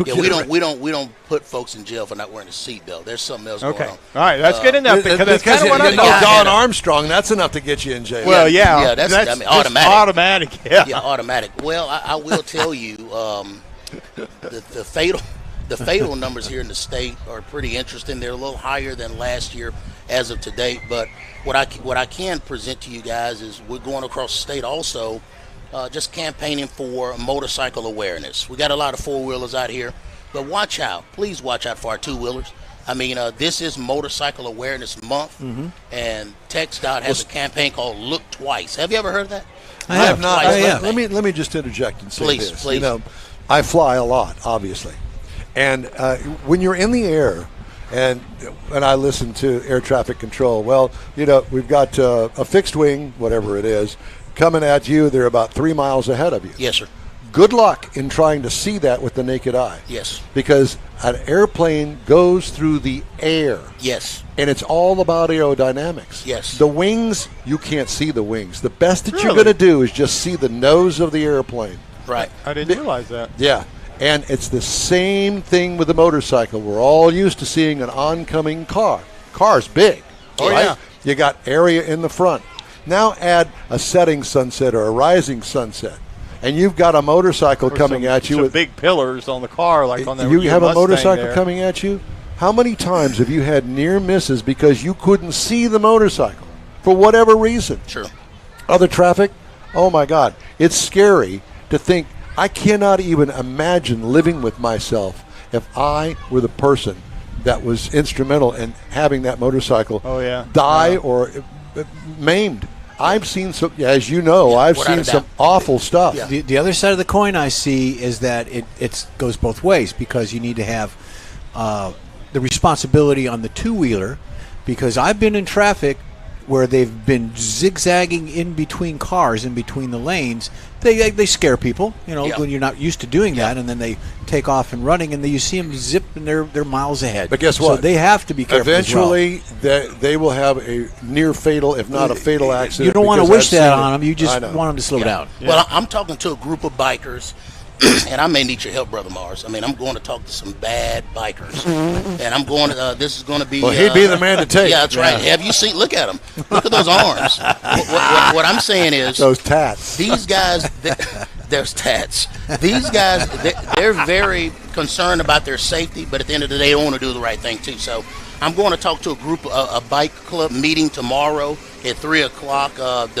We don't put folks in jail for not wearing a seatbelt. There's something else going on. All right, that's good enough because that's kind of what I thought. Don Armstrong, that's enough to get you in jail. Well, yeah, that's automatic. automatic. Yeah, automatic. Well, I will tell you, the fatal numbers here in the state are pretty interesting. They're a little higher than last year as of today. But what I can present to you guys is we're going across the state also. Just campaigning for motorcycle awareness. We got a lot of four-wheelers out here, but watch out. Please watch out for our two-wheelers. I mean, this is Motorcycle Awareness Month, and TxDOT has a campaign called Look Twice. Have you ever heard of that? I have not. Let me just interject and say Please. this. You know, I fly a lot, obviously, and when you're in the air, and I listen to air traffic control, well, you know, we've got a fixed wing, whatever it is, coming at you. They're about 3 miles ahead of you. Yes, sir. Good luck in trying to see that with the naked eye. Yes. Because an airplane goes through the air. Yes. And it's all about aerodynamics. Yes. The wings, you can't see the wings. The best that you're Really? going to do is just see the nose of the airplane. Right. I didn't realize that. Yeah. And it's the same thing with the motorcycle. We're all used to seeing an oncoming car. Car's big. Oh, right? yeah. You got area in the front. Now add a setting sunset or a rising sunset, and you've got a motorcycle coming at you some with big pillars on the car, like on the you have a Mustang motorcycle there. coming at you. How many times have you had near misses because you couldn't see the motorcycle for whatever reason? Sure. Other traffic, oh my God, it's scary to think. I cannot even imagine living with myself if I were the person that was instrumental in having that motorcycle die or maimed. I've seen some, as you know, I've without seen a some doubt. awful stuff. Yeah. The other side of the coin I see is that it goes both ways, because you need to have the responsibility on the two-wheeler, because I've been in traffic where they've been zigzagging in between cars, in between the lanes. They scare people, Yeah. when you're not used to doing that, and then they take off and running, and then you see them zip, and they're miles ahead. But guess what? So they have to be careful as well. Eventually, they will have a near fatal, if not a fatal accident. You don't want to because wish I've that seen on it. them. You just I know. want them to slow down. Well, I'm talking to a group of bikers, and I may need your help, Brother Mars. I mean, I'm going to talk to some bad bikers, and I'm going to. This is going to be. Well, he'd be the man to take. Yeah, that's right. Have you seen? Look at him. Look at those arms. What I'm saying is, Those tats. these guys. There's tats. These guys, they're very concerned about their safety, but at the end of the day, they want to do the right thing too. So, I'm going to talk to a bike club meeting tomorrow at 3:00.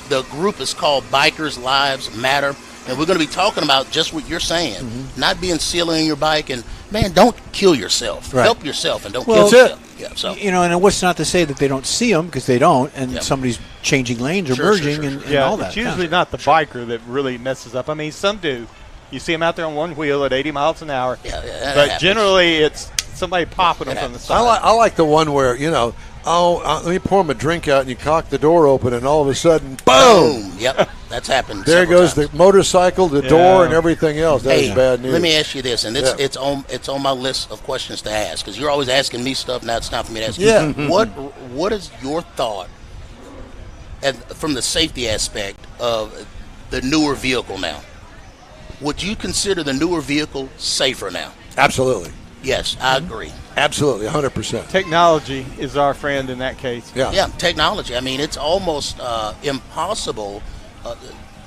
The group is called Bikers Lives Matter. And we're going to be talking about just what you're saying, not being silly on your bike, and man, don't kill yourself. Right. Help yourself and don't Well, kill yourself. Yeah, so And what's not to say that they don't see them, because they don't, and somebody's changing lanes or Sure, merging sure. and Yeah, all that. it's usually not the biker that really messes up. I mean, some do. You see them out there on one wheel at 80 miles an hour. yeah, that But happens. generally, it's somebody popping them from the side. I like the one where, let me pour him a drink out, and you cock the door open, and all of a sudden, boom! Yep, that's happened. There several goes times. the motorcycle, the door, and everything else. That is Hey, bad news. let me ask you this, and Yeah. it's on my list of questions to ask, because you're always asking me stuff. Now it's time for me to ask Yeah. you. What is your thought from the safety aspect of the newer vehicle now? Would you consider the newer vehicle safer now? Absolutely. Yes, I agree. Absolutely, 100%. Technology is our friend in that case. Yeah. Yeah, technology. I mean, it's almost impossible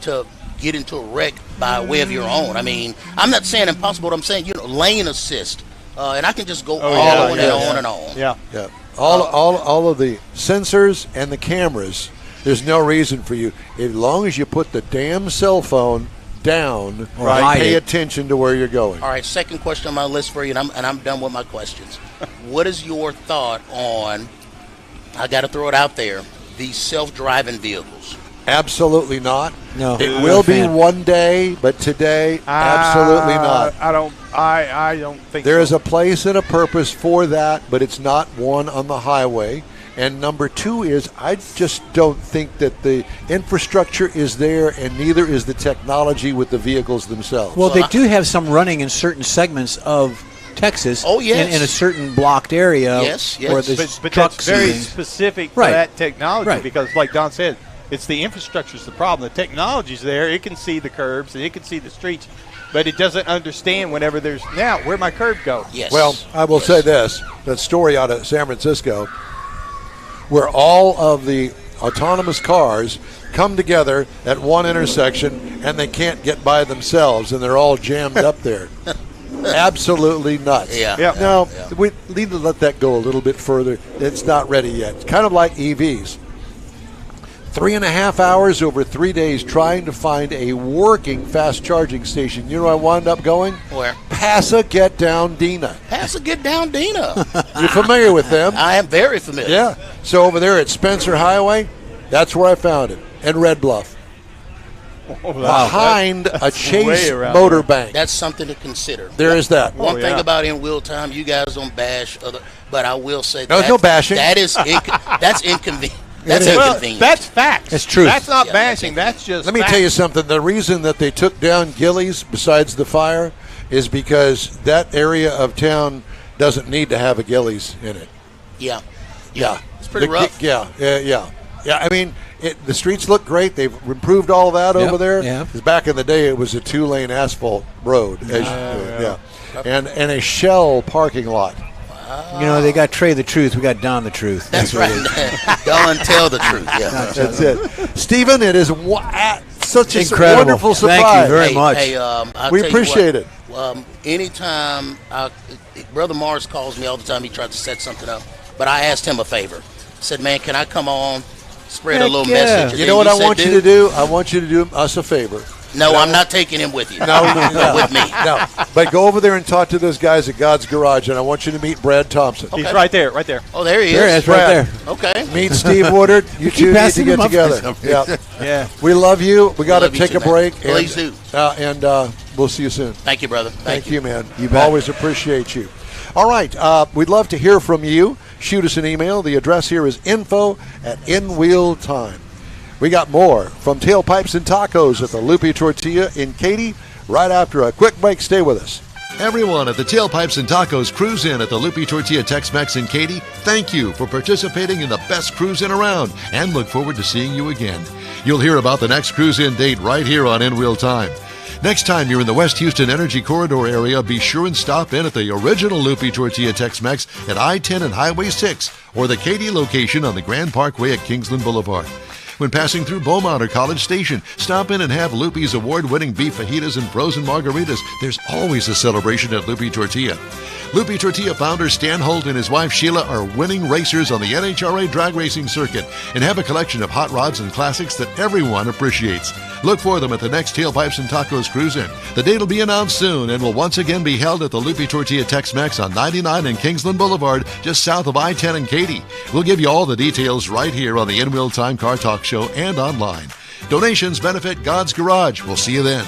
to get into a wreck by way of your own. I mean, I'm not saying impossible, but I'm saying, lane assist. And I can just go on and on. Yeah. Yeah. All of the sensors and the cameras, there's no reason for you. As long as you put the damn cell phone down, Right. pay attention to where you're going. All right, second question on my list for you, and I'm done with my questions. What is your thought on, I got to throw it out there, these self-driving vehicles? Absolutely not. No. It I'm will not a be fan. one day, but today, absolutely not. I don't think There so. is a place and a purpose for that, but it's not one on the highway. And number two is, I just don't think that the infrastructure is there, and neither is the technology with the vehicles themselves. Well, they do have some running in certain segments of Texas. Oh, yes. in a certain blocked area. Yes, yes. Where there's But trucks that's very and things. specific Right. to that technology Right. because, like Don said, it's the infrastructure's the problem. The technology's there. It can see the curbs and it can see the streets, but it doesn't understand whenever there's, now, where'd my curb go? Yes. Well, I will say this, that story out of San Francisco, where all of the autonomous cars come together at one intersection and they can't get by themselves, and they're all jammed up there. Absolutely nuts. Yeah. Yeah. Now, we need to let that go a little bit further. It's not ready yet. It's kind of like EVs. 3.5 hours over 3 days trying to find a working fast charging station. You know where I wound up going? Where? Pasadena. Dina. You're familiar with them? I am very familiar. Yeah. So over there at Spencer Highway, that's where I found it. And Red Bluff. Behind a Chase way around Motor Bank. That's something to consider. There is that. One thing yeah. about in wheel time, you guys don't bash other, but I will say No, that no bashing. that's inconvenient. That's is. Well, inconvenient. that's facts. That's truth. That's not Yeah, bashing. That's just Let me facts. tell you something. The reason that they took down Gillies, besides the fire, is because that area of town doesn't need to have a Gillies in it. Yeah. Yeah. It's pretty rough. Yeah. I mean, the streets look great. They've improved all that Yep, over there. yeah. 'Cause back in the day, it was a 2-lane asphalt road. And a shell parking lot. They got Trey the Truth. We got Don the Truth. That's what right. it is. Don't tell the truth. Yeah. That's it. Stephen, it is such a Incredible. wonderful Thank you surprise. very much. I'll We tell you appreciate it. Anytime Brother Mars calls me all the time, he tries to set something up. But I asked him a favor. I said, man, can I come on, spread a Heck little yeah. message? And You then know what he I said, want you to do? I want you to do us a favor. No, I'm not taking him with you. No, with me. No, but go over there and talk to those guys at God's Garage, and I want you to meet Brad Thompson. He's right there, right there. Oh, there he There is. it is, right there. Okay. Meet Steve Woodard. You two need to passing get him up for together. some Yeah. Yeah. We love you. We got to love you take too, a man. break. Please do. And we'll see you soon. Thank you, brother. Thank you, man. You bet. Always appreciate you. All right. We'd love to hear from you. Shoot us an email. The address here is info@InWheelTime. We got more from Tailpipes and Tacos at the Lupe Tortilla in Katy right after a quick break. Stay with us. Everyone at the Tailpipes and Tacos Cruise In at the Lupe Tortilla Tex-Mex in Katy, thank you for participating in the best cruise in around and look forward to seeing you again. You'll hear about the next cruise in date right here on In Wheel Time. Next time you're in the West Houston Energy Corridor area, be sure and stop in at the original Lupe Tortilla Tex-Mex at I-10 and Highway 6 or the Katy location on the Grand Parkway at Kingsland Boulevard. When passing through Beaumont or College Station, stop in and have Lupe's award-winning beef fajitas and frozen margaritas. There's always a celebration at Lupe Tortilla. Lupe Tortilla founder Stan Holt and his wife Sheila are winning racers on the NHRA drag racing circuit and have a collection of hot rods and classics that everyone appreciates. Look for them at the next Tailpipes and Tacos Cruise In. The date will be announced soon and will once again be held at the Lupe Tortilla Tex-Mex on 99 and Kingsland Boulevard, just south of I-10 and Katy. We'll give you all the details right here on the In Wheel Time Car Talk Show and online. Donations benefit God's Garage. We'll see you then.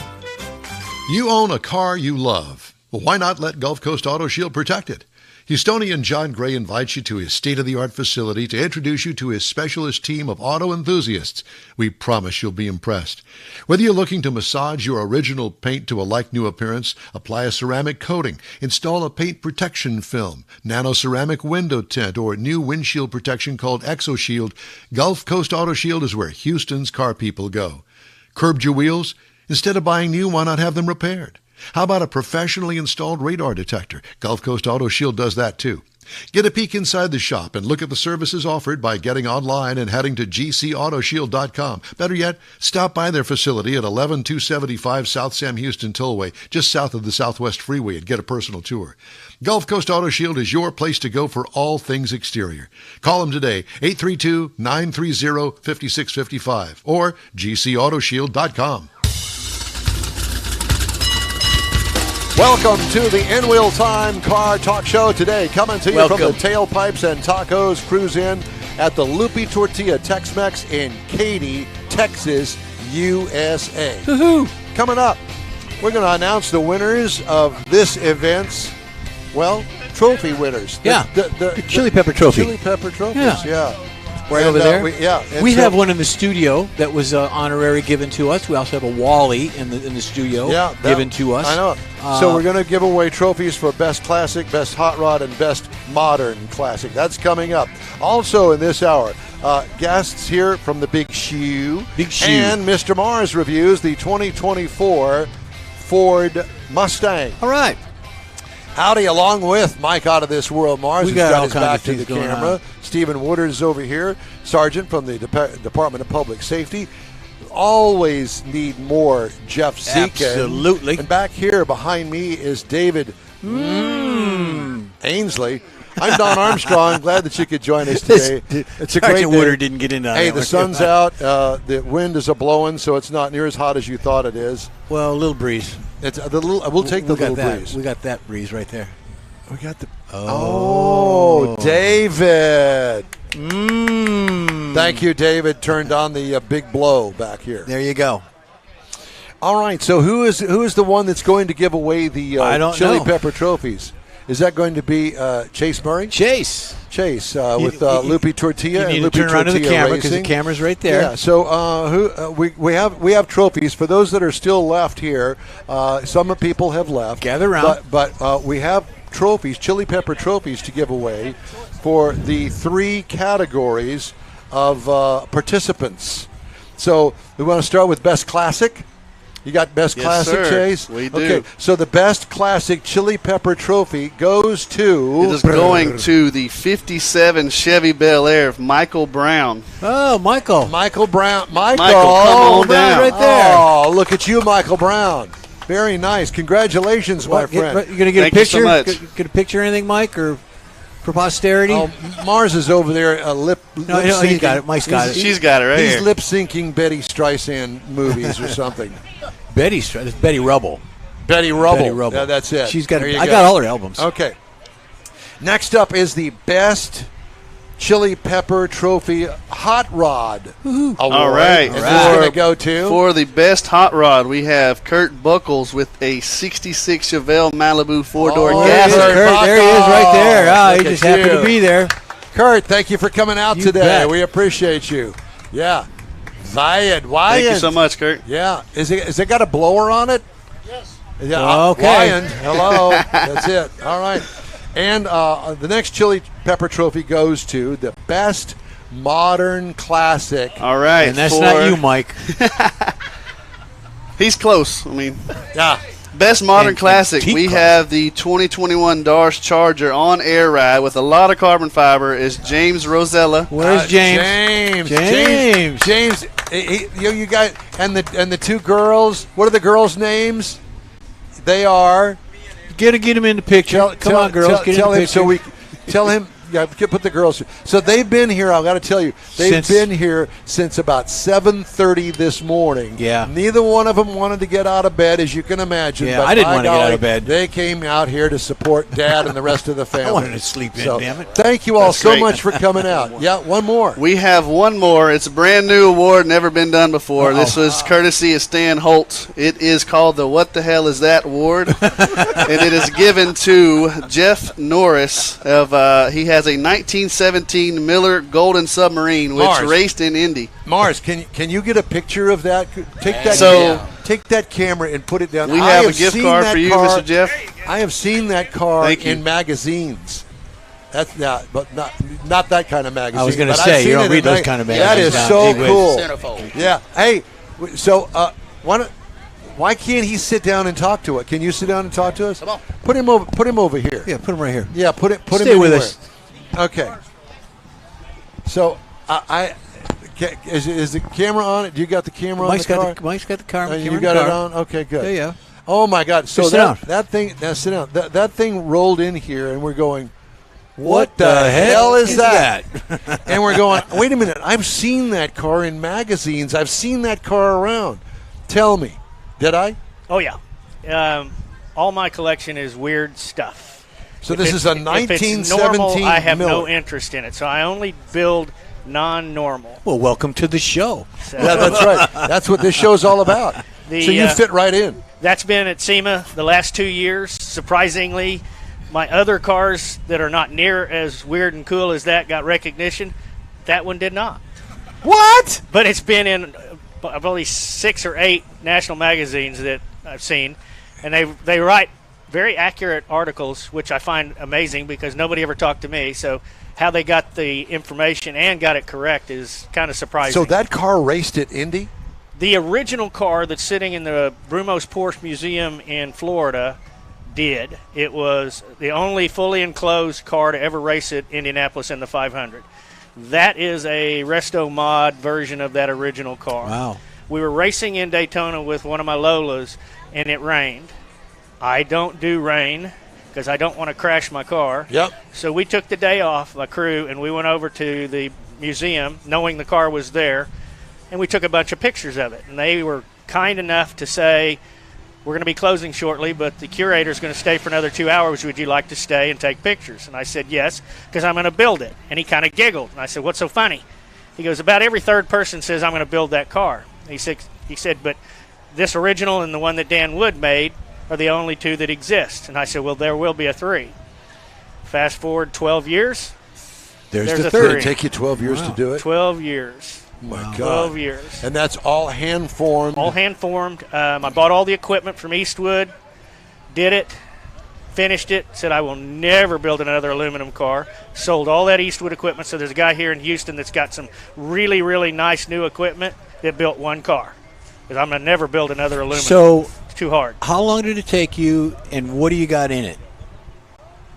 You own a car you love. Well, why not let Gulf Coast Auto Shield protect it? Houstonian John Gray invites you to his state-of-the-art facility to introduce you to his specialist team of auto enthusiasts. We promise you'll be impressed. Whether you're looking to massage your original paint to a like-new appearance, apply a ceramic coating, install a paint protection film, nano-ceramic window tint, or new windshield protection called ExoShield, Gulf Coast Auto Shield is where Houston's car people go. Curbed your wheels? Instead of buying new, why not have them repaired? How about a professionally installed radar detector? Gulf Coast Auto Shield does that too. Get a peek inside the shop and look at the services offered by getting online and heading to gcautoshield.com. Better yet, stop by their facility at 11275 South Sam Houston Tollway, just south of the Southwest Freeway, and get a personal tour. Gulf Coast Auto Shield is your place to go for all things exterior. Call them today, 832-930-5655 or gcautoshield.com. Welcome to the In Wheel Time Car Talk Show today. Coming to you from the Tailpipes and Tacos Cruise In at the Lupe Tortilla Tex-Mex in Katy, Texas, USA. Woohoo! Coming up, we're going to announce the winners of this event's, well, trophy winners. Yeah, the Chili Pepper Trophy. Chili Pepper trophies, yeah. Right over there. We have one in the studio that was honorary given to us. We also have a Wally in the studio given to us. I know. So we're going to give away trophies for Best Classic, Best Hot Rod, and Best Modern Classic. That's coming up. Also in this hour, guests here from the Big Shoe. And Mr. Mars reviews the 2024 Ford Mustang. All right. Howdy, along with Mike Out of This World Mars, who's got his back to the camera. Stephen Woodard is over here, Sergeant from the Department of Public Safety. Always need more Jeff Zika. Absolutely. And back here behind me is David Ainsley. I'm Don Armstrong. Glad that you could join us today. It's a great day. Woodard didn't get in on Hey, that the sun's out. The wind is a-blowing, so it's not near as hot as you thought it is. Well, a little breeze. We'll take the little breeze. We got that breeze right there. We got the. Oh, David. Thank you, David. Turned on the big blow back here. There you go. All right. So who is the one that's going to give away the Chili Pepper trophies? Is that going to be Chase Murray? Chase with Lupe Tortilla and Lupe Tortilla Racing. You need to turn around to the camera because the camera's right there. Yeah. So we have trophies for those that are still left here. Some people have left. Gather around. But we have trophies, Chili Pepper trophies, to give away for the 3 categories of participants. So we want to start with Best Classic. You got Best Classic, sir. Chase? We do. Okay, so the Best Classic Chili Pepper Trophy goes to... It is going to the 57 Chevy Bel Air of Michael Brown. Oh, Michael. Michael Brown. Michael, come on down. Right there. Oh, look at you, Michael Brown. Very nice. Congratulations, my friend. You're going to get Thank a picture? you so much. Get a picture or anything, Mike, or for posterity? Oh, Mars is over there lip No, he's got it. Mike's got it. She's got it right He's here. lip-syncing Betty Streisand movies or something. Betty's. It's Betty Rubble. Betty Rubble. Betty Rubble. Yeah, that's it. She's got. There you I go. got all her albums. Okay. Next up is the best Chili Pepper Trophy Hot Rod Award. All right. And this is going to go to? For the best hot rod, we have Kurt Buckles with a 66 Chevelle Malibu 4-door gas. There he is right there. Ah, he Look just at happened to you. be there. Kurt, thank you for coming out You today. bet. We appreciate you. Yeah. Wyatt. Thank you so much, Kurt. Yeah. Is it got a blower on it? Yes. Yeah. Okay. Wyatt, hello. That's it. All right. And the next Chili Pepper Trophy goes to the best modern classic. All right. And that's not you, Mike. He's close. I mean, Yeah. best modern And classic. antique We classic. have the 2021 Dodge Charger on air ride with a lot of carbon fiber. Is James Rosella. Where's James? James. You guys and the two girls. What are the girls' names? They are. Get him in the picture. Come on, girls. Get Tell in the him picture. so we tell him. Yeah, put the girls. So they've been here. I've got to tell you, they've been here since about 7:30 this morning. Yeah. Neither one of them wanted to get out of bed, as you can imagine. Yeah, but I didn't by want to get out golly, of bed. They came out here to support Dad and the rest of the family. I wanted to sleep in, damn it. Thank you all That's so great. much for coming out. Yeah, one more. We have one more. It's a brand new award, never been done before. This was courtesy of Stan Holt. It is called the What the Hell Is That Award, and it is given to Jeff Norris. He has a 1917 Miller Golden Submarine, which Mars. raced in Indy. Mars, can you get a picture of that? Take that camera and put it down. We I have a gift seen card that for you, car- Mr. Jeff. I have seen that car Thank you. in magazines. That's but not that kind of magazine. I was gonna but I've say, you seen don't it read in those kind of That magazines is now. so Gee whiz. cool. Centerfold. Yeah. Hey, so why can't he sit down and talk to it? Can you sit down and talk to us? Come on. Put him over here. Yeah, put him right here. Yeah, put him Stay with anywhere. us. Okay. So is the camera on it? Do you got the camera Mike's on the car? Mike's got the camera. You in got the it car. on? Okay, good. There you go. Oh my God! So Sit down. that thing. Now sit down. That thing rolled in here, and we're going. What the hell is that? And we're going. Wait a minute! I've seen that car in magazines. I've seen that car around. Tell me, did I? Oh, yeah. All my collection is weird stuff. So If this it's- is a If it's 1917 normal, I have no Miller. interest in it. So I only build non-normal. Well, welcome to the show. So Yeah, that's right. That's what this show's all about. So you fit right in. That's been at SEMA the last 2 years. Surprisingly, my other cars that are not near as weird and cool as that got recognition. That one did not. What? But it's been in probably 6 or 8 national magazines that I've seen, and they write very accurate articles, which I find amazing because nobody ever talked to me. So how they got the information and got it correct is kind of surprising. So that car raced at Indy? The original car that's sitting in the Brumos Porsche Museum in Florida did. It was the only fully enclosed car to ever race at Indianapolis in the 500. That is a resto mod version of that original car. Wow. We were racing in Daytona with one of my Lolas, and it rained. I don't do rain because I don't want to crash my car. Yep. So we took the day off, my crew, and we went over to the museum knowing the car was there, and we took a bunch of pictures of it. And they were kind enough to say, we're going to be closing shortly, but the curator's going to stay for another 2 hours. Would you like to stay and take pictures? And I said, yes, because I'm going to build it. And he kind of giggled. And I said, what's so funny? He goes, about every third person says I'm going to build that car. He said, but this original and the one that Dan Wood made are the only two that exist. And I said, well, there will be a 3. Fast forward 12 years. There's a the third. 3. It'd take you 12 years to do it. 12 years. My God. 12 years. And that's all hand formed. All hand formed. I bought all the equipment from Eastwood, did it, finished it, said I will never build another aluminum car. Sold all that Eastwood equipment. So there's a guy here in Houston that's got some really, really nice new equipment that built one car. Because I'm going to never build another aluminum. So it's too hard. How long did it take you, and what do you got in it?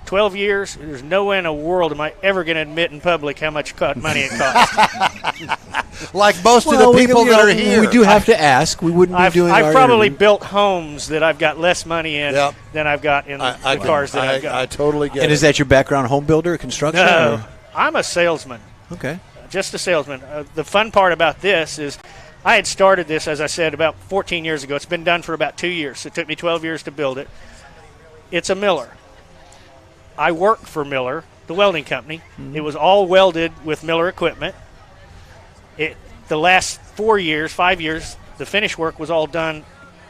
12 years. There's no way in the world am I ever going to admit in public how much money it cost. Like most of the people that are here. We do have to ask. We wouldn't be doing I've our probably interview. built homes that I've got less money in than I've got in the cars that I've got. I totally get it. And is that your background, home builder, construction? No, or- I'm a salesman. Okay. Just a salesman. The fun part about this is I had started this, as I said, about 14 years ago. It's been done for about 2 years. So it took me 12 years to build it. It's a Miller. I work for Miller, the welding company. It was all welded with Miller equipment. The last 5 years, the finish work was all done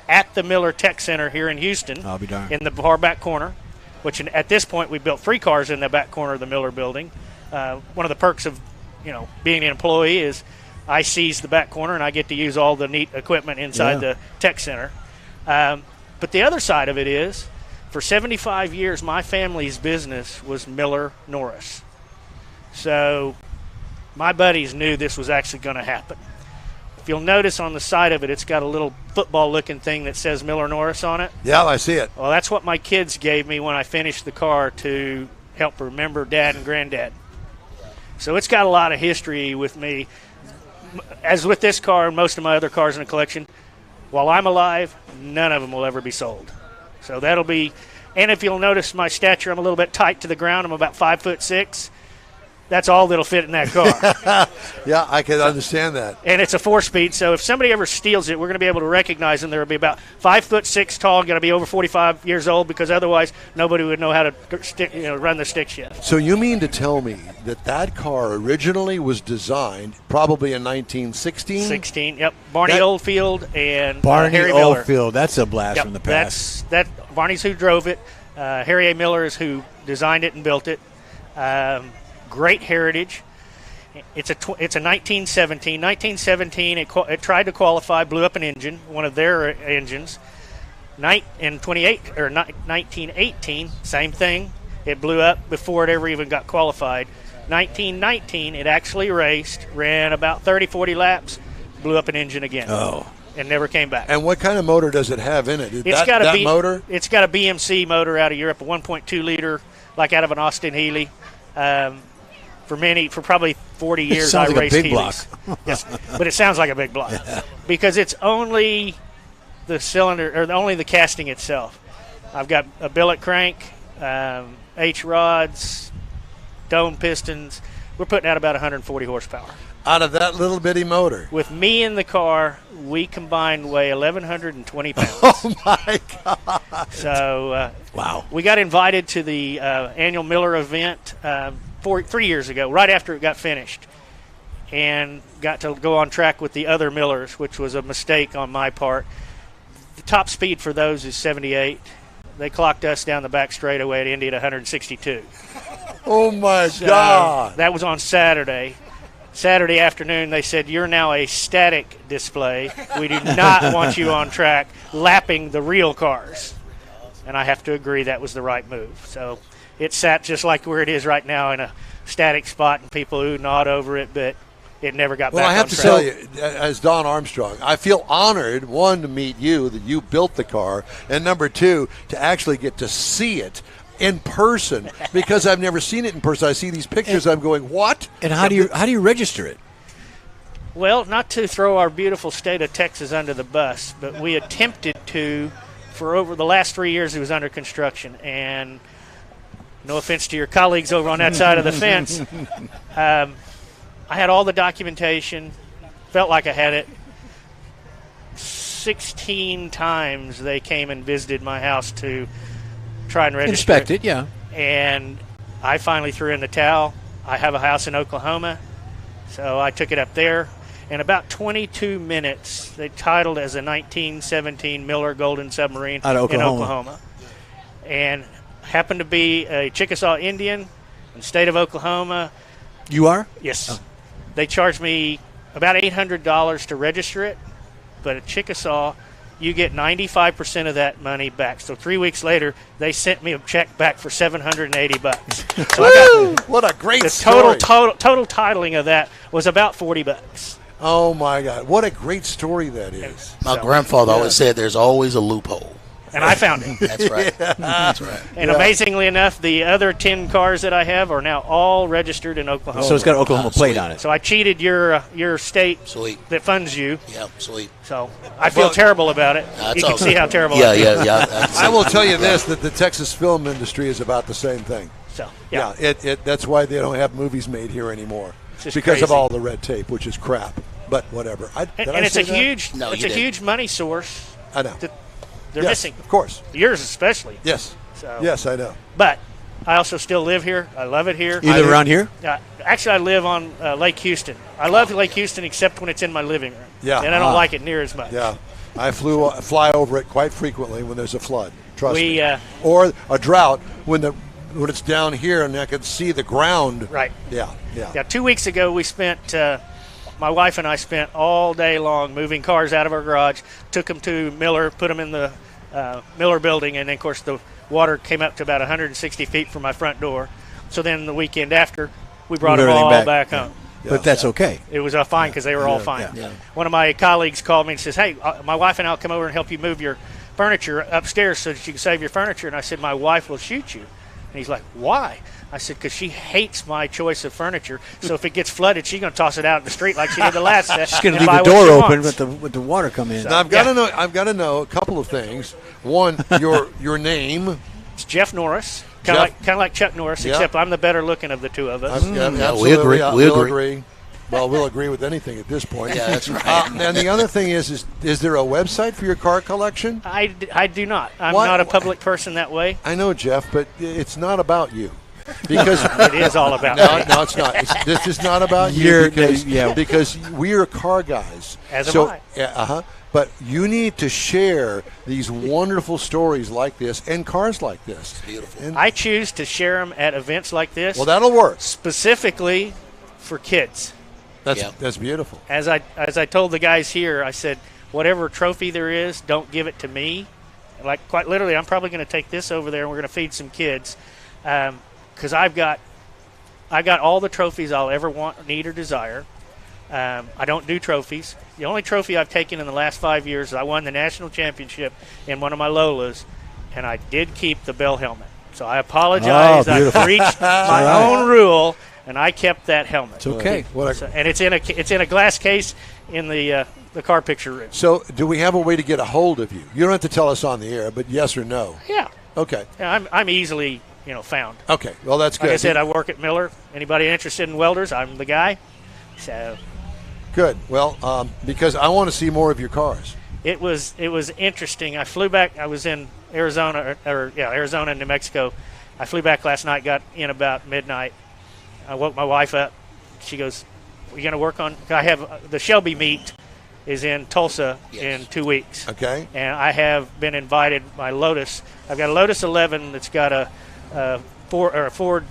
at the Miller Tech Center here in Houston. I'll be darned. In the far back corner, which at this point we built 3 cars in the back corner of the Miller building. One of the perks of being an employee is I seize the back corner and I get to use all the neat equipment inside the Tech Center. But the other side of it is, for 75 years, my family's business was Miller Norris. So my buddies knew this was actually going to happen. If you'll notice on the side of it, it's got a little football-looking thing that says Miller Norris on it. Yeah, I see it. Well, that's what my kids gave me when I finished the car to help remember Dad and Granddad. So it's got a lot of history with me. As with this car and most of my other cars in the collection, while I'm alive, none of them will ever be sold. So that'll be, and if you'll notice my stature, I'm a little bit tight to the ground. I'm about 5'6". That's all that'll fit in that car. Yeah, I can understand that. And it's a 4-speed, so if somebody ever steals it, we're going to be able to recognize them. They'll be about 5'6" tall, going to be over 45 years old, because otherwise nobody would know how to run the stick shift. So you mean to tell me that car originally was designed probably in 1916? 16, yep. Barney Oldfield and Barney Harry Miller. Oldfield, that's a blast Yep, from the past. Barney's who drove it. Harry A. Miller is who designed it and built it. Great heritage. It's a 1917. 1917, it tried to qualify, blew up an engine, one of their engines. In 1918, same thing. It blew up before it ever even got qualified. 1919, it actually raced, ran about 30, 40 laps, blew up an engine again. Oh. And never came back. And what kind of motor does it have in it? Motor? It's got a BMC motor out of Europe, a 1.2 liter, like out of an Austin Healey. For probably 40 years, I raced Healey's. Yes, but it sounds like a big block because it's only the cylinder or only the casting itself. I've got a billet crank, H rods, dome pistons. We're putting out about 140 horsepower. Out of that little bitty motor. With me in the car, we combined weigh 1,120 pounds. Oh, my God. So, wow. We got invited to the annual Miller event 3 years ago, right after it got finished, and got to go on track with the other Millers, which was a mistake on my part. The top speed for those is 78. They clocked us down the back straightaway at Indy at 162. Oh, my God. That was on Saturday. Saturday afternoon, they said, you're now a static display. We do not want you on track lapping the real cars. And I have to agree that was the right move. So it sat just like where it is right now in a static spot, and people oohed and awed over it, but it never got back on track. Well, I have to tell you, as Don Armstrong, I feel honored, one, to meet you, that you built the car, and number two, to actually get to see it in person, because I've never seen it in person. I see these pictures, I'm going, what? And how do you register it? Well, not to throw our beautiful state of Texas under the bus, but we attempted to for over the last 3 years. It was under construction, and no offense to your colleagues over on that side of the fence, I had all the documentation, felt like I had it. 16 times they came and visited my house to try and register. Inspect it, yeah. And I finally threw in the towel. I have a house in Oklahoma, so I took it up there. In about 22 minutes, they titled as a 1917 Miller Golden Submarine in Oklahoma. And happened to be a Chickasaw Indian in the state of Oklahoma. You are? Yes. Oh. They charged me about $800 to register it, but at Chickasaw, you get 95% of that money back. So 3 weeks later, they sent me a check back for $780. So I got what a great story. Total titling of that was about $40. Oh my God! What a great story that is. My grandfather always said, "There's always a loophole." And I found it. That's right. That's right. And amazingly enough, the other 10 cars that I have are now all registered in Oklahoma. So it's got an Oklahoma plate on it. So I cheated your state that funds you. Yep, sweet. So I feel terrible about it. You can see how terrible I feel. Yeah. I will tell you this, that the Texas film industry is about the same thing. So, that's why they don't have movies made here anymore. Because crazy. of all the red tape, which is crap. But whatever. And it's a huge, No, it's you a didn't. huge money source. I know. That they're Yes, missing. of course. Yours especially. Yes. So. Yes, I know. But I also still live here. I love it here. You live around here? Actually, I live on Lake Houston. I love Lake Houston except when it's in my living room. Yeah. And I don't like it near as much. Yeah. I fly over it quite frequently when there's a flood. Trust me. We Or a drought when it's down here and I can see the ground. Right. Yeah. 2 weeks ago, we spent, my wife and I spent all day long moving cars out of our garage, took them to Miller, put them in the Miller building, and then, of course, the water came up to about 160 feet from my front door. So then the weekend after, we brought them all back home. Yeah. But that's okay. It was fine because they were all fine. Yeah. One of my colleagues called me and says, hey, my wife and I will come over and help you move your furniture upstairs so that you can save your furniture. And I said, my wife will shoot you. And he's like, why? I said, because she hates my choice of furniture. So if it gets flooded, she's going to toss it out in the street like she did the last set. She's going to leave the door open with the water come in. Now I've got to know a couple of things. One, your name. It's Jeff Norris. Kind of like Chuck Norris, except I'm the better looking of the two of us. We agree. We'll agree. Well, we'll agree with anything at this point. Yeah, that's right. And the other thing is there a website for your car collection? I do not. I'm What? not a public person that way. I know, Jeff, but it's not about you. Because it is all about me. No, it's not. This is not about you because we are car guys. As am I. But you need to share these wonderful stories like this and cars like this. Beautiful. And, I choose to share them at events like this. well, that'll work. Specifically for kids. That's beautiful. As I told the guys here, I said, whatever trophy there is, don't give it to me. Like, quite literally, I'm probably going to take this over there and we're going to feed some kids. Because I got all the trophies I'll ever want, need, or desire. I don't do trophies. The only trophy I've taken in the last 5 years is I won the national championship in one of my Lolas, and I did keep the bell helmet. So I apologize. I breached my own rule, and I kept that helmet. It's okay. And it's in a glass case in the car picture room. So do we have a way to get a hold of you? You don't have to tell us on the air, but yes or no. Yeah. Okay. Yeah, I'm easily found. Okay. Well, that's good. Like I said, I work at Miller. Anybody interested in welders, I'm the guy. So. Good. Well, because I want to see more of your cars. It was interesting. I flew back. I was in Arizona, Arizona and New Mexico. I flew back last night, got in about midnight. I woke my wife up. She goes, "We're going to work on." I have the Shelby meet is in Tulsa in 2 weeks. Okay. And I have been invited by Lotus. I've got a Lotus 11 that's got a Ford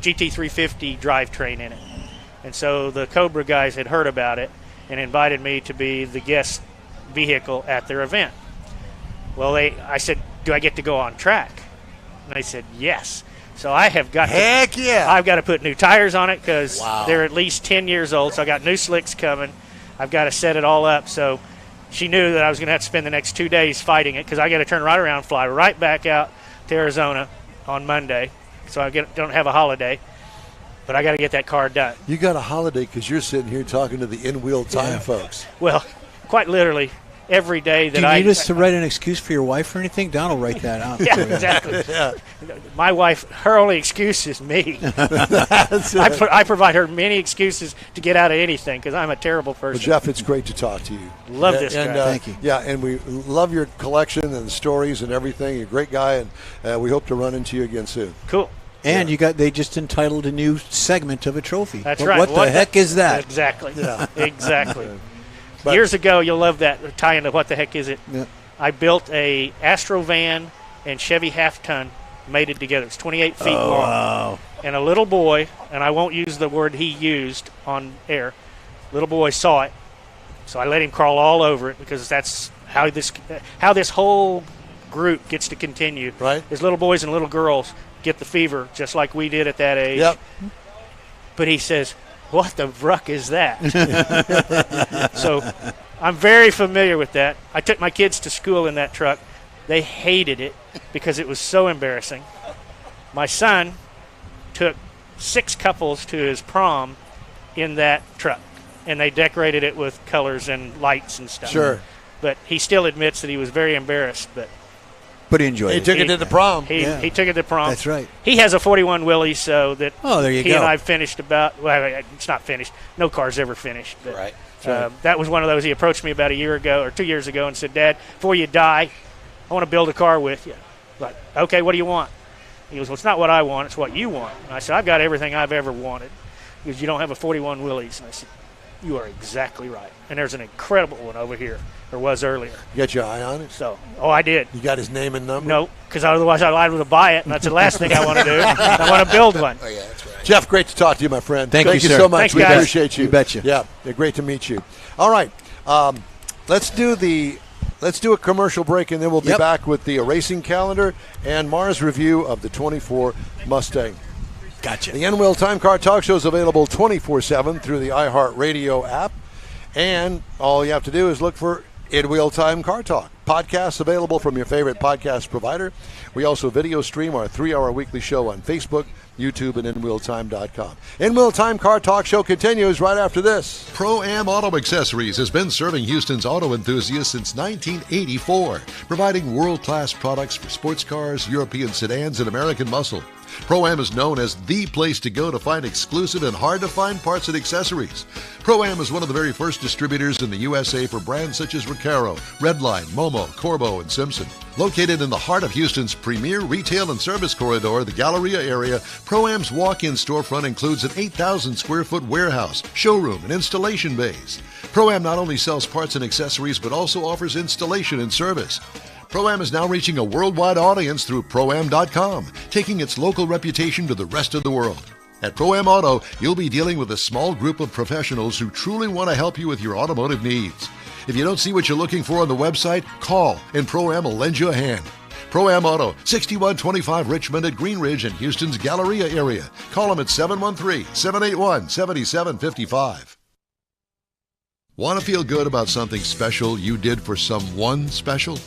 GT350 drivetrain in it. And so the Cobra guys had heard about it and invited me to be the guest vehicle at their event. Well, I said, do I get to go on track? And they said, yes. So I have got I've got to put new tires on it because they're at least 10 years old. So I got new slicks coming. I've got to set it all up. So she knew that I was going to have to spend the next 2 days fighting it because I got to turn right around, fly right back out to Arizona on Monday. So I don't have a holiday. But I got to get that car done. You got a holiday because you're sitting here talking to the in-wheel time folks. Well, quite literally, every day that Do you need us to write an excuse for your wife or anything? Don will write that out. Yeah, exactly. My wife, her only excuse is me. I provide her many excuses to get out of anything because I'm a terrible person. Well, Jeff, it's great to talk to you. Love this guy. Thank you. Yeah, and we love your collection and the stories and everything. You're a great guy, and we hope to run into you again soon. Cool. And they just entitled a new segment of a trophy. That's right. What the heck is that? Exactly. Yeah. Exactly. Years ago, you'll love that tie into what the heck is it? Yeah. I built a Astro van and Chevy half-ton mated together. It's 28 feet long. Wow. And a little boy, and I won't use the word he used on air, little boy saw it. So I let him crawl all over it because that's how this whole group gets to continue. Right. Is little boys and little girls get the fever just like we did at that age. Yep. But he says, what the bruck is that? So I'm very familiar with that. I took my kids to school in that truck. They hated it because it was so embarrassing. My son took 6 couples to his prom in that truck, and they decorated it with colors and lights and stuff. Sure. But he still admits that he was very embarrassed. But he enjoyed it. He took it to the prom. He took it to prom. That's right. He has a 41 Willie, so that there you he go. and I finished about. Well, it's not finished. No car's ever finished. But Right. That was one of those. He approached me about a year ago or 2 years ago and said, "Dad, before you die, I want to build a car with you." Like, okay, what do you want? He goes, "Well, it's not what I want, it's what you want." And I said, "I've got everything I've ever wanted." He goes, "You don't have a 41 Willys." And I said, "You are exactly right. And there's an incredible one over here, or was earlier." You got your eye on it? So, I did. You got his name and number? No, because otherwise I'd liable to buy it, and that's the last thing I want to do. I want to build one. Oh, yeah, that's right. Jeff, great to talk to you, my friend. Thank you, sir. so much. Thanks, we guys. appreciate you. You betcha. Yeah, great to meet you. All right, let's do a commercial break, and then we'll be back with the racing calendar and Mars review of the 24 Mustang. Gotcha. The N-Wheel Time Car Talk Show is available 24/7 through the iHeartRadio app, and all you have to do is look for N-Wheel Time Car Talk. Podcasts available from your favorite podcast provider. We also video stream our 3-hour weekly show on Facebook, YouTube, and NWheelTime.com. N-Wheel Time Car Talk Show continues right after this. Pro-Am Auto Accessories has been serving Houston's auto enthusiasts since 1984, providing world-class products for sports cars, European sedans, and American muscle. Pro-Am is known as the place to go to find exclusive and hard-to-find parts and accessories. Pro-Am is one of the very first distributors in the USA for brands such as Recaro, Redline, Momo, Corbo, and Simpson. Located in the heart of Houston's premier retail and service corridor, the Galleria area, Pro-Am's walk-in storefront includes an 8,000-square-foot warehouse, showroom, and installation bays. Pro-Am not only sells parts and accessories, but also offers installation and service. Pro-Am is now reaching a worldwide audience through Pro-Am.com, taking its local reputation to the rest of the world. At Pro-Am Auto, you'll be dealing with a small group of professionals who truly want to help you with your automotive needs. If you don't see what you're looking for on the website, call and Pro-Am will lend you a hand. Pro-Am Auto, 6125 Richmond at Green Ridge in Houston's Galleria area. Call them at 713-781-7755. Want to feel good about something special you did for someone special?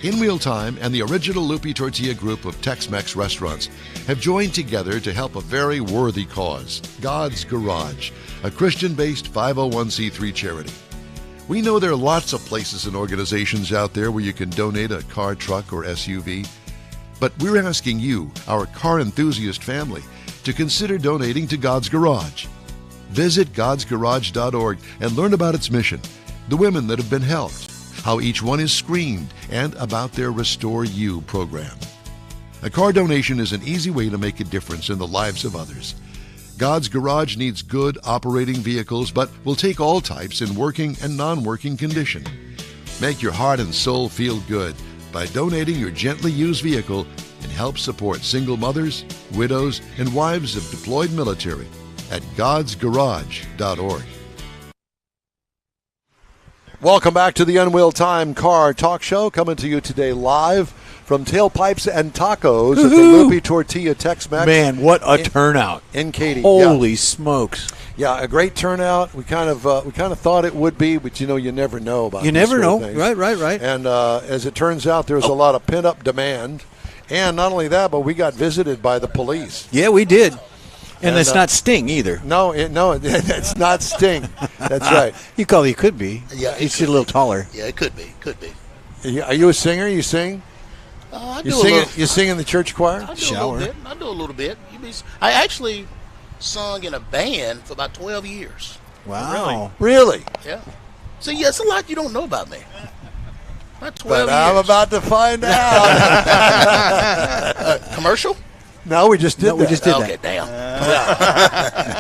In-Wheel Time and the original Lupe Tortilla group of Tex-Mex restaurants have joined together to help a very worthy cause, God's Garage, a Christian-based 501c3 charity. We know there are lots of places and organizations out there where you can donate a car, truck, or SUV, but we're asking you, our car enthusiast family, to consider donating to God's Garage. Visit godsgarage.org and learn about its mission, the women that have been helped, how each one is screened, and about their Restore You program. A car donation is an easy way to make a difference in the lives of others. God's Garage needs good operating vehicles, but will take all types in working and non-working condition. Make your heart and soul feel good by donating your gently used vehicle and help support single mothers, widows, and wives of deployed military at godsgarage.org. Welcome back to the N-Wheel Time Car Talk Show, coming to you today live from Tailpipes and Tacos at the Lupe Tortilla Tex-Mex. Man, what a turnout in Katy! Holy smokes! Yeah, a great turnout. We kind of thought it would be, but you never know about. You never know, right. And as it turns out, there's a lot of pent-up demand, and not only that, but we got visited by the police. Yeah, we did. And it's not Sting either. No, it's not Sting. That's right. He could be. Yeah, he's a little taller. Yeah, it could be. Are you a singer? You sing? You sing in the church choir? I do a little bit. I actually sung in a band for about 12 years. Wow. Really? Yeah. So, yeah, it's a lot you don't know about me. About 12 but years. I'm about to find out. Commercial? No, we just did that. Okay, damn.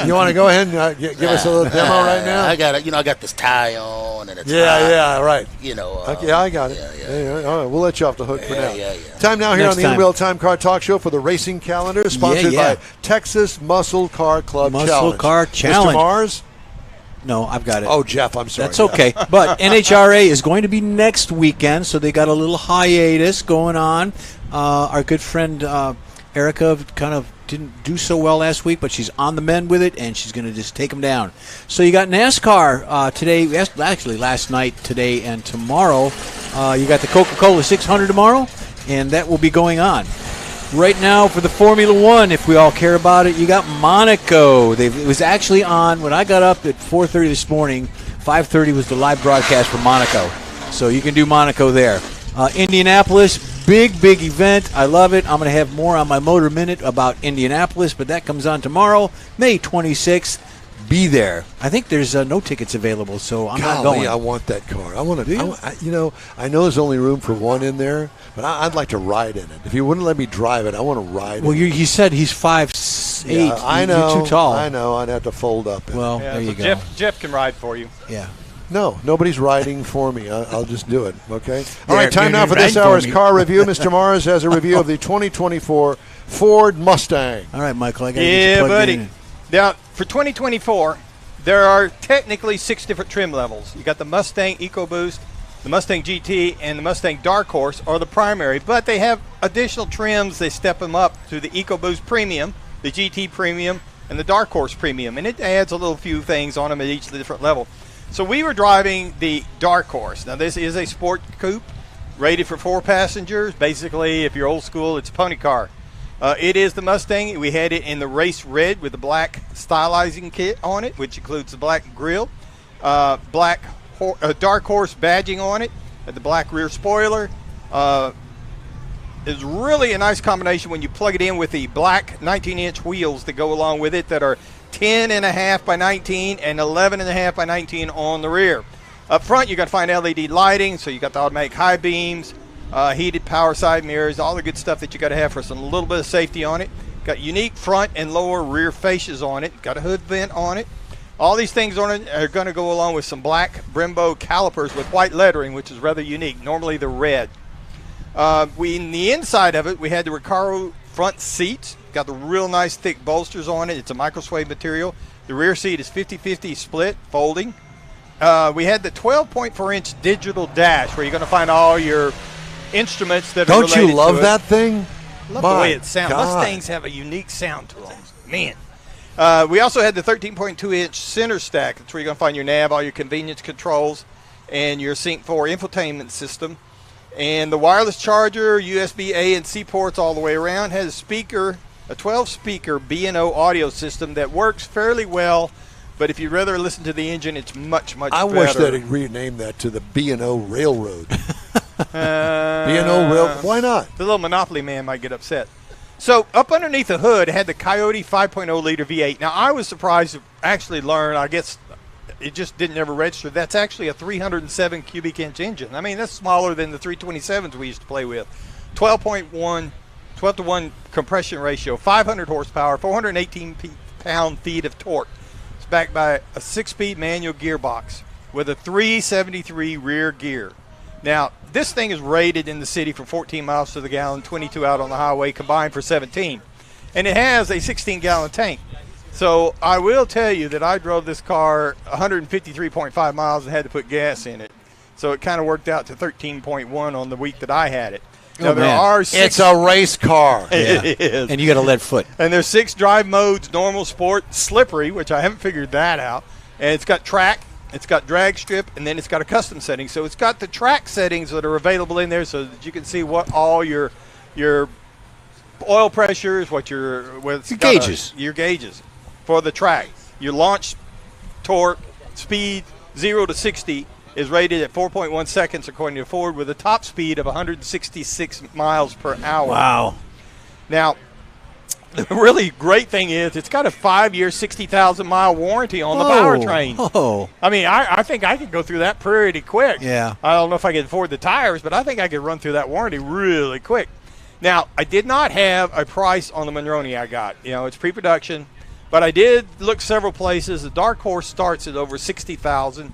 You want to go ahead and give us a little demo right now? I got I got this tie on and it's right. Okay, I got it. Yeah. All right, we'll let you off the hook for now. Yeah. Time now here on the In-Wheel Time Car Talk Show for the racing calendar, sponsored by Texas Muscle Car Club Challenge. Car Challenge. Mr. Mars? No, I've got it. Oh, Jeff, I'm sorry. That's okay. But NHRA is going to be next weekend, so they got a little hiatus going on. Our good friend Erica kind of didn't do so well last week, but she's on the mend with it, and she's going to just take them down. So you got NASCAR today, actually last night, today, and tomorrow. You got the Coca-Cola 600 tomorrow, and that will be going on. Right now for the Formula One, if we all care about it, you got Monaco. It was actually on when I got up at 4:30 this morning. 5:30 was the live broadcast for Monaco. So you can do Monaco there. Indianapolis, big event. I love it. I'm going to have more on my Motor Minute about Indianapolis, but that comes on tomorrow, May 26th. be there. I think there's no tickets available, so I'm not going. I want that car. I want to. I know there's only room for one in there, but I'd like to ride in it. If you wouldn't let me drive it, I want to ride it. Well, you said he's 5'8". Yeah, I know. You're too tall. I know. I'd have to fold up. Well, there you go. Jeff can ride for you. Yeah. No, nobody's riding for me. I'll just do it, okay? All right, time now for this hour's car review. Mr. Mars has a review of the 2024 Ford Mustang. All right, Michael, I got to get you plugged in. Now, for 2024, there are technically 6 different trim levels. You got the Mustang EcoBoost, the Mustang GT, and the Mustang Dark Horse are the primary, but they have additional trims. They step them up to the EcoBoost Premium, the GT Premium, and the Dark Horse Premium, and it adds a little few things on them at each different level. So we were driving the Dark Horse. Now, this is a sport coupe rated for 4 passengers. Basically, if you're old school, it's a pony car. It is the Mustang. We had it in the race red with the black stylizing kit on it, which includes the black grille, Dark Horse badging on it, and the black rear spoiler. It's really a nice combination when you plug it in with the black 19-inch wheels that go along with it that are 10.5 by 19 and 11.5 by 19 on the rear. Up front, you're going to find LED lighting, so you got the automatic high beams, heated power side mirrors, all the good stuff that you got to have for some little bit of safety on it. Got unique front and lower rear fascias on it. Got a hood vent on it. All these things on it are going to go along with some black Brembo calipers with white lettering, which is rather unique. Normally they're red. In the inside of it, we had the Recaro front seats. Got the real nice thick bolsters on it. It's a micro-suede material. The rear seat is 50-50 split, folding. We had the 12.4-inch digital dash where you're going to find all your instruments that are related to it. Don't you love that thing? Love the way it sounds. Mustangs have a unique sound to them. Man. We also had the 13.2-inch center stack. That's where you're going to find your nav, all your convenience controls, and your Sync 4 infotainment system. And the wireless charger, USB A and C ports all the way around. Has a speaker, a 12-speaker B&O audio system that works fairly well. But if you'd rather listen to the engine, it's much better. I wish they'd rename that to the B&O Railroad. B&O Rail. Why not? The little Monopoly man might get upset. So up underneath the hood, it had the Coyote 5.0 liter V8. Now I was surprised to actually learn. I guess it just didn't ever register. That's actually a 307 cubic inch engine. I mean, that's smaller than the 327s we used to play with. 12-to-1 compression ratio, 500 horsepower, 418 pound-feet of torque. It's backed by a 6-speed manual gearbox with a 373 rear gear. Now, this thing is rated in the city for 14 miles to the gallon, 22 out on the highway, combined for 17. And it has a 16-gallon tank. So I will tell you that I drove this car 153.5 miles and had to put gas in it. So it kind of worked out to 13.1 on the week that I had it. Now, it's a race car. It is. And you got a lead foot. And there's 6 drive modes: normal, sport, slippery, which I haven't figured that out. And it's got track, it's got drag strip, and then it's got a custom setting. So it's got the track settings that are available in there so that you can see what all your oil pressures, your gauges for the track. Your launch torque, speed, 0 to 60 is rated at 4.1 seconds according to Ford with a top speed of 166 miles per hour. Wow. Now, the really great thing is it's got a 5-year, 60,000-mile warranty on the powertrain. Oh. I mean, I think I could go through that pretty quick. Yeah. I don't know if I could afford the tires, but I think I could run through that warranty really quick. Now, I did not have a price on the Monroney I got. You know, it's pre-production. But I did look several places. The Dark Horse starts at over $60,000,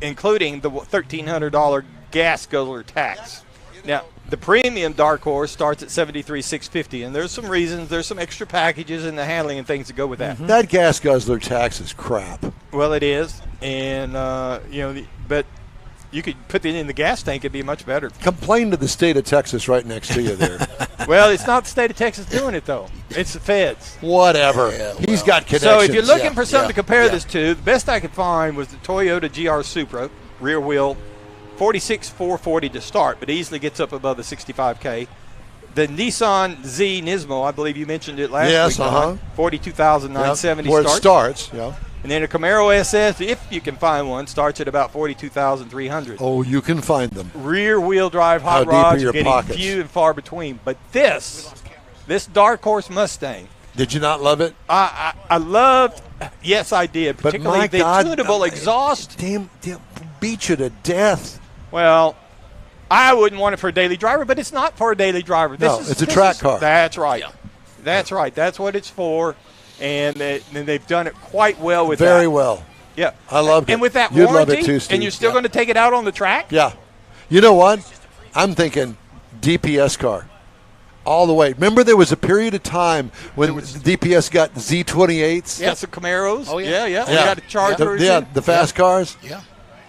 including the $1,300 gas guzzler tax. Now, the premium Dark Horse starts at $73,650, and there's some reasons. There's some extra packages and the handling and things that go with that. Mm-hmm. That gas guzzler tax is crap. Well, it is, and but you could put it in the gas tank; it'd be much better. Complain to the state of Texas right next to you there. Well, it's not the state of Texas doing it, though. It's the feds. Whatever. Yeah, He's got connections. So if you're looking for something to compare this to, the best I could find was the Toyota GR Supra, rear wheel, 46,440 to start, but easily gets up above the 65K. The Nissan Z Nismo, I believe you mentioned it last week. Yes, 42,970 where it starts. starts, yeah. And then a Camaro SS, if you can find one, starts at about 42,300. Oh, you can find them. Rear-wheel drive hot How deep are rods your are getting pockets? few and far between. But this Dark Horse Mustang Did you not love it? I loved. Yes, I did. But Particularly my the God, tunable exhaust. Damn, beat you to death. Well, I wouldn't want it for a daily driver, but it's not for a daily driver. It's a track car. That's right. Yeah. That's right. That's what it's for, and they've done it quite well with that. Very well. Yeah, I loved it. And with that You'd warranty, love it too, Steve. and you're still going to take it out on the track? Yeah. You know what? I'm thinking DPS car. All the way. Remember there was a period of time when DPS got Z28s? Yeah, some Camaros. Oh, yeah. Yeah. We got a Charger. The fast cars. Yeah.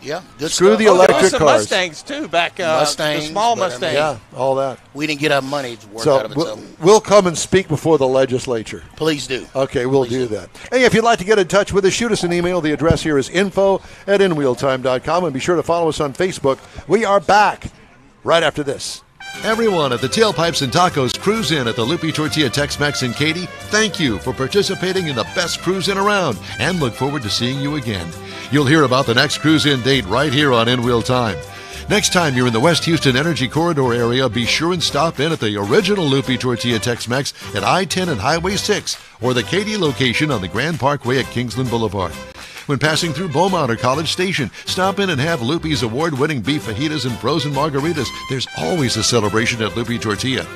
Yeah. Good Screw stuff. the electric some cars. Mustangs, too, back Mustangs, the small but I mean, Mustangs. Yeah, all that. We didn't get our money worth So out of it. So we'll come and speak before the legislature. please do. Okay, we'll do that. Hey, if you'd like to get in touch with us, shoot us an email. The address here is info@inwheeltime.com. And be sure to follow us on Facebook. We are back right after this. Everyone at the Tailpipes and Tacos Cruise In at the Lupe Tortilla Tex-Mex in Katy, thank you for participating in the best cruise in around and look forward to seeing you again. You'll hear about the next cruise in date right here on In Wheel Time. Next time you're in the West Houston Energy Corridor area, be sure and stop in at the original Lupe Tortilla Tex-Mex at I-10 and Highway 6 or the Katy location on the Grand Parkway at Kingsland Boulevard. When passing through Beaumont or College Station, stop in and have Lupe's award-winning beef fajitas and frozen margaritas. There's always a celebration at Lupe Tortilla.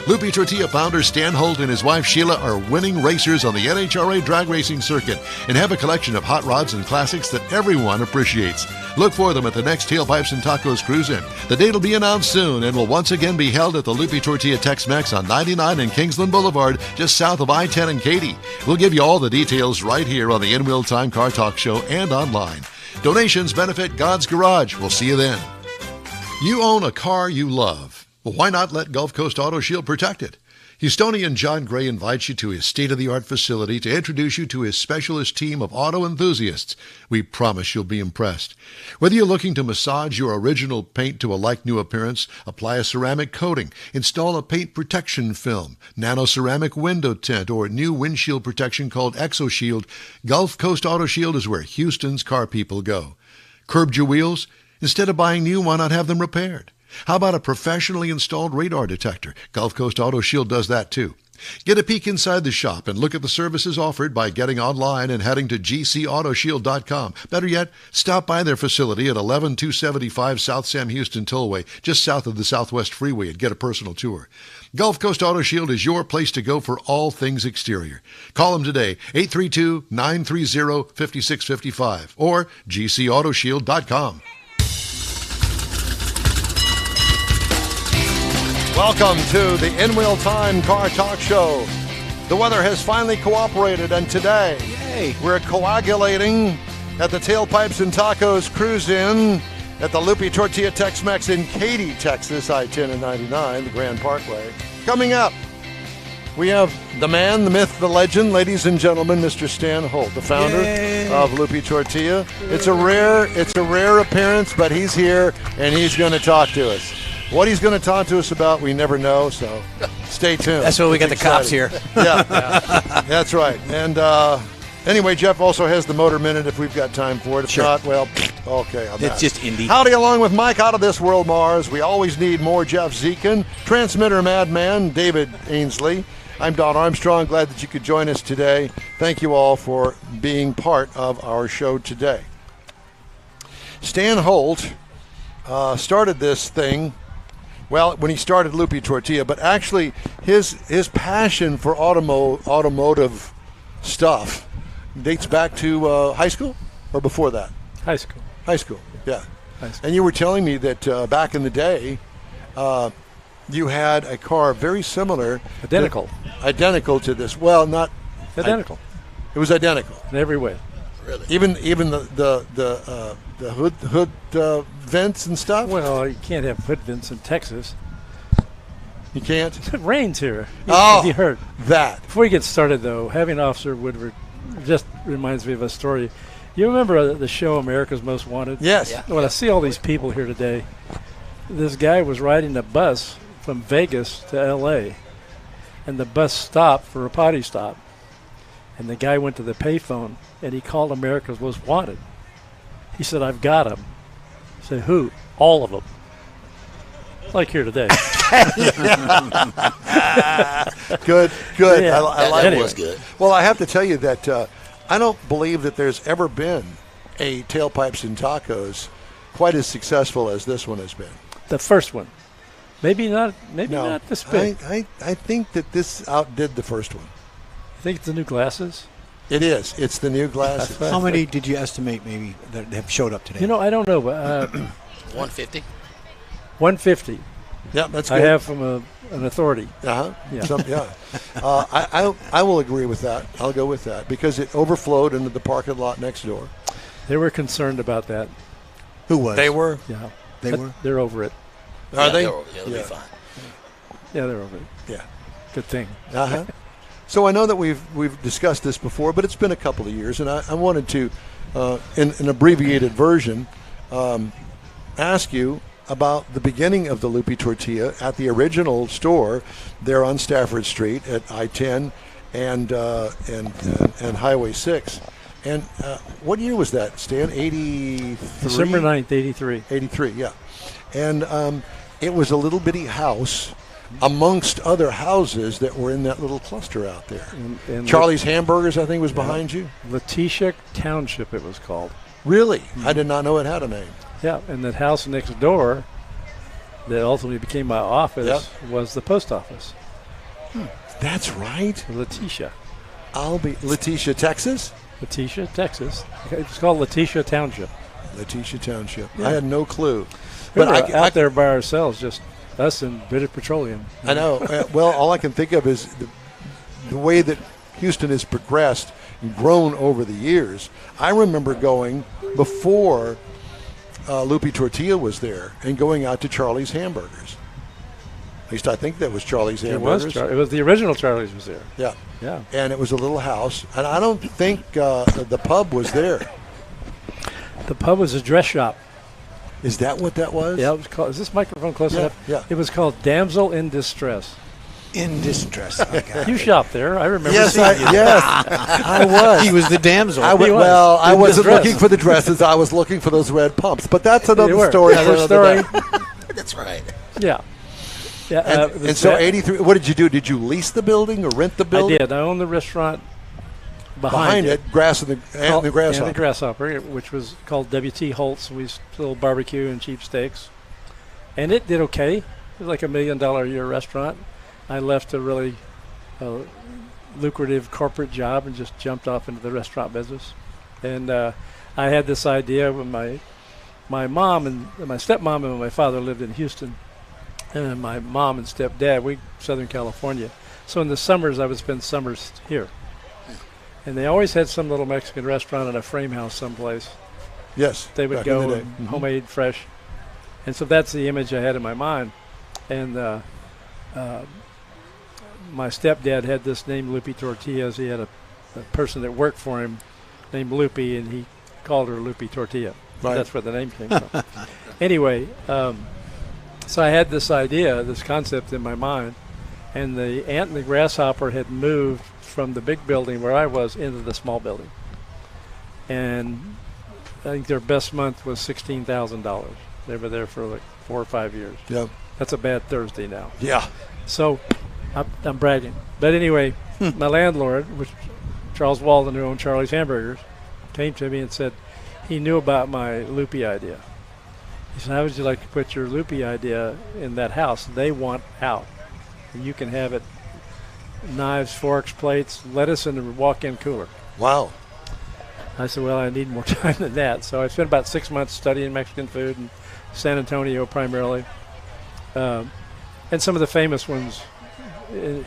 Lupe Tortilla founder Stan Holt and his wife Sheila are winning racers on the NHRA drag racing circuit and have a collection of hot rods and classics that everyone appreciates. Look for them at the next Tailpipes and Tacos Cruise In. The date will be announced soon and will once again be held at the Lupe Tortilla Tex-Mex on 99 and Kingsland Boulevard, just south of I-10 and Katy. We'll give you all the details right here on the In Wheel Time Car Talk Show and online. Donations benefit God's Garage. We'll see you then. You own a car you love. Well, why not let Gulf Coast Auto Shield protect it? Houstonian John Gray invites you to his state-of-the-art facility to introduce you to his specialist team of auto enthusiasts. We promise you'll be impressed. Whether you're looking to massage your original paint to a like-new appearance, apply a ceramic coating, install a paint protection film, nano-ceramic window tint, or new windshield protection called ExoShield, Gulf Coast Auto Shield is where Houston's car people go. Curbed your wheels? Instead of buying new, why not have them repaired? How about a professionally installed radar detector? Gulf Coast Auto Shield does that too. Get a peek inside the shop and look at the services offered by getting online and heading to gcautoshield.com. Better yet, stop by their facility at 11275 South Sam Houston Tollway, just south of the Southwest Freeway, and get a personal tour. Gulf Coast Auto Shield is your place to go for all things exterior. Call them today, 832-930-5655 or gcautoshield.com. Welcome to the In Wheel Time Car Talk Show. The weather has finally cooperated, and today we're coagulating at the Tailpipes and Tacos Cruise In at the Lupe Tortilla Tex-Mex in Katy, Texas, I-10 and 99, the Grand Parkway. Coming up, we have the man, the myth, the legend, ladies and gentlemen, Mr. Stan Holt, the founder of Lupe Tortilla. It's a rare appearance, but he's here and he's going to talk to us. What he's going to talk to us about, we never know, so stay tuned. That's why we got the cops here. Yeah, that's right. And anyway, Jeff also has the Motor Minute if we've got time for it. If not, well, okay. It's just indie. Howdy, along with Mike out of this world, Mars. We always need more Jeff Zekin, Transmitter Madman, David Ainsley. I'm Don Armstrong. Glad that you could join us today. Thank you all for being part of our show today. Stan Holt started this thing. Well, when he started Lupe Tortilla, but actually his passion for automotive stuff dates back to high school or before that? High school. High school, yeah. High school. And you were telling me that back in the day, you had a car very similar. Identical. Identical to this. Well, not identical. It was identical in every way. Really? Even the hood vents and stuff? Well, you can't have hood vents in Texas. You can't? It rains here. Oh, you heard that. Before you get started, though, having Officer Woodward just reminds me of a story. You remember the show America's Most Wanted? Yes. Yeah. When I see all these people here today, this guy was riding a bus from Vegas to L.A., and the bus stopped for a potty stop. And the guy went to the payphone, and he called America's Most Wanted. He said, "I've got him." I said, "Who?" "All of them." Like here today. Good. Yeah. I like That it. was good. Well, I have to tell you that I don't believe that there's ever been a Tailpipes and Tacos quite as successful as this one has been. The first one. Maybe not this big. I think that this outdid the first one. I think it's the new glasses. It is. It's the new glasses. How many did you estimate maybe that have showed up today? I don't know. 150. 150. Yeah, that's good. I have from an authority. Uh-huh. Yeah. I will agree with that. I'll go with that because it overflowed into the parking lot next door. They were concerned about that. Who was? They were? Yeah. They But were? They're over it. Are they? They'll be fine. Yeah, they're over it. Yeah. Good thing. Uh-huh. So I know that we've discussed this before, but it's been a couple of years, and I wanted to, in an abbreviated version, ask you about the beginning of the Lupe Tortilla at the original store there on Stafford Street at I-10 and Highway 6. And what year was that, Stan? 83? December 9th, 83. 83, yeah. And it was a little bitty house amongst other houses that were in that little cluster out there. And Charlie's Hamburgers, I think, was behind you. Letitia Township, it was called. Really? I did not know it had a name. Yeah, and that house next door that ultimately became my office was the post office. That's right. Letitia. Letitia, Texas? Letitia, Texas. It's called Letitia Township. Letitia Township. Yeah. I had no clue. We were But out there by ourselves, just us and British Petroleum. I know. Well, all I can think of is the way that Houston has progressed and grown over the years. I remember going before Lupe Tortilla was there and going out to Charlie's Hamburgers. At least I think that was Charlie's Hamburgers. It was the original Charlie's was there. Yeah. Yeah. And it was a little house. And I don't think the pub was there. The pub was a dress shop. Is that what that was? Yeah, it was called. Is this microphone close Yeah, enough? yeah. It was called Damsel in Distress. In distress. Okay. You shopped there. I remember. Yes, seeing you. I was. He was the damsel. I In wasn't distress. looking for the dresses. I was looking for those red pumps. But that's They another were. story. Another for another story. day. That's right. Yeah. Yeah. And so 83. What did you do? Did you lease the building or rent the I building? did. I owned the restaurant Behind it, grass and the grasshopper. And the Grasshopper, which was called W.T. Holtz. We sold barbecue and cheap steaks. And it did okay. It was like $1 million a year restaurant. I left a really lucrative corporate job and just jumped off into the restaurant business. And I had this idea when my mom and my stepmom and my father lived in Houston. And my mom and stepdad, Southern California. So in the summers, I would spend summers here. And they always had some little Mexican restaurant in a frame house someplace. Yes. They would back in go the day. and homemade, fresh. And so that's the image I had in my mind. And my stepdad had this name, Lupe Tortillas. He had a person that worked for him named Lupe, and he called her Lupe Tortilla. Right. That's where the name came from. Anyway, so I had this idea, this concept in my mind. And the ant and the grasshopper had moved from the big building where I was into the small building. And I think their best month was $16,000. They were there for like 4 or 5 years. Yeah. That's a bad Thursday now. Yeah. So I'm bragging. But anyway, my landlord, which Charles Walden, who owned Charlie's Hamburgers, came to me and said he knew about my Lupe idea. He said, how would you like to put your Lupe idea in that house? They want out. And you can have it knives, forks, plates, lettuce, and a walk-in cooler. Wow. I said, well, I need more time than that. So I spent about 6 months studying Mexican food in San Antonio primarily. And some of the famous ones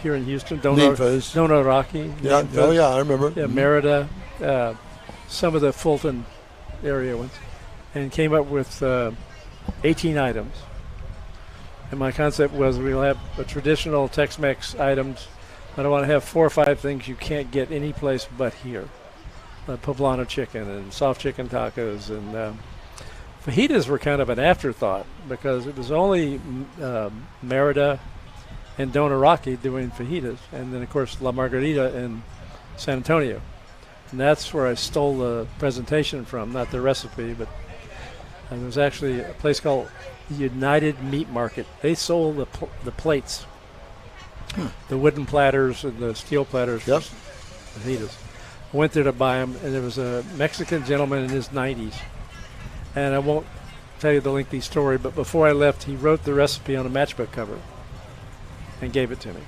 here in Houston. Dono Rocky. Yeah. Oh, yeah, I remember. Yeah, Merida. Some of the Fulton area ones. And came up with 18 items. And my concept was we'll have a traditional Tex-Mex items, but I want to have 4 or 5 things you can't get any place but here. Poblano chicken and soft chicken tacos. And fajitas were kind of an afterthought because it was only Merida and Dono Rocky doing fajitas. And then, of course, La Margarita in San Antonio. And that's where I stole the presentation from, not the recipe, but And there was actually a place called United Meat Market. They sold the plates, the wooden platters and the steel platters for fajitas. I went there to buy them, and there was a Mexican gentleman in his 90s. And I won't tell you the lengthy story, but before I left, he wrote the recipe on a matchbook cover and gave it to me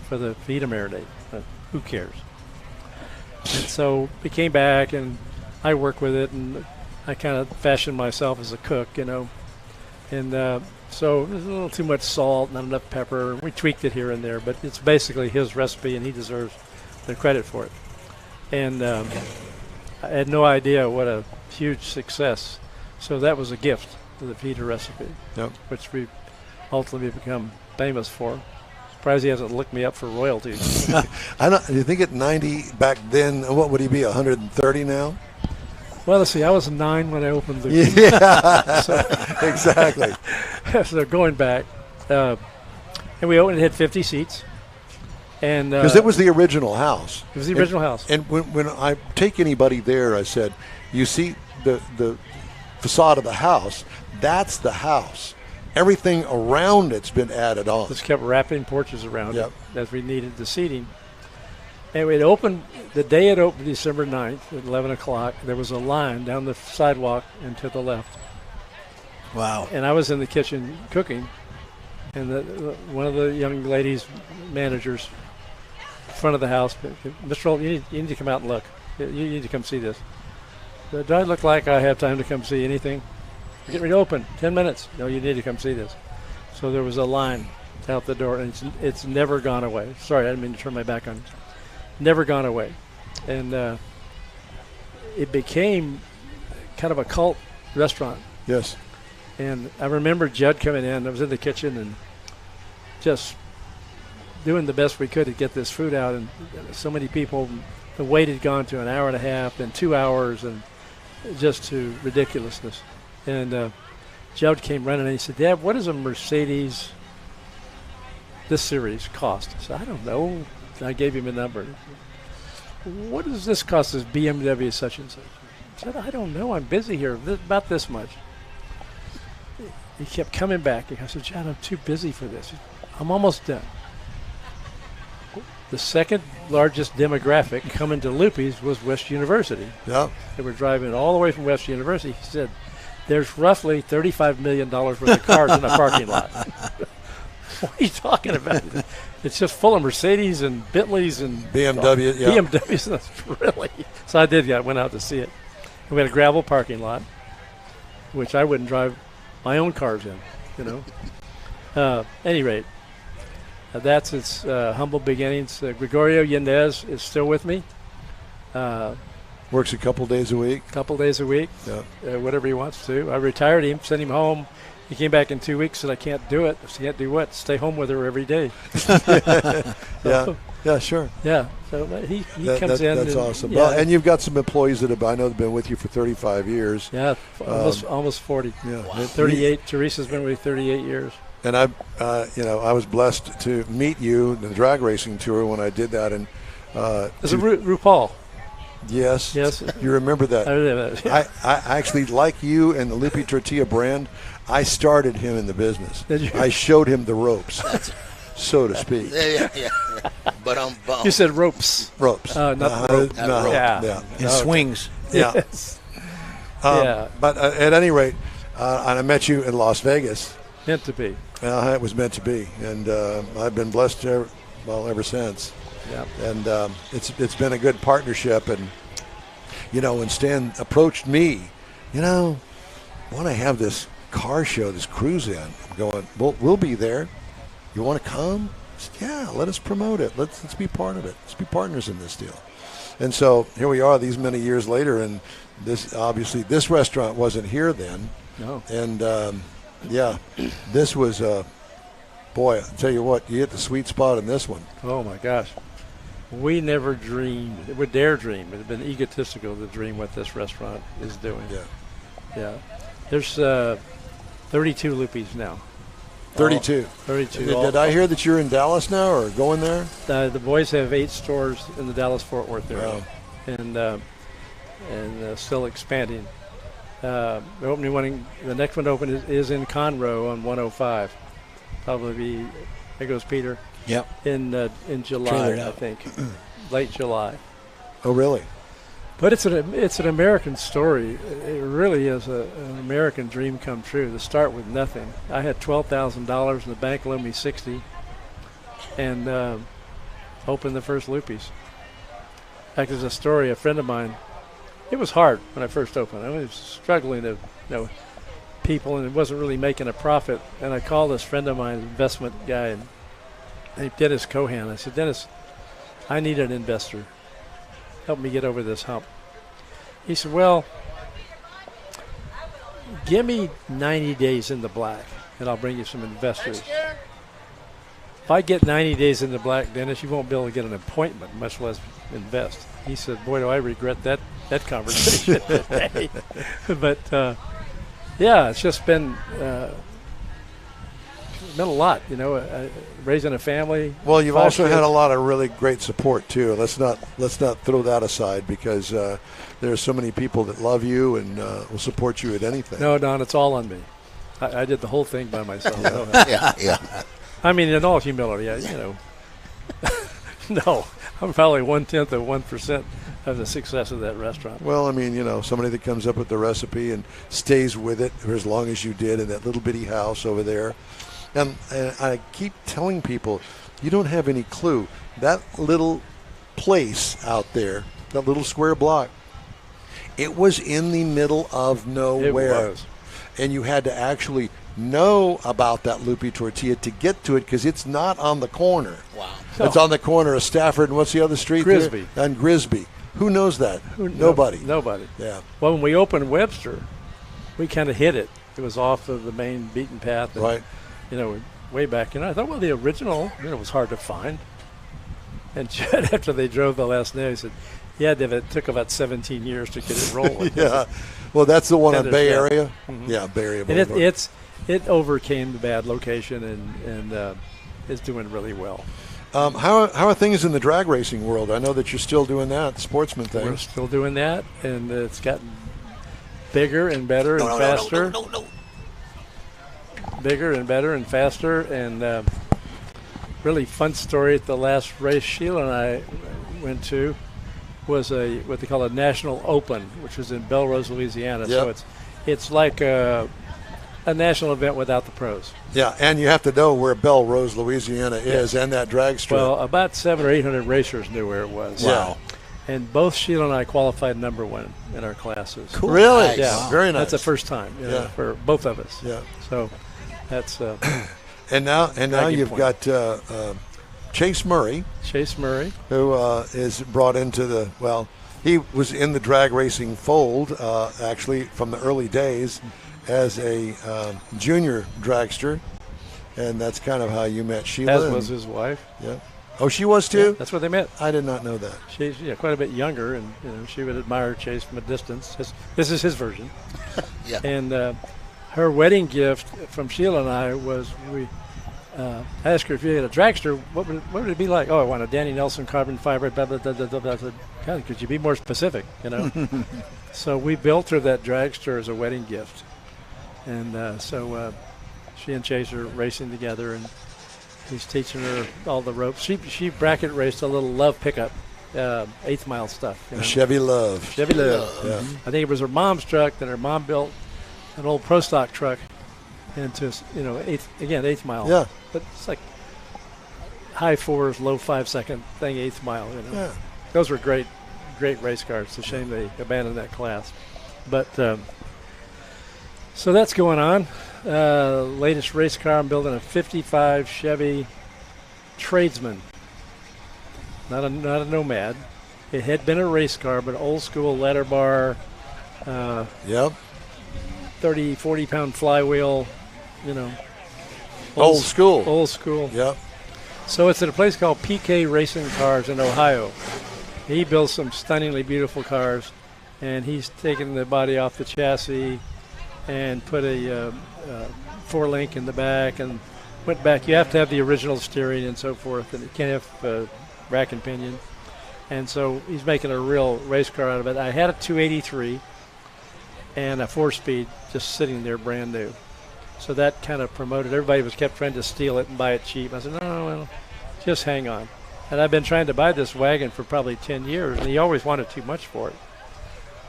for the fajita marinade. But who cares? And so we came back, and I work with it, and I kind of fashioned myself as a cook, you know. And so there's a little too much salt, not enough pepper. We tweaked it here and there, but it's basically his recipe, and he deserves the credit for it. And I had no idea what a huge success. So that was a gift to the fajita recipe, which we ultimately become famous for. Surprised he hasn't looked me up for royalties. Do you think at 90 back then, what would he be, 130 now? Well, let's see. I was 9 when I opened the. Yeah, so, exactly. So going back, and we opened. It had 50 seats, and because it was the original house. It was the original house. And when I take anybody there, I said, "You see the facade of the house? That's the house. Everything around it's been added on. Just kept wrapping porches around it as we needed the seating." And it opened, the day it opened, December 9th at 11 o'clock, there was a line down the sidewalk and to the left. Wow. And I was in the kitchen cooking, and one of the young ladies, managers, front of the house, Mr. Holt, you need to come out and look. You need to come see this. Do I look like I have time to come see anything? We're getting ready to open, 10 minutes. No, you need to come see this. So there was a line out the door, and it's never gone away. Sorry, I didn't mean to turn my back on you. Never gone away. And it became kind of a cult restaurant. Yes. And I remember Judd coming in. I was in the kitchen and just doing the best we could to get this food out. And so many people, the wait had gone to an hour and a half, then 2 hours, and just to ridiculousness. And Judd came running and he said, "Dad, what does a Mercedes this series cost?" I said, "I don't know." I gave him a number. "What does this cost this BMW such and such?" I said, "I don't know. I'm busy here. About this much." He kept coming back. I said, "John, I'm too busy for this. I'm almost done." The second largest demographic coming to Lupe's was West University. Yeah. They were driving all the way from West University. He said, "There's roughly $35 million worth of cars in a parking lot." What are you talking about? It's just full of Mercedes and Bentleys and BMW. Yeah. BMWs. Really. So I went out to see it. And we had a gravel parking lot, which I wouldn't drive my own cars in, you know. Any rate, that's its humble beginnings. Gregorio Yendez is still with me. Works a couple days a week. Yeah. Whatever he wants to. I retired him, sent him home. He came back in 2 weeks, said, "I can't do it." I said, "Can't do what?" "Stay home with her every day." Yeah, sure. Yeah, so he comes in. That's awesome. Yeah. Well, and you've got some employees that have been with you for 35 years. Yeah, almost 40. Yeah, wow. 38. Teresa's been with me 38 years. And I was blessed to meet you in the drag racing tour when I did that. And is it RuPaul? Yes. Yes. You remember that? I remember that. I actually, like you and the Lupe Tortilla brand, I started him in the business. Did you? I showed him the ropes, so to speak. Yeah. But I'm bummed. You said ropes. Ropes. Not the rope. No. Yeah. And swings. Yeah. Yes. But at any rate, and I met you in Las Vegas. Meant to be. It was meant to be. And I've been blessed ever since. Yeah. And it's been a good partnership. And, when Stan approached me, want to have this car show, this cruise in. I'm going, we'll be there. You want to come? I said, yeah, let us promote it. Let's be part of it. Let's be partners in this deal. And so here we are these many years later, and this restaurant wasn't here then. No. And, this was, boy, I'll tell you what, you hit the sweet spot in this one. Oh, my gosh. We never dreamed, we dare dream. It would have been egotistical to dream what this restaurant is doing. Yeah. There's 32 Lupes now. 32. 32. Did I hear that you're in Dallas now or going there? The boys have 8 stores in the Dallas-Fort Worth area. Wow. And still expanding. The opening one, the next one to open is in Conroe on 105. Probably there goes Peter. Yep. In July, I think, late July. Oh, really? But it's an American story. It really is an American dream come true. To start with nothing, I had $12,000 in the bank, loaned me $60, and opened the first Lupe's. In fact, there's a story. A friend of mine. It was hard when I first opened. I was struggling to people, and it wasn't really making a profit. And I called this friend of mine, an investment guy, named Dennis Cohan. I said, Dennis, I need an investor. Help me get over this hump. He said, well, give me 90 days in the black, and I'll bring you some investors. If I get 90 days in the black, Dennis, you won't be able to get an appointment, much less invest. He said, boy, do I regret that conversation today. But, yeah, it's just been a lot, raising a family. Well, you've also had a lot of really great support too. Let's not throw that aside, because there are so many people that love you and will support you at anything. No, Don, it's all on me. I did the whole thing by myself. Yeah. I mean, in all humility, no, I'm probably 1/10 of 1% of the success of that restaurant. Well, I mean, somebody that comes up with the recipe and stays with it for as long as you did in that little bitty house over there. And I keep telling people, you don't have any clue. That little place out there, that little square block, it was in the middle of nowhere. It was. And you had to actually know about that Lupe Tortilla to get to it, because it's not on the corner. Wow. It's on the corner of Stafford and what's the other street Grisby. there? And Grisby. Who knows that? Nobody. Nobody. Yeah. Well, when we opened Webster, we kind of hit it. It was off of the main beaten path. And, right. Way back. I thought, well, the original, was hard to find. And Chad, after they drove the last day, he said, yeah, it took about 17 years to get it rolling. Yeah. Well, that's the one on Bay Area. Mm-hmm. Yeah, Bay Area. And it overcame the bad location and is doing really well. How are things in the drag racing world? I know that you're still doing that, sportsman thing. We're still doing that, and it's gotten bigger and better and faster. No. Bigger and better and faster, and really fun story at the last race Sheila and I went to was what they call a National Open, which was in Belrose, Louisiana. Yep. So it's like a national event without the pros. Yeah, and you have to know where Belrose, Louisiana is, and that drag strip. Well, about 700 or 800 racers knew where it was. Wow. And both Sheila and I qualified number one in our classes. Cool. Really? Nice. Yeah. Very nice. That's the first time for both of us. Yeah. So that's and now you've got Chase Murray. Chase Murray, who is brought into he was in the drag racing fold actually from the early days as a junior dragster, and that's kind of how you met Sheila. as was his wife. Yeah. Oh, she was too? Yeah, that's where they met. I did not know that. She's quite a bit younger, and she would admire Chase from a distance. This is his version. Yeah. And her wedding gift from Sheila and I was I asked her if you had a dragster, what would it be like? Oh, I want a Danny Nelson carbon fiber. Blah, blah, blah, blah, blah. I said, God, could you be more specific? So we built her that dragster as a wedding gift, and so she and Chase are racing together, and he's teaching her all the ropes. She bracket raced a little Love pickup, 8th mile stuff. A Chevy Love. Chevy Love. Yeah. I think it was her mom's truck. Then her mom built an old Pro Stock truck into 8th mile. Yeah. But it's like high 4s, low 5-second thing, 8th mile. Yeah. Those were great race cars. It's a shame they abandoned that class. But so that's going on. Latest race car, I'm building a 55 Chevy Tradesman. Not a Nomad. It had been a race car, but old school ladder bar. Yep. 30, 40-pound flywheel, Old school. Old school. Yep. So it's at a place called PK Racing Cars in Ohio. He builds some stunningly beautiful cars, and he's taken the body off the chassis and put a 4-link in the back and went back. You have to have the original steering and so forth, and it can't have rack and pinion. And so he's making a real race car out of it. I had a 283. and a 4-speed just sitting there brand new. So that kind of promoted. Everybody kept trying to steal it and buy it cheap. I said, no, well, just hang on. And I've been trying to buy this wagon for probably 10 years, and he always wanted too much for it.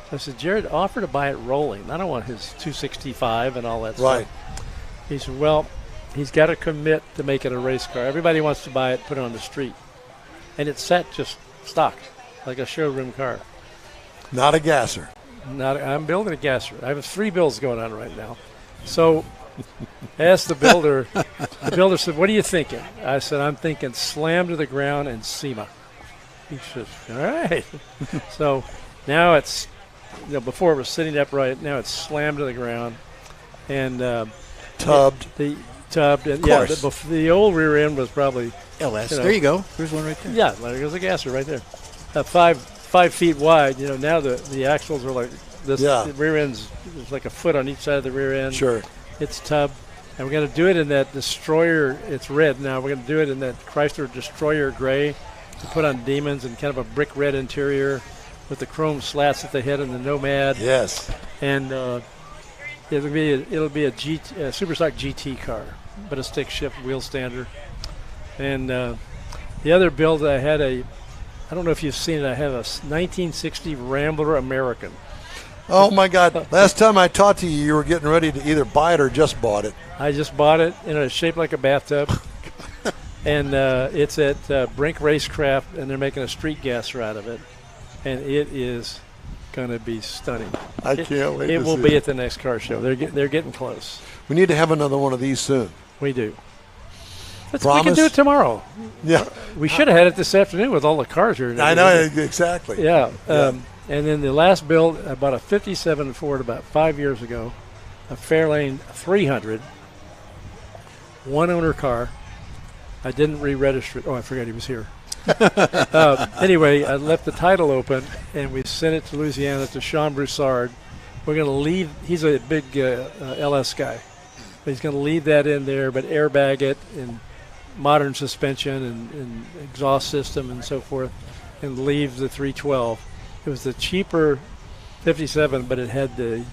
So I said, Jared, offer to buy it rolling. I don't want his 265 and all that Right. stuff. He said, well, he's got to commit to make it a race car. Everybody wants to buy it, put it on the street. And it's set just stock, like a showroom car. Not a gasser. I'm building a gasser. I have 3 builds going on right now. So I asked the builder. The builder said, what are you thinking? I said, I'm thinking slam to the ground and SEMA. He said, all right. So now it's, before it was sitting upright, now it's slammed to the ground. And tubbed. Tubbed. And the old rear end was probably LS. There you go. There's one right there. Yeah, there's a gasser right there. 5 feet wide. Now the axles are like this. Yeah. The rear end's like a foot on each side of the rear end. Sure. It's tubbed. And we're going to do it in that Destroyer. It's red now. We're going to do it in that Chrysler Destroyer gray to put on Demons and kind of a brick red interior with the chrome slats at the head and the Nomad. Yes. And it'll be a Superstock GT car, but a stick shift wheel stander. And the other build I had I don't know if you've seen it, I have a 1960 Rambler American. Oh, my God. Last time I talked to you, you were getting ready to either buy it or just bought it. I just bought it. It's shaped like a bathtub. And it's at Brink Racecraft, and they're making a street gasser out of it. And it is going to be stunning. I can't wait. It will be at the next car show. They're getting close. We need to have another one of these soon. We do. We Promise? can do it tomorrow. Yeah. We should have had it this afternoon with all the cars here. I know, exactly. Yeah. And then the last build, I bought a 57 Ford about 5 years ago, a Fairlane 300, one-owner car. I didn't re-register it. Oh, I forgot he was here. Anyway, I left the title open, and we sent it to Louisiana to Sean Broussard. We're going to leave. He's a big LS guy. But he's going to leave that in there, but airbag it and modern suspension and exhaust system and so forth, and leave the 312. It was the cheaper 57, but it had the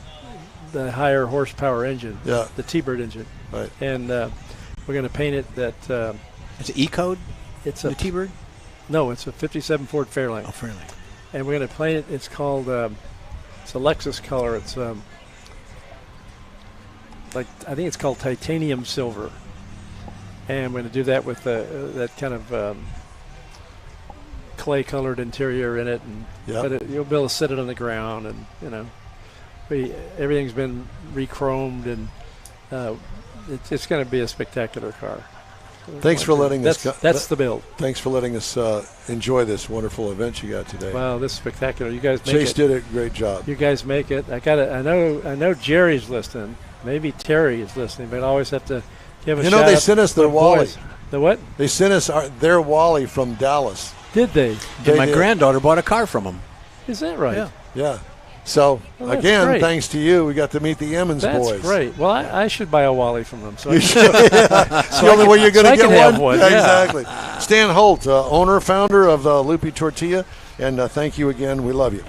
higher horsepower engine, the T-Bird engine. Right. And we're going to paint it that. It's an E-code? It's a T-Bird? No, it's a 57 Ford Fairlane. Oh, Fairlane. And we're going to paint it. It's called, it's a Lexus color. It's I think it's called titanium silver. And we're going to do that with that kind of clay-colored interior in it, and but you'll be able to sit it on the ground, and everything's been re-chromed, and it's going to be a spectacular car. Thanks for letting us. That's the build. Thanks for letting us enjoy this wonderful event you got today. Wow, this is spectacular. You guys make Chase it. did a great job. You guys make it. I know Jerry's listening. Maybe Terry is listening, but I always have to give a shout out. They sent us their Wally. Boys. The what? They sent us their Wally from Dallas. Did they? And my granddaughter bought a car from them. Is that right? Yeah. So, again, great. Thanks to you, we got to meet the Emmons boys. That's great. Well, I should buy a Wally from them. So It's the only way you're going to get have one. Yeah, exactly. Stan Holt, owner, founder of Lupe Tortilla, and thank you again. We love you.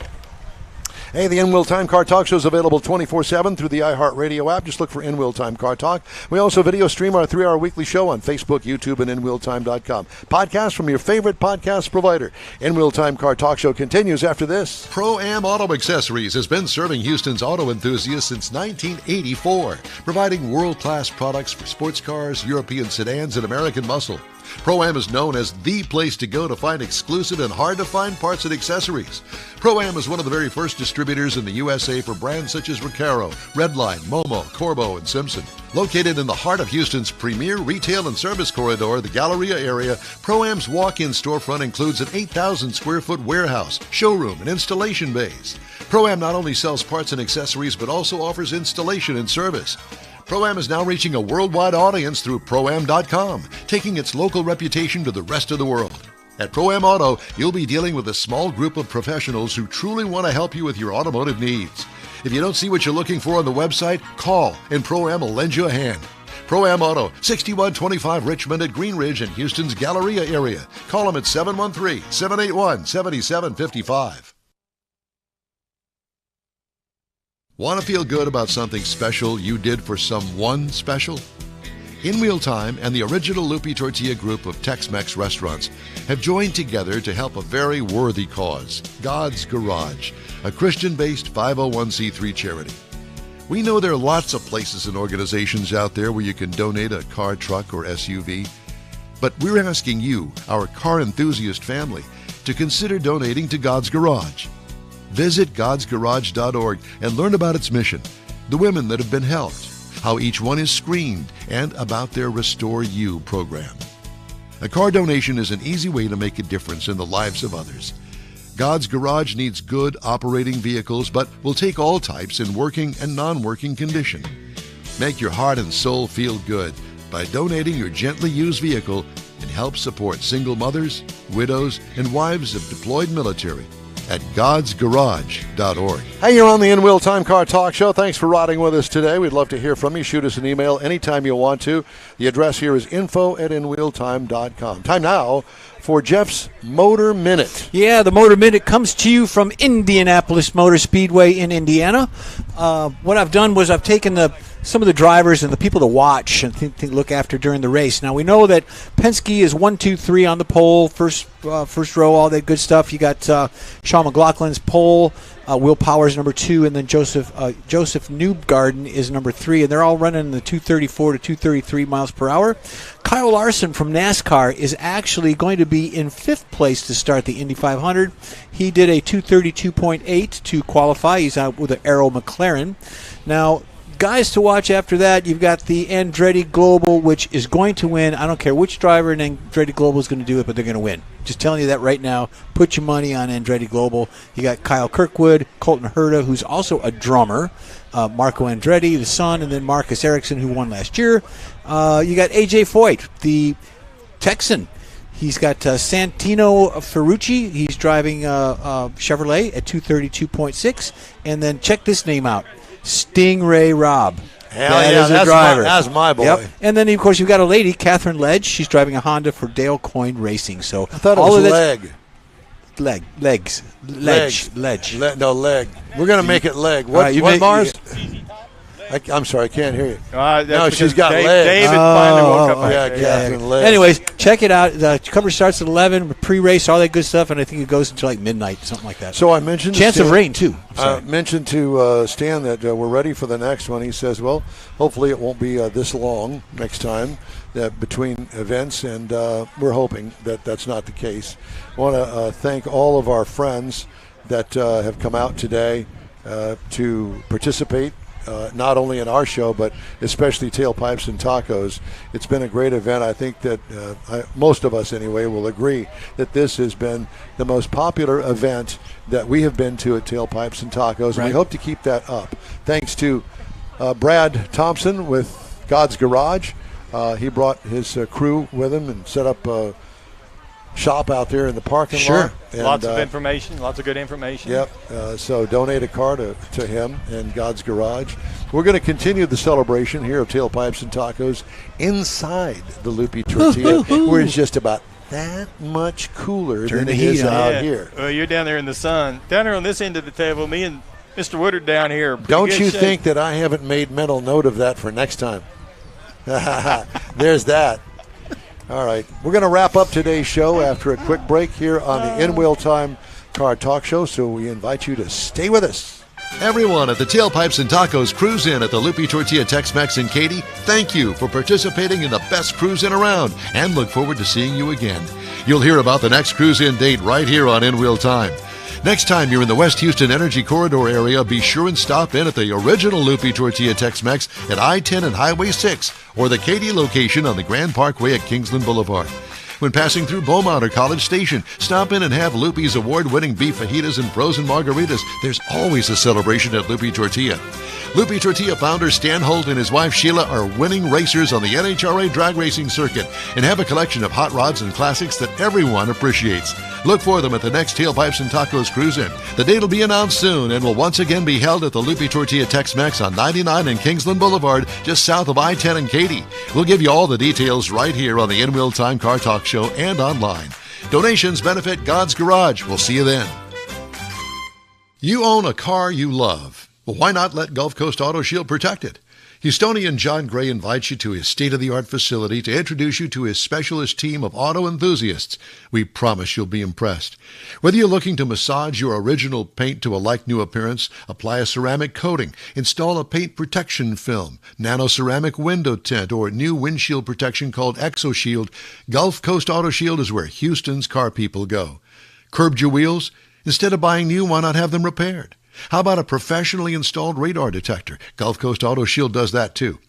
Hey, the In Wheel Time Car Talk Show is available 24/7 through the iHeartRadio app. Just look for In Wheel Time Car Talk. We also video stream our 3-hour weekly show on Facebook, YouTube, and InWheelTime.com. Podcast from your favorite podcast provider. In Wheel Time Car Talk Show continues after this. Pro-Am Auto Accessories has been serving Houston's auto enthusiasts since 1984, providing world-class products for sports cars, European sedans, and American muscle. Pro-Am is known as the place to go to find exclusive and hard-to-find parts and accessories. Pro-Am is one of the very first distributors in the USA for brands such as Recaro, Redline, Momo, Corbo, and Simpson. Located in the heart of Houston's premier retail and service corridor, the Galleria area, Pro-Am's walk-in storefront includes an 8,000-square-foot warehouse, showroom, and installation bays. Pro-Am not only sells parts and accessories, but also offers installation and service. Pro-Am is now reaching a worldwide audience through Pro-Am.com, taking its local reputation to the rest of the world. At Pro-Am Auto, you'll be dealing with a small group of professionals who truly want to help you with your automotive needs. If you don't see what you're looking for on the website, call and Pro-Am will lend you a hand. Pro-Am Auto, 6125 Richmond at Green Ridge in Houston's Galleria area. Call them at 713-781-7755. Want to feel good about something special you did for someone special? In Wheel Time and the original Lupe Tortilla group of Tex-Mex restaurants have joined together to help a very worthy cause, God's Garage, a Christian-based 501c3 charity. We know there are lots of places and organizations out there where you can donate a car, truck, or SUV, but we're asking you, our car enthusiast family, to consider donating to God's Garage. Visit godsgarage.org and learn about its mission, the women that have been helped, how each one is screened, and about their Restore You program. A car donation is an easy way to make a difference in the lives of others. God's Garage needs good operating vehicles, but will take all types in working and non-working condition. Make your heart and soul feel good by donating your gently used vehicle and help support single mothers, widows, and wives of deployed military at godsgarage.org. Hey, you're on the In Wheel Time Car Talk Show. Thanks for riding with us today. We'd love to hear from you. Shoot us an email anytime you want to. The address here is info@inwheeltime.com. Time now for Jeff's Motor Minute. Yeah, the Motor Minute comes to you from Indianapolis Motor Speedway in Indiana. What I've done was I've taken some of the drivers and the people to watch and to look after during the race. Now, we know that Penske is 1, 2, 3 on the pole, first row, all that good stuff. You got Sean McLaughlin's pole, Will Powers number 2, and then Joseph Newgarden is number 3, and they're all running in the 234 to 233 miles per hour. Kyle Larson from NASCAR is actually going to be in 5th place to start the Indy 500. He did a 232.8 to qualify. He's out with an Arrow McLaren. Now, guys to watch after that, you've got the Andretti Global, which is going to win. I don't care which driver in Andretti Global is going to do it, but they're going to win. Just telling you that right now. Put your money on Andretti Global. You got Kyle Kirkwood, Colton Herta, who's also a drummer, Marco Andretti, the son, and then Marcus Ericsson, who won last year. You got A.J. Foyt, the Texan. He's got Santino Ferrucci. He's driving Chevrolet at 232.6. And then check this name out. Stingray Robb. Hell yeah, is a driver. That's my boy. Yep. And then, of course, you've got a lady, Catherine Ledge. She's driving a Honda for Dale Coyne Racing. So I thought it all was of that, legs. Ledge. No, leg. We're going to make it leg. What, right, what Mars? I'm sorry, I can't hear you. No, she's got legs. David finally woke up. Yeah, Catherine Legs. Anyways, check it out. The cover starts at 11, pre-race, all that good stuff, and I think it goes until like midnight, something like that. So I mentioned chance of rain too. I mentioned to Stan that we're ready for the next one. He says, well, hopefully it won't be this long next time between events, and we're hoping that that's not the case. I want to thank all of our friends that have come out today to participate. Not only in our show, but especially Tailpipes and Tacos. It's been a great event. I think that most of us, anyway, will agree that this has been the most popular event that we have been to at Tailpipes and Tacos, and we hope to keep that up. Thanks to Brad Thompson with God's Garage. He brought his crew with him and set up a shop out there in the parking lot. And, lots of information, lots of good information. Yep. So donate a car to him and God's Garage. We're going to continue the celebration here of Tailpipes and Tacos inside the Lupe Tortilla, where it's just about that much cooler than it is out here. Well, you're down there in the sun. Down there on this end of the table, me and Mr. Woodard down here. Don't you think that I haven't made mental note of that for next time? There's that. All right, we're going to wrap up today's show after a quick break here on the In Wheel Time Car Talk Show, so we invite you to stay with us. Everyone at the Tailpipes and Tacos Cruise In at the Lupe Tortilla Tex-Mex in Katy, thank you for participating in the best cruise in around, and look forward to seeing you again. You'll hear about the next cruise in date right here on In Wheel Time. Next time you're in the West Houston Energy Corridor area, be sure and stop in at the original Lupe Tortilla Tex-Mex at I-10 and Highway 6, or the Katy location on the Grand Parkway at Kingsland Boulevard. When passing through Beaumont or College Station, stop in and have Lupe's award-winning beef fajitas and frozen margaritas. There's always a celebration at Lupe Tortilla. Lupe Tortilla founder Stan Holt and his wife Sheila are winning racers on the NHRA drag racing circuit and have a collection of hot rods and classics that everyone appreciates. Look for them at the next Tailpipes and Tacos Cruise In. The date will be announced soon and will once again be held at the Lupe Tortilla Tex-Mex on 99 and Kingsland Boulevard, just south of I-10 and Katy. We'll give you all the details right here on the In Wheel Time Car Talk Show and online. Donations benefit God's Garage. We'll see you then. You own a car you love. Well, why not let Gulf Coast Auto Shield protect it? Houstonian John Gray invites you to his state-of-the-art facility to introduce you to his specialist team of auto enthusiasts. We promise you'll be impressed. Whether you're looking to massage your original paint to a like-new appearance, apply a ceramic coating, install a paint protection film, nano-ceramic window tint, or new windshield protection called ExoShield, Gulf Coast Auto Shield is where Houston's car people go. Curbed your wheels? Instead of buying new, why not have them repaired? How about a professionally installed radar detector? Gulf Coast Auto Shield does that too.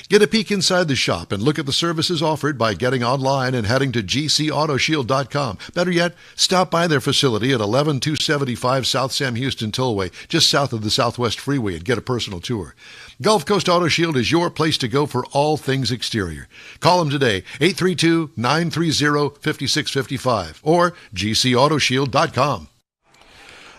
Get a peek inside the shop and look at the services offered by getting online and heading to gcautoshield.com. Better yet, stop by their facility at 11275 South Sam Houston Tollway, just south of the Southwest Freeway, and get a personal tour. Gulf Coast Auto Shield is your place to go for all things exterior. Call them today, 832-930-5655 or gcautoshield.com.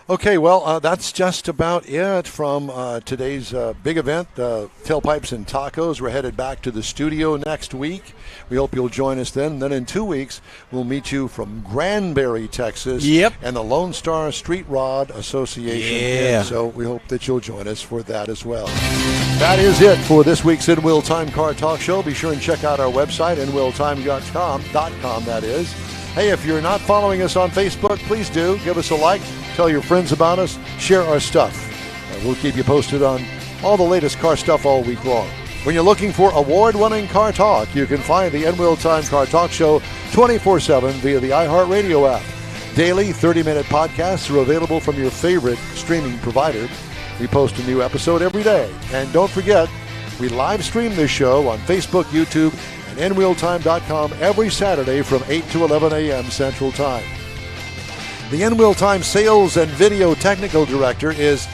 Okay, well, that's just about it from today's big event, Tailpipes and Tacos. We're headed back to the studio next week. We hope you'll join us then. And then in 2 weeks, we'll meet you from Granbury, Texas. Yep. And the Lone Star Street Rod Association. Yeah. So we hope that you'll join us for that as well. That is it for this week's In Wheel Time Car Talk Show. Be sure and check out our website, inwheeltime.com, that is. Hey, if you're not following us on Facebook, please do. Give us a like. Tell your friends about us. Share our stuff. We'll keep you posted on all the latest car stuff all week long. When you're looking for award-winning car talk, you can find the In Wheel Time Car Talk Show 24/7 via the iHeartRadio app. Daily 30-minute podcasts are available from your favorite streaming provider. We post a new episode every day. And don't forget, we live stream this show on Facebook, YouTube, and InWheelTime.com every Saturday from 8 to 11 a.m. Central Time. The In Wheel Time Sales and Video Technical Director is,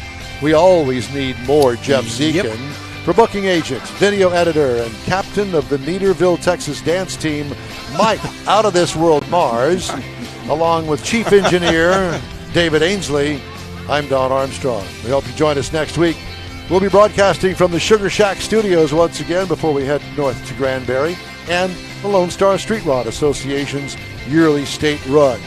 we always need more, Jeff Zekin. Yep. For booking agent, video editor, and captain of the Neaterville, Texas dance team, Mike Out of This World Mars, along with chief engineer David Ainsley, I'm Don Armstrong. We hope you join us next week. We'll be broadcasting from the Sugar Shack Studios once again before we head north to Granbury and the Lone Star Street Rod Association's yearly state run.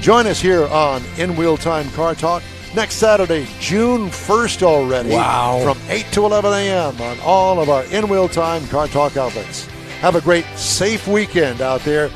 Join us here on In Wheel Time Car Talk next Saturday, June 1st already. Wow. From 8 to 11 a.m. on all of our In Wheel Time Car Talk outlets. Have a great, safe weekend out there.